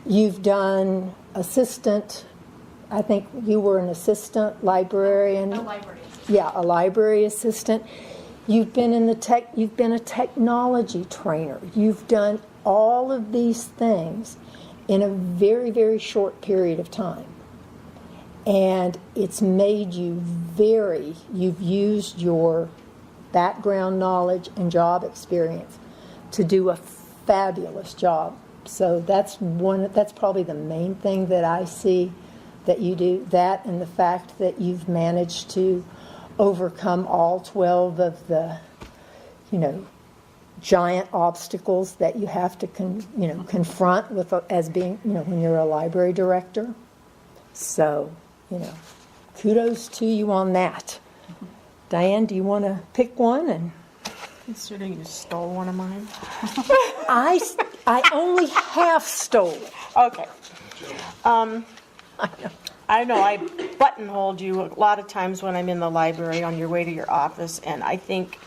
You've done assistant, I think you were an assistant librarian. A library. Yeah, a library assistant. You've been in the you've been a technology trainer. You've done all of these things in a very, very short period of time. And it's made you you've used your background knowledge and job experience to do a fabulous job. So that's probably the main thing that I see that you do, that and the fact that you've managed to overcome all 12 of the, giant obstacles that you have to confront with as being, when you're a library director. So, kudos to you on that. Diane, do you want to pick one? And Considering you stole one of mine. I only half stole it. Okay. I know I buttonholed you a lot of times when I'm in the library on your way to your office, and I think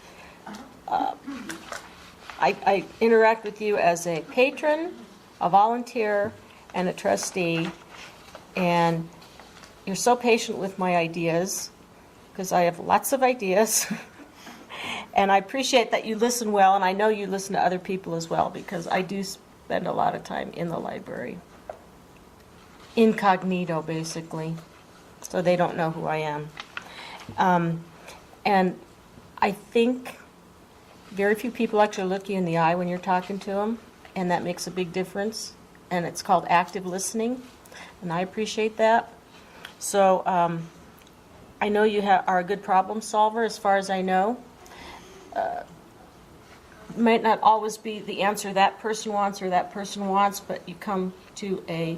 I interact with you as a patron, a volunteer, and a trustee, and you're so patient with my ideas, because I have lots of ideas, and I appreciate that you listen well, and I know you listen to other people as well, because I do spend a lot of time in the library. Incognito, basically, so they don't know who I am. And I think very few people actually look you in the eye when you're talking to them, and that makes a big difference, and it's called active listening, and I appreciate that. So I know you are a good problem solver, as far as I know. Might not always be the answer that person wants or that person wants, but you come to a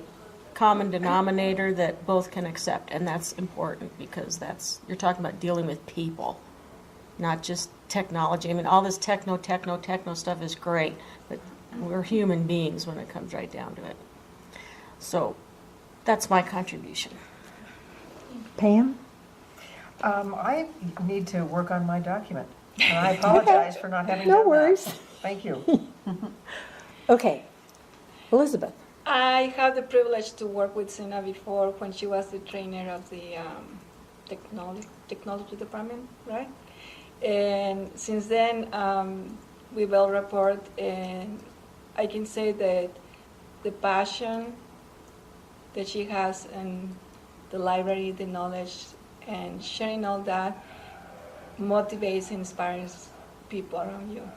common denominator that both can accept, and that's important, because you're talking about dealing with people, not just technology. I mean, all this techno stuff is great, but we're human beings when it comes right down to it. So that's my contribution. Pam? I need to work on my document. And I apologize for not having No done worries. that. Thank you. Okay. Elizabeth? I had the privilege to work with Sina before when she was the trainer of the technology department, right? And since then, we built rapport, and I can say that the passion that she has in the library, the knowledge, and sharing all that motivates and inspires people around you.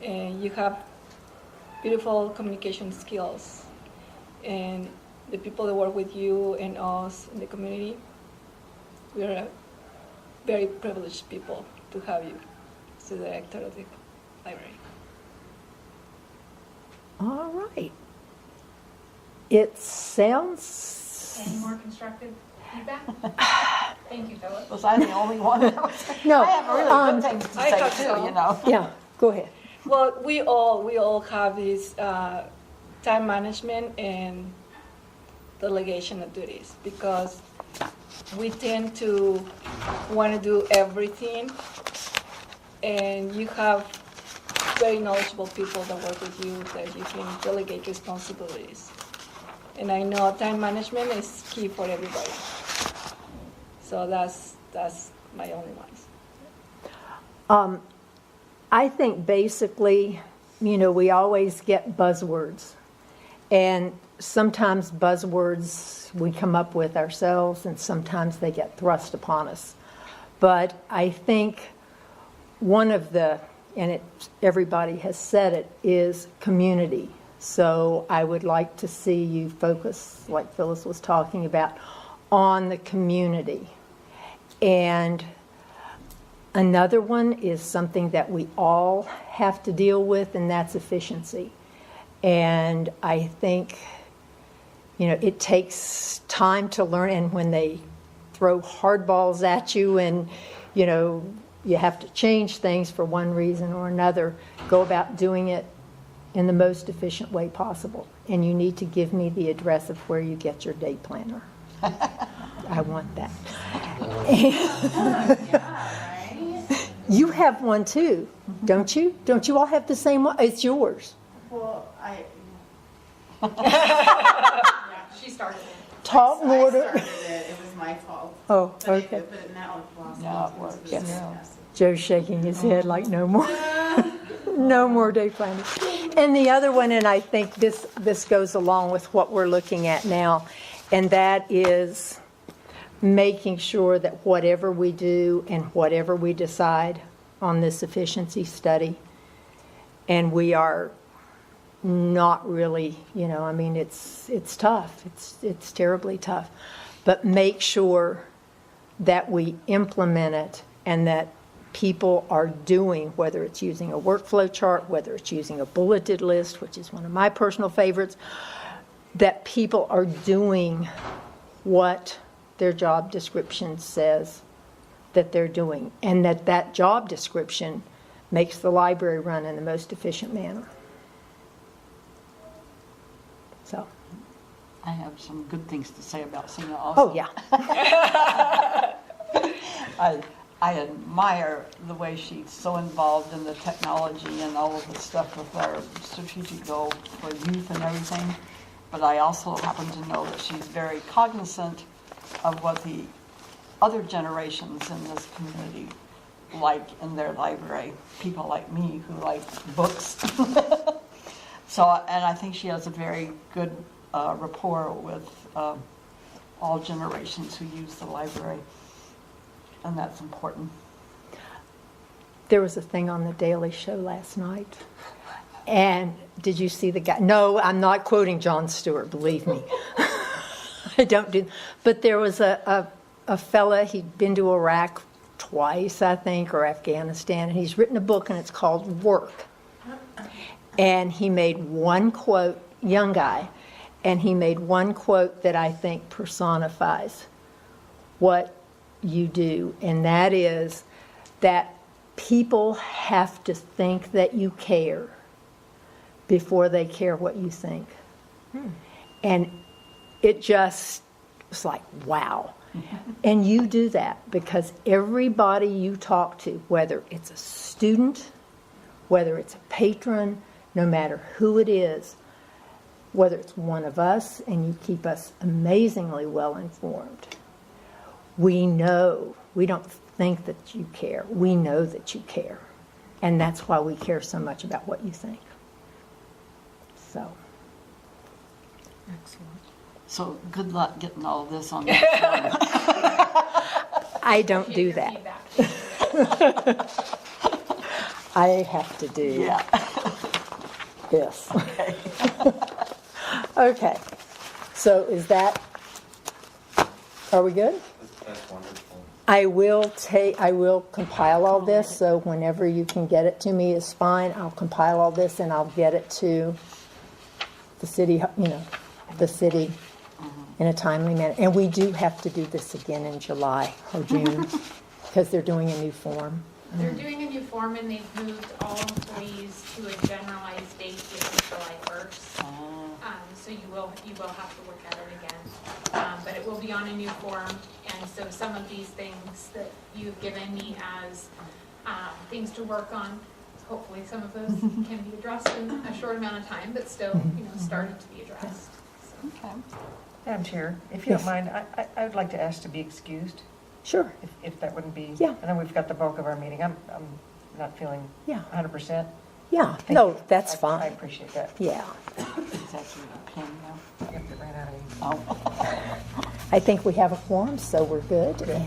And you have beautiful communication skills. And the people that work with you and us in the community, we're a very privileged people to have you as the director of the library. All right. It sounds... Any more constructive feedback? Thank you, Phyllis. Was I the only one? No. I have really good things to I say thought too, so. you know. Yeah, go ahead. Well, we all have this time management and delegation of duties, because we tend to want to do everything, and you have very knowledgeable people that work with you that you can delegate responsibilities. And I know time management is key for everybody. So that's my only ones. I think basically, we always get buzzwords. And sometimes buzzwords we come up with ourselves, and sometimes they get thrust upon us. But I think one of the, and everybody has said it, is community. So I would like to see you focus, like Phyllis was talking about, on the community. And another one is something that we all have to deal with, and that's efficiency. And I think, it takes time to learn, and when they throw hardballs at you and, you have to change things for one reason or another, go about doing it in the most efficient way possible. And you need to give me the address of where you get your day planner. I want that. You have one too, don't you? Don't you all have the same one? It's yours. Well, She started it. Talk more. I started it. It was my fault. Oh, But okay. But now it's lost. Now it works. Yes. Yeah. Joe's shaking his head like no more. No more day planning. And the other one, and I think this goes along with what we're looking at now, and that is making sure that whatever we do and whatever we decide on this efficiency study, and we are not really, it's tough. It's terribly tough. But make sure that we implement it and that people are doing, whether it's using a workflow chart, whether it's using a bulleted list, which is one of my personal favorites, that people are doing what their job description says that they're doing, and that job description makes the library run in the most efficient manner. So. I have some good things to say about Sina also. Oh, yeah. I admire the way she's so involved in the technology and all of the stuff with our strategic goal for youth and everything. But I also happen to know that she's very cognizant of what the other generations in this community like in their library. People like me who like books. So, and I think she has a very good rapport with all generations who use the library. And that's important. There was a thing on the Daily Show last night. And did you see the guy? No, I'm not quoting Jon Stewart, believe me. I don't do. But there was a fella, he'd been to Iraq twice, I think, or Afghanistan, and he's written a book, and it's called Work. And he made one quote, young guy, and he made one quote that I think personifies what you do, and that is that people have to think that you care before they care what you think. And it just was like, wow. And you do that because everybody you talk to, whether it's a student, whether it's a patron, no matter who it is, whether it's one of us, and you keep us amazingly well informed, we know, we don't think that you care. We know that you care. And that's why we care so much about what you think. So. Excellent. So good luck getting all this on that form. I don't do that. I have to do this. Okay. Okay. So is that, are we good? That's wonderful. I will compile all this, so whenever you can get it to me is fine. I'll compile all this and I'll get it to the city, the city in a timely manner. And we do have to do this again in July or June because they're doing a new form. They're doing a new form, and they've moved all employees to a generalized date, which is July 1st. So you will have to look at it again. But it will be on a new form, and so some of these things that you've given me as things to work on, hopefully some of those can be addressed in a short amount of time, but still, starting to be addressed. So. Okay. Madam Chair, if you don't mind, I would like to ask to be excused. Sure. If that wouldn't be. Yeah. I know we've got the bulk of our meeting. I'm not feeling 100%. Yeah, Thank no, you. that's I fine. appreciate that. Yeah. Is that your pen now? Yep, it ran out of ink. Oh. I think we have a quorum, so we're good. Good.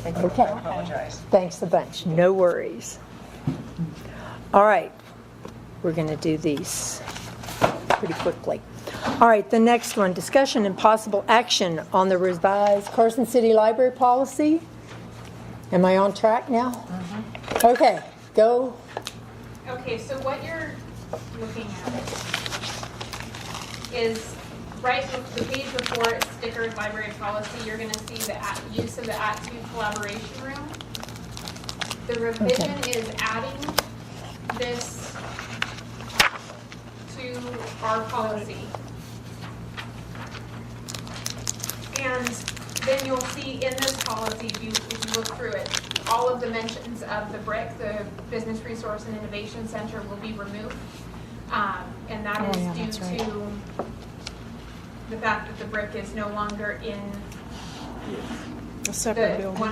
Okay. I apologize. Thanks a bunch. No worries. All right. We're going to do these pretty quickly. All right, the next one, discussion and possible action on the revised Carson City Library policy. Am I on track now? Mm-hmm. Okay, go. Okay, so what you're looking at is right the page before it's stickered library policy, you're going to see the use of the @2 collaboration room. The revision is adding this to our policy. And then you'll see in this policy, if you look through it, all of the mentions of the BRIC, the Business Resource and Innovation Center, will be removed. And that is due to the fact that the BRIC is no longer in A separate building.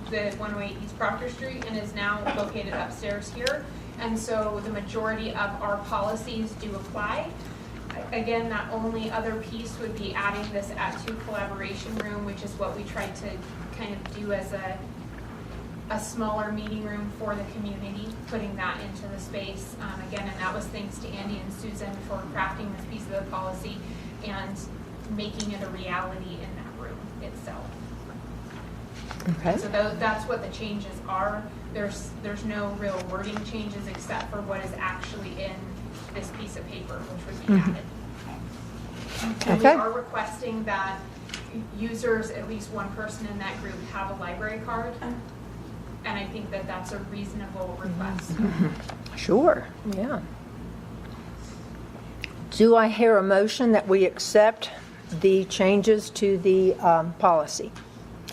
the 108 East Proctor Street and is now located upstairs here. And so the majority of our policies do apply. Again, that only other piece would be adding this @2 collaboration room, which is what we tried to kind of do as a smaller meeting room for the community, putting that into the space. Again, and that was thanks to Andy and Susan for crafting this piece of the policy and making it a reality in that room itself. Okay. So that's what the changes are. There's no real wording changes except for what is actually in this piece of paper, which would be added. And we are requesting that users, at least one person in that group, have a library card. And I think that that's a reasonable request. Sure, yeah. Do I hear a motion that we accept the changes to the policy?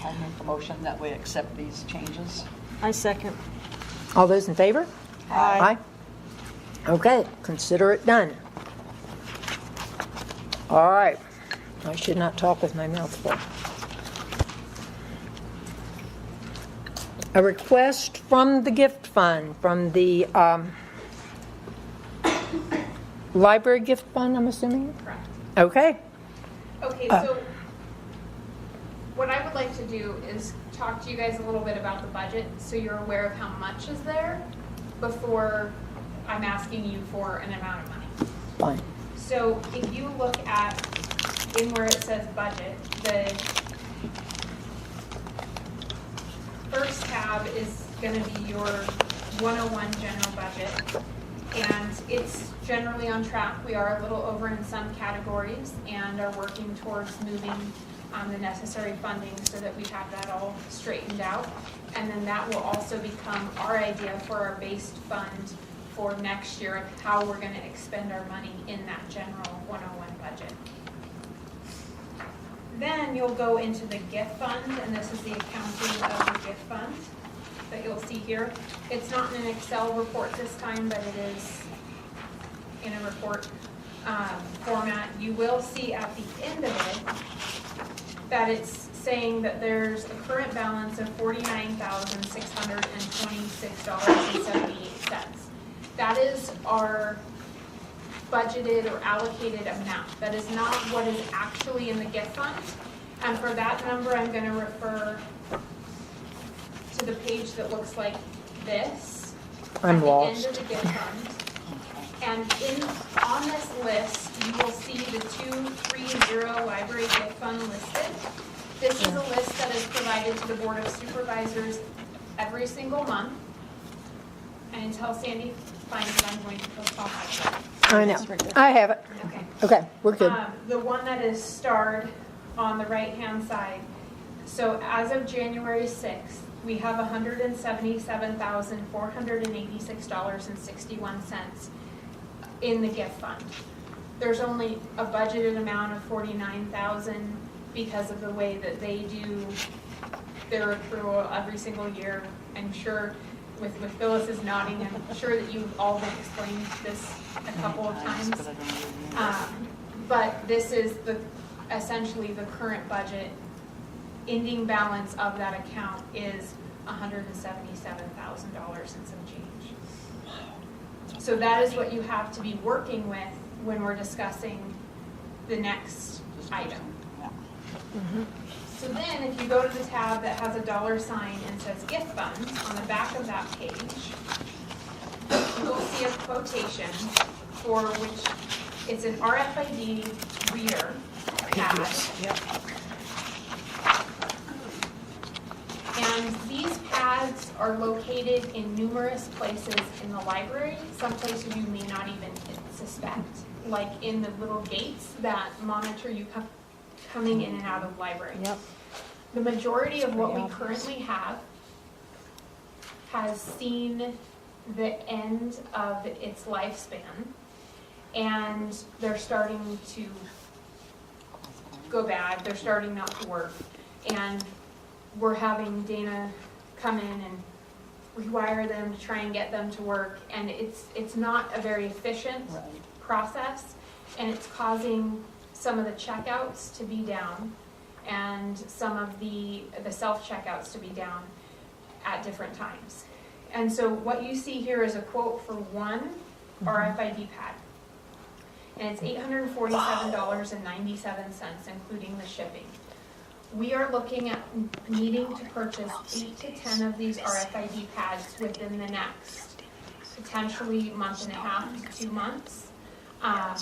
I make a motion that we accept these changes. I second. All those in favor? Aye. Okay, consider it done. All right. I should not talk with my mouth full. A request from the gift fund, from the library gift fund, I'm assuming? Correct. Okay. Okay, so what I would like to do is talk to you guys a little bit about the budget so you're aware of how much is there before I'm asking you for an amount of money. Fine. So if you look at in where it says budget, the first tab is going to be your 101 general budget, and it's generally on track. We are a little over in some categories and are working towards moving the necessary funding so that we have that all straightened out. And then that will also become our idea for our based fund for next year of how we're going to expend our money in that general 101 budget. Then you'll go into the gift fund, and this is the accounting of the gift fund that you'll see here. It's not in an Excel report this time, but it is in a report format. You will see at the end of it that it's saying that there's a current balance of $49,626.78. That is our budgeted or allocated amount. That is not what is actually in the gift fund. And for that number, I'm going to refer to the page that looks like this. I'm lost. At the end of the gift fund. And on this list, you will see the 230 library gift fund listed. This is a list that is provided to the Board of Supervisors every single month. And until Sandy finds it, I'm going to postpone my vote. I know. I have it. Okay. Okay, we're good. The one that is starred on the right-hand side. So as of January 6th, we have $177,486.61 in the gift fund. There's only a budgeted amount of $49,000 because of the way that they do their accrual every single year. I'm sure with Phyllis is nodding, I'm sure that you've all been explained this a couple of times. But this is essentially the current budget. Ending balance of that account is $177,000 and some change. So that is what you have to be working with when we're discussing the next item. So then, if you go to the tab that has a dollar sign and says gift funds, on the back of that page, you will see a quotation for which it's an RFID reader pad. And these pads are located in numerous places in the library, some places you may not even suspect, like in the little gates that monitor you coming in and out of the library. Yep. The majority of what we currently have has seen the end of its lifespan, and they're starting to go bad, they're starting not to work, and we're having Dana come in and rewire them to try and get them to work, and it's not a very efficient process, and it's causing some of the checkouts to be down and some of the self-checkouts to be down at different times. And so what you see here is a quote for one RFID pad. And it's $847.97, including the shipping. We are looking at needing to purchase 8 to 10 of these RFID pads within the next potentially month and a half to 2 months,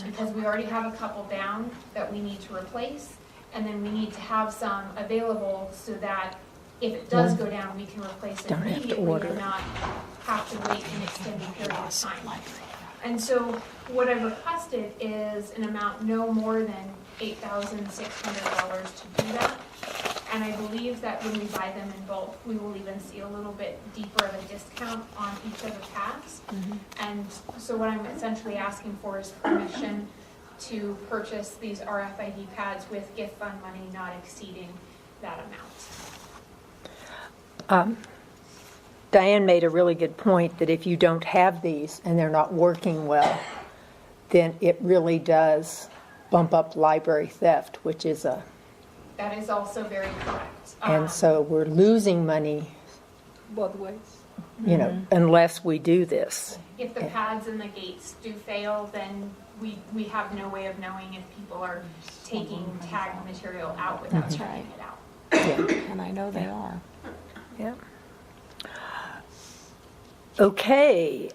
because we already have a couple down that we need to replace, and then we need to have some available so that if it does go down, we can replace it immediately and not have to wait an extended period of time. And so what I've requested is an amount no more than $8,600 to do that. And I believe that when we buy them in bulk, we will even see a little bit deeper of a discount on each of the pads. And so what I'm essentially asking for is permission to purchase these RFID pads with gift fund money not exceeding that amount. Diane made a really good point that if you don't have these and they're not working well, then it really does bump up library theft, which is a... That is also very correct. And so we're losing money, Both ways. you know, unless we do this. If the pads and the gates do fail, then we have no way of knowing if people are taking tagged material out without checking it out. And I know they are. Yeah. Okay.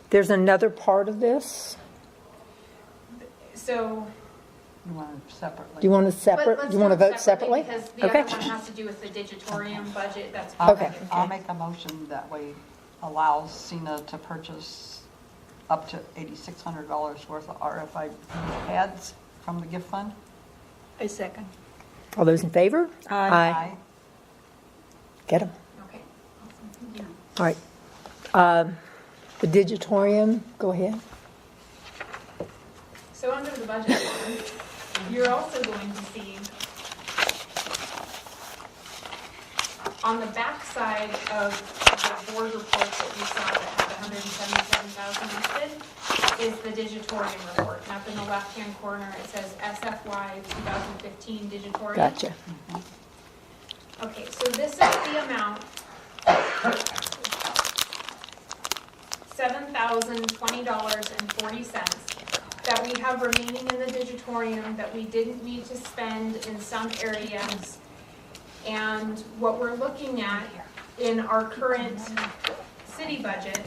There's another part of this. So, You want them separately? Do you want to let's separate? Do you want to do it vote separately? Because the Okay. other one has to do with the digitorium budget. That's Okay. I'll make a motion that way allows Cena to purchase up to $8,600 worth of RFID pads from the gift fund. A second. All those in favor? Aye. Get them. Okay. Awesome. All right. The digitorium, go ahead. So under the budget line, you're also going to see on the back side of the board report that you saw that had 177,000 listed is the digitorium report. And up in the left-hand corner, it says SFY 2015 digitorium. Gotcha. Okay, so this is the amount, $7,020.40 that we have remaining in the digitorium that we didn't need to spend in some areas. And what we're looking at in our current city budget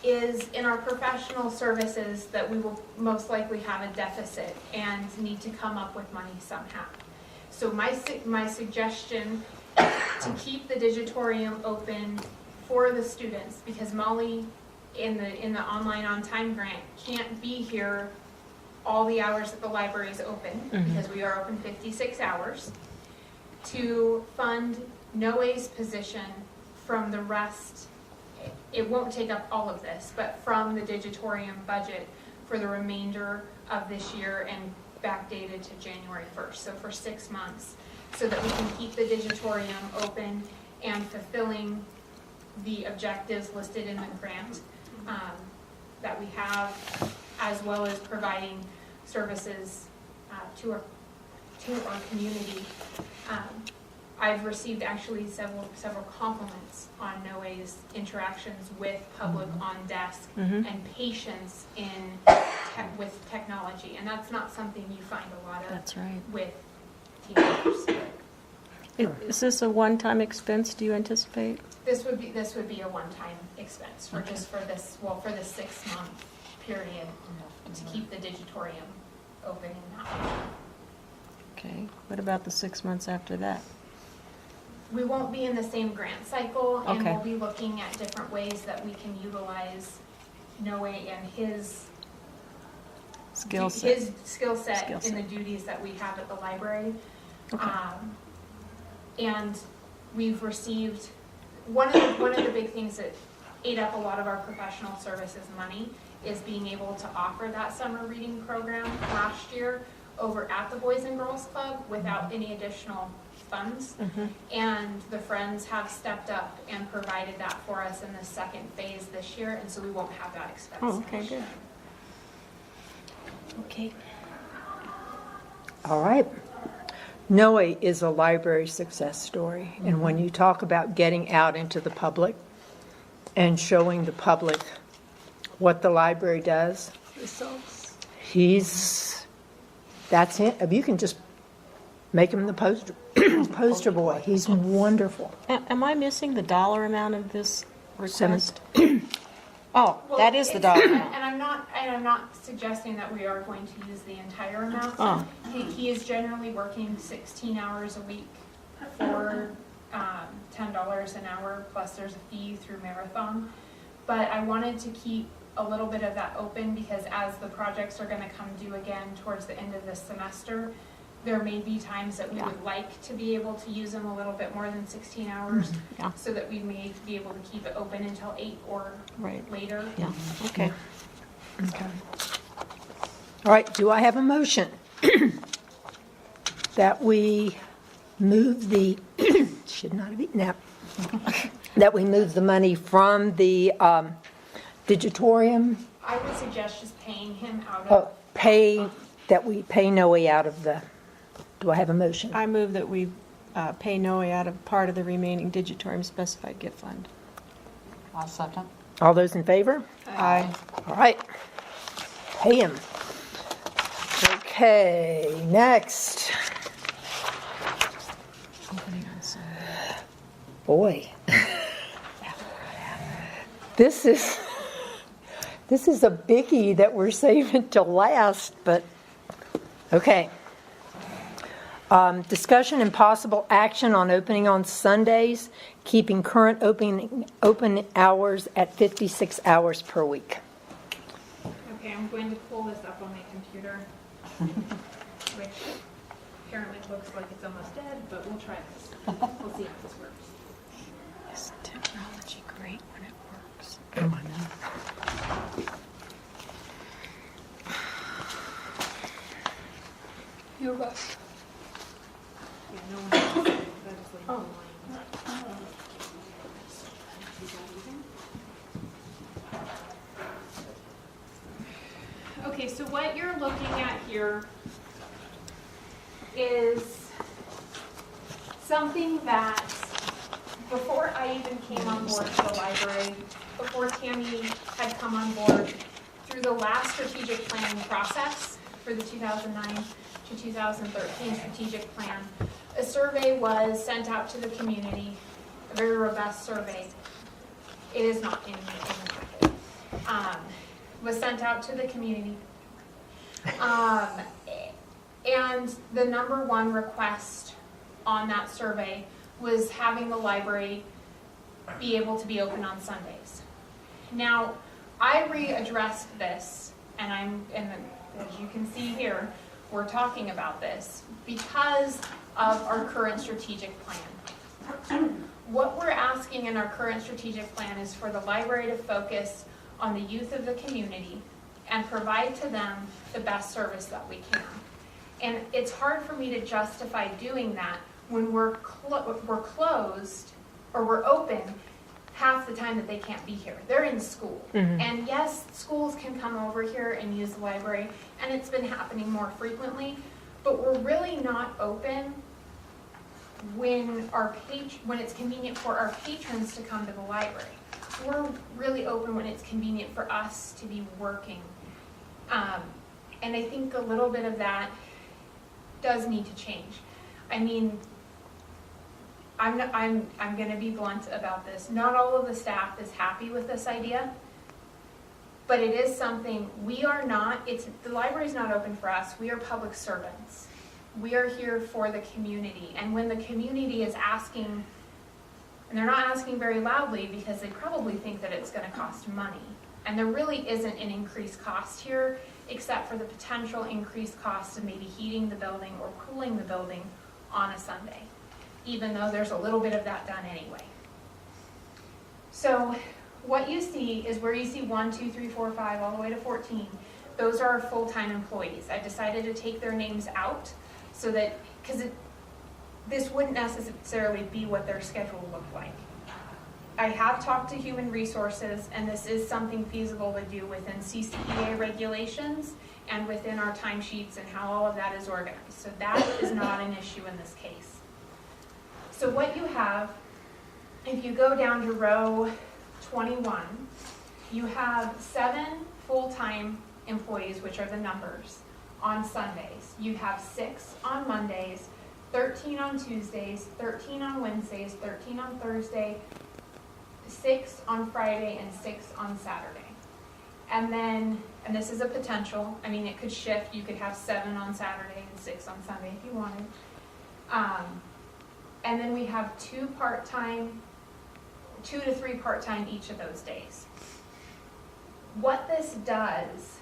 is in our professional services that we will most likely have a deficit and need to come up with money somehow. So my suggestion to keep the digitorium open for the students, because Molly in the online on time grant can't be here all the hours that the library is open, because we are open 56 hours, to fund Noe's position from the rest. It won't take up all of this, but from the digitorium budget for the remainder of this year and backdated to January 1st, so for 6 months, so that we can keep the digitorium open and fulfilling the objectives listed in the grant that we have, as well as providing services to our community. I've received actually several compliments on Noe's interactions with public on desk and patience in with technology, and that's not something you find a lot of That's right. with $15. Is this a one-time expense, do you anticipate? This would be a one-time expense for just for this 6-month period to keep the digitorium open and not. Okay, what about the 6 months after that? We won't be in the same grant cycle, and Okay. we'll be looking at different ways that we can utilize Noe and his Skill set. in the duties that we have at the library. And we've received, one of the big things that ate up a lot of our professional services money is being able to offer that summer reading program last year over at the Boys and Girls Club without any additional funds. And the Friends have stepped up and provided that for us in the second phase this year, and so we won't have that expense. Oh, okay, good. Okay. All right. Noe is a library success story, and when you talk about getting out into the public and showing the public what the library does, that's it. You can just make him the poster boy. He's wonderful. Am I missing the dollar amount of this request? Well, that is the dollar amount. And I'm not suggesting that we are going to use the entire amount. Oh. He is generally working 16 hours a week for $10 an hour, plus there's a fee through Marathon. But I wanted to keep a little bit of that open because as the projects are going to come due again towards the end of this semester, there may be times that we would like to be able to use them a little bit more than 16 hours so that we may be able to keep it open until 8 or later. Yeah, okay. Okay. All right, do I have a motion that we move the, should not have eaten that, that we move the money from the digitorium? I would suggest just paying him out Oh, of, that we pay Noe out of the, do I have a motion? I move that we pay Noe out of part of the remaining digitorium specified gift fund. I'll second. All those in favor? Aye. All right. Pay him. Okay, next. Boy. This is a biggie that we're saving till last, but okay. Discussion and possible action on opening on Sundays, keeping current open hours at 56 hours per week. okay, I'm going to pull this up on my computer, which apparently looks like it's almost dead, but we'll try this. We'll see how this works. Is technology great when it works? Oh, I know. You're right. Yeah, no one else. That is like online. Okay, so what you're looking at here is something that before I even came on board to the library, before Tammy had come on board, through the last strategic planning process for the 2009 to 2013 strategic plan, a survey was sent out to the community, a very robust survey. It is not in the packet. Was sent out to the community. And the number one request on that survey was having the library be able to be open on Sundays. Now, I readdressed this, and as you can see here, we're talking about this because of our current strategic plan. What we're asking in our current strategic plan is for the library to focus on the youth of the community and provide to them the best service that we can. And it's hard for me to justify doing that when we're closed or we're open half the time that they can't be here. They're in school. And yes, schools can come over here and use the library, and it's been happening more frequently, but we're really not open when it's convenient for our patrons to come to the library. We're really open when it's convenient for us to be working. And I think a little bit of that does need to change. I mean, I'm going to be blunt about this. Not all of the staff is happy with this idea, but it is something we are not. The library's not open for us. We are public servants. We are here for the community, and when the community is asking, and they're not asking very loudly because they probably think that it's going to cost money, and there really isn't an increased cost here, except for the potential increased cost of maybe heating the building or cooling the building on a Sunday, even though there's a little bit of that done anyway. So what you see is where you see 1, 2, 3, 4, 5, all the way to 14. Those are our full-time employees. I decided to take their names out so that, because this wouldn't necessarily be what their schedule looked like. I have talked to Human Resources, and this is something feasible to do within CCEA regulations and within our timesheets and how all of that is organized. So that is not an issue in this case. So what you have, if you go down to row 21, you have 7 full-time employees, which are the numbers, on Sundays. You have 6 on Mondays, 13 on Tuesdays, 13 on Wednesdays, 13 on Thursday, 6 on Friday, and 6 on Saturday. And then, and this is a potential, I mean, it could shift. You could have 7 on Saturday and 6 on Sunday if you wanted. And then we have 2 part-time, 2 to 3 part-time each of those days. What this does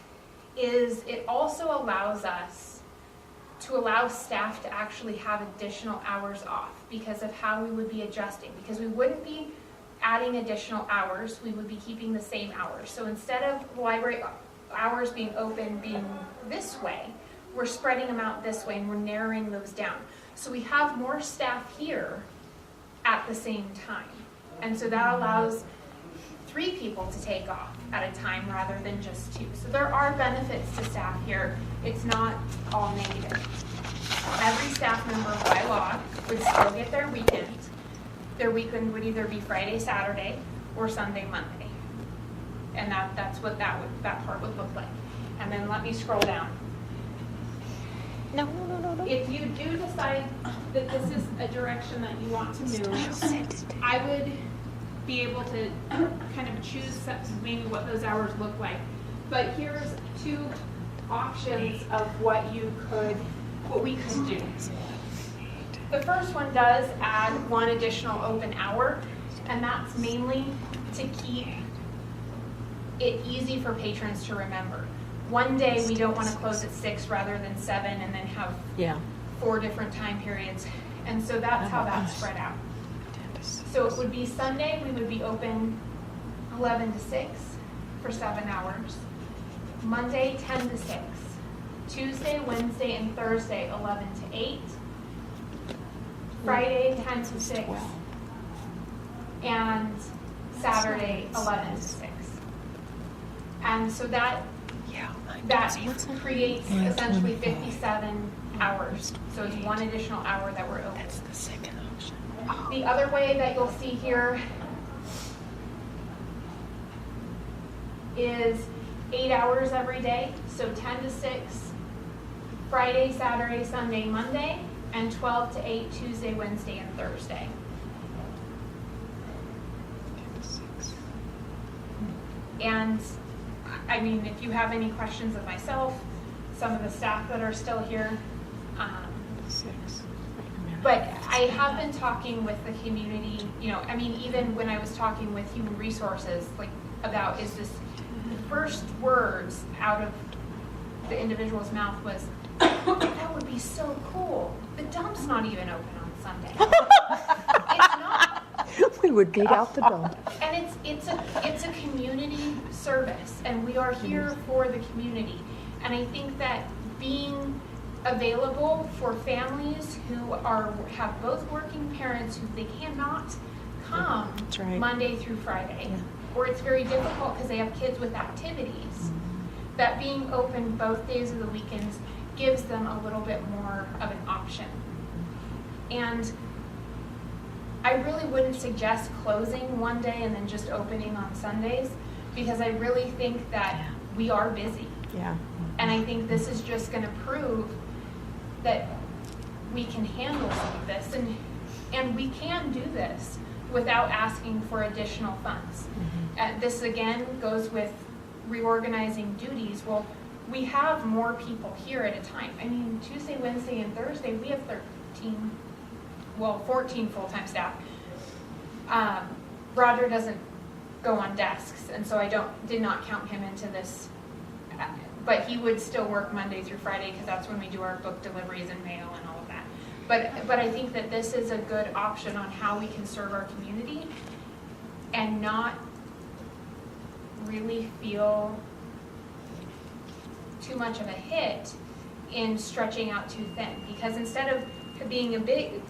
is it also allows us to allow staff to actually have additional hours off because of how we would be adjusting, because we wouldn't be adding additional hours, we would be keeping the same hours. So instead of library hours being open being this way, we're spreading them out this way and we're narrowing those down. So we have more staff here at the same time. And so that allows 3 people to take off at a time rather than just 2. So there are benefits to staff here. It's not all negative. Every staff member by law would still get their weekend. Their weekend would either be Friday, Saturday, or Sunday, Monday. And that's what that part would look like. And then let me scroll down. No. If you do decide that this is a direction that you want to move, I would be able to kind of choose maybe what those hours look like. But here's 2 options of what we could do. The first one does add 1 additional open hour, and that's mainly to keep it easy for patrons to remember. One day we don't want to close at 6 rather than 7 and then have 4 different time periods. And so that's how that's spread out. So it would be Sunday, we would be open 11 to 6 for 7 hours. Monday, 10 to 6. Tuesday, Wednesday, and Thursday, 11 to 8. Friday, 10 to 6. And Saturday, 11 to 6. And so that creates essentially 57 hours. So it's 1 additional hour that we're open. That's the second option. The other way that you'll see here is 8 hours every day. So 10 to 6, Friday, Saturday, Sunday, Monday, and 12 to 8, Tuesday, Wednesday, and Thursday. And I mean, if you have any questions of myself, some of the staff that are still here, but I have been talking with the community, I mean, even when I was talking with Human Resources, about is this, the first words out of the individual's mouth was, that would be so cool. The dump's not even open on Sunday. It's not. We would beat out the dump. And it's a community service, and we are here for the community. And I think that being available for families who have both working parents who they cannot come Monday through Friday, or it's very difficult because they have kids with activities, that being open both days of the weekends gives them a little bit more of an option. And I really wouldn't suggest closing one day and then just opening on Sundays, because I really think that we are busy. Yeah. And I think this is just going to prove that we can handle some of this, and we can do this without asking for additional funds. This again goes with reorganizing duties. Well, we have more people here at a time. I mean, Tuesday, Wednesday, and Thursday, we have 14 full-time staff. Roger doesn't go on desks, and so I did not count him into this. But he would still work Monday through Friday because that's when we do our book deliveries and mail and all of that. But I think that this is a good option on how we can serve our community and not really feel too much of a hit in stretching out too thin. Because instead of being a big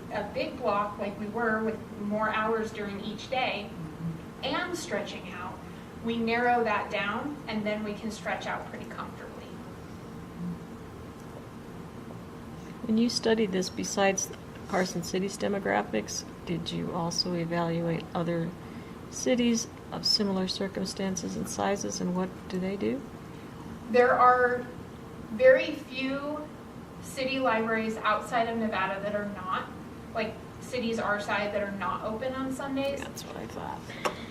block like we were with more hours during each day and stretching out, we narrow that down and then we can stretch out pretty comfortably. When you studied this, besides Carson City's demographics, did you also evaluate other cities of similar circumstances and sizes, and what do they do? There are very few city libraries outside of Nevada that are not, like cities our side that are not open on Sundays. That's what I thought.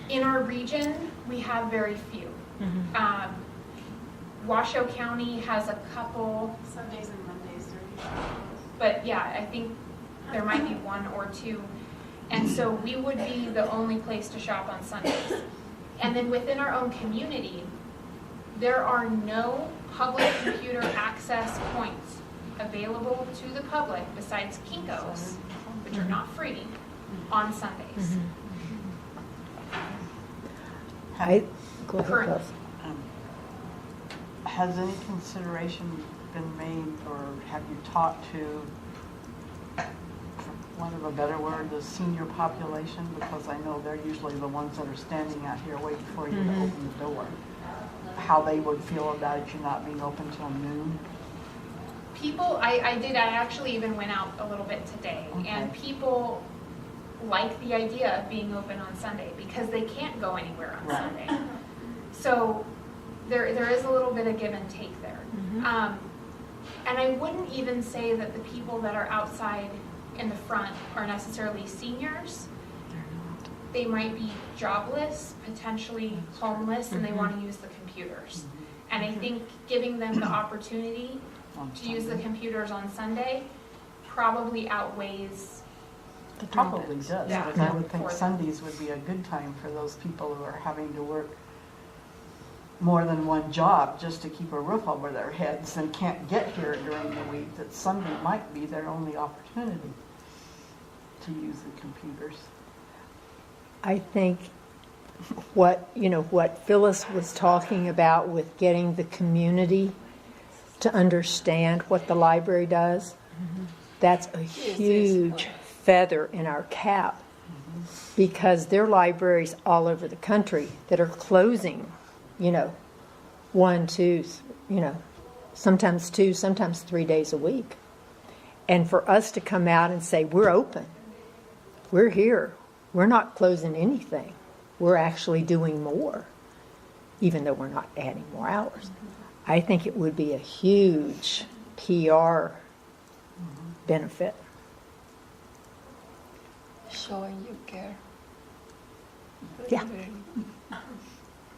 In our region, we have very few. Washoe County has a couple. Sundays and Mondays. But yeah, I think there might be one or two. And so we would be the only place to shop on Sundays. And then within our own community, there are no public computer access points available to the public besides Kinko's, which are not free, on Sundays. Go ahead, Currently. Beth. Has any consideration been made, or have you talked to, for want of a better word, the senior population? Because I know they're usually the ones that are standing out here waiting for you to open the door. How they would feel about it, you not being open till noon? People, I actually even went out a little bit today, and people like the idea of being open on Sunday because they can't go anywhere on Sunday. So there is a little bit of give and take there. And I wouldn't even say that the people that are outside in the front are necessarily seniors. They might be jobless, potentially homeless, and they want to use the computers. And I think giving them the opportunity to use the computers on Sunday probably outweighs. It probably does, Yeah. but I would think Sundays would be a good time for those people who are having to work more than one job just to keep a roof over their heads and can't get here during the week, that Sunday might be their only opportunity to use the computers. I think what Phyllis was talking about with getting the community to understand what the library does, that's a huge feather in our cap, because there are libraries all over the country that are closing, 1, 2, sometimes 2, sometimes 3 days a week. And for us to come out and say, we're open, we're here, we're not closing anything, we're actually doing more, even though we're not adding more hours. I think it would be a huge PR benefit. Showing you care. Yeah.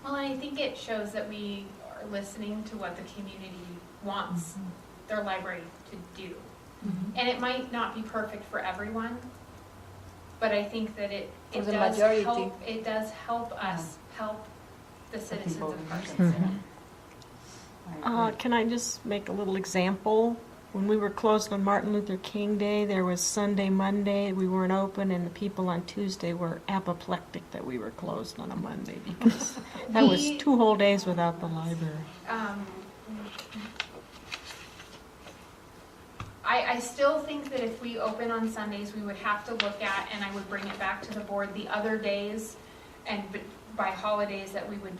Well, I think it shows that we are listening to what the community wants their library to do. And it might not be perfect for everyone, but I think that it For the does majority. help us help the citizens of Carson City. Can I just make a little example? When we were closed on Martin Luther King Day, there was Sunday, Monday, we weren't open, and the people on Tuesday were apoplectic that we were closed on a Monday, because that was 2 whole days without the library. I still think that if we open on Sundays, we would have to look at, and I would bring it back to the board, the other days and by holidays that we would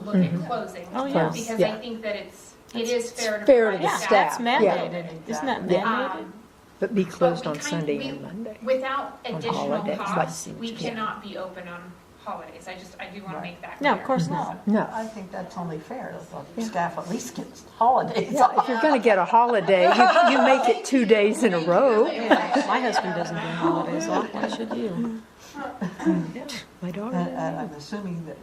look at closing. Oh, yes. Because Yeah. I think that it is fair to fair to provide the staff. staff. That's mandated. Isn't that mandated? But be closed But on Sunday and Monday. Without On additional holidays, costs, like- we yeah. cannot be open on holidays. I do want to make that No, clear. of course not. No. I think that's only fair. The staff at least gets holidays Yeah, if you're going to get a holiday, you make it 2 days in a row. My husband doesn't get holidays off, why should you? My daughter. And I'm assuming that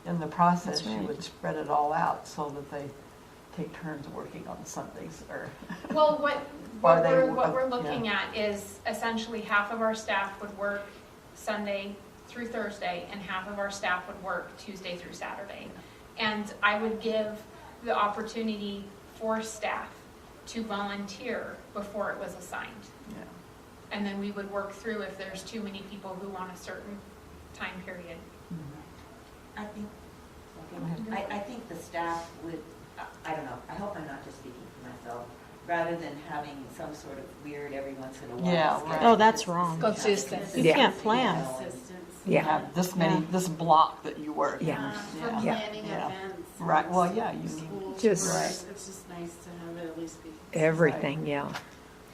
in the process, That's you right. would spread it all out so that they take turns working on Sundays or. Well, what we're yeah. looking at is essentially half of our staff would work Sunday through Thursday, and half of our staff would work Tuesday through Saturday. And I would give the opportunity for staff to volunteer before it was assigned. Yeah. And then we would work through if there's too many people who want a certain time period. I think, I think the staff would, I don't know, I hope I'm not just speaking for myself, rather than having some sort of weird every once in a while. Yeah, schedule. right. Oh, that's wrong. Consistent. You can't plan. You Yeah. have this block that you work. Yeah. For Yeah. planning Yeah. events. Right, well, yeah, you need, School Just- tours. It's just nice to have it at least be. Everything, yeah.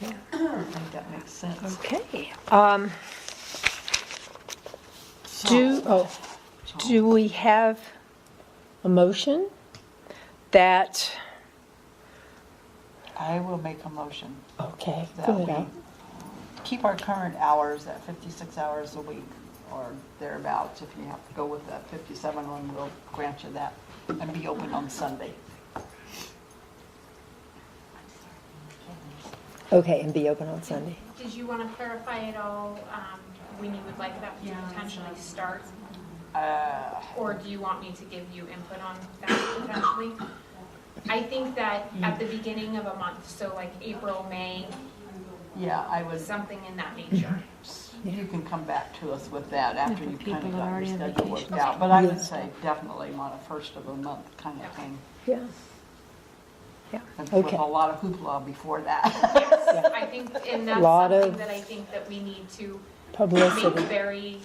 I think that makes sense. Okay. So- Do we have a motion that, I will make a motion okay, that fill it we out. keep our current hours at 56 hours a week or thereabouts. If you have to go with that 57 one, we'll grant you that and be open on Sunday. Okay, and be open on Sunday. Did you want to clarify at all when you would like that to potentially start? Or do you want me to give you input on that potentially? I think that at the beginning of a month, so like April, May, Yeah, I would, something in that nature. you can come back to us with that after for you've people kind of that got already your have schedule worked vacations. out. But I would Yes. say definitely on a first of the month kind of thing. Yeah. Yeah, And with okay. a lot of hoopla before that. Yes, I think, and that's Lot something of that I think that we need to make Publicity. very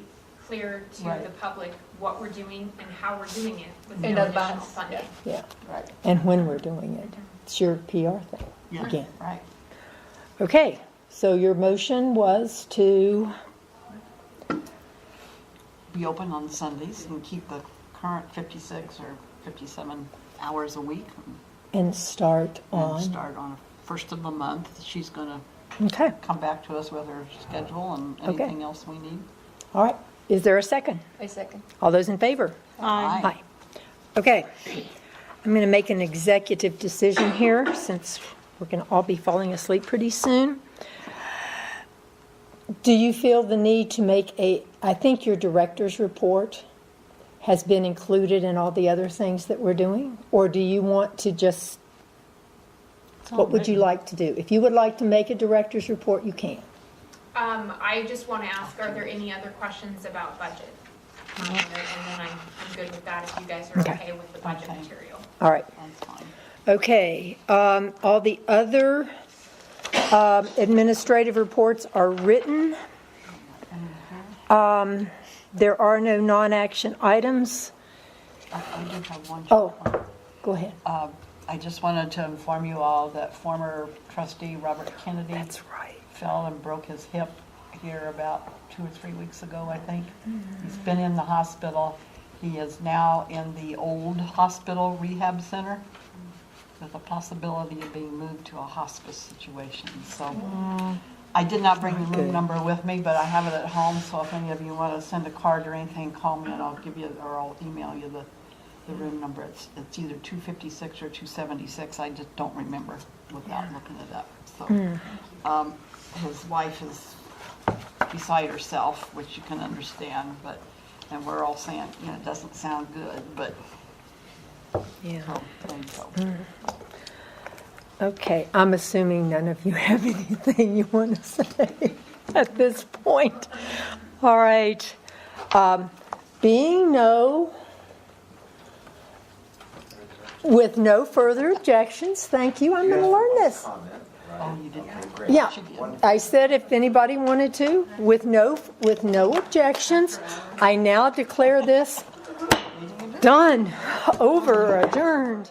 clear to Right. the public what we're doing and how we're doing it with no In additional advance, funding. Yeah, Right, and when we're doing it. It's your PR thing, yeah, again. right. Okay, so your motion was to, Be open on Sundays and keep the current 56 or 57 hours a week and start and on, start on a first of the month. She's going to okay, come back to us with her schedule and Okay. anything else we need. all right. Is there a second? I second. All those in favor? Aye. Aye. Okay, I'm going to make an executive decision here since we're going to all be falling asleep pretty soon. Do you feel the need to make I think your director's report has been included in all the other things that we're doing? Or do you want to just, what would you like to do? If you would like to make a director's report, you can. I just want to ask, are there any other questions about budget? And then I'm good with that if you guys are Okay. okay with the budget Okay. material. All right. That's fine. Okay, all the other administrative reports are written. There are no non-action items. I do have one. Oh, go ahead. I just wanted to inform you all that former trustee Robert Kennedy That's right. fell and broke his hip here about 2 or 3 weeks ago, I think. He's been in the hospital. He is now in the old hospital rehab center with the possibility of being moved to a hospice situation. So I did not bring the room number with me, but I have it at home. So if any of you want to send a card or anything, call me and I'll give you, or I'll email you the room number. It's either 256 or 276. I just don't remember without looking it up. So his wife is beside herself, which you can understand, and we're all saying, it doesn't sound good, but Yeah. so, there you go. Okay, I'm assuming none of you have anything you want to say at this point. All right. With no further objections, thank you. I'm going to learn this. Oh, you did. Yeah, I said if anybody wanted to, with no objections, I now declare this done, over, adjourned.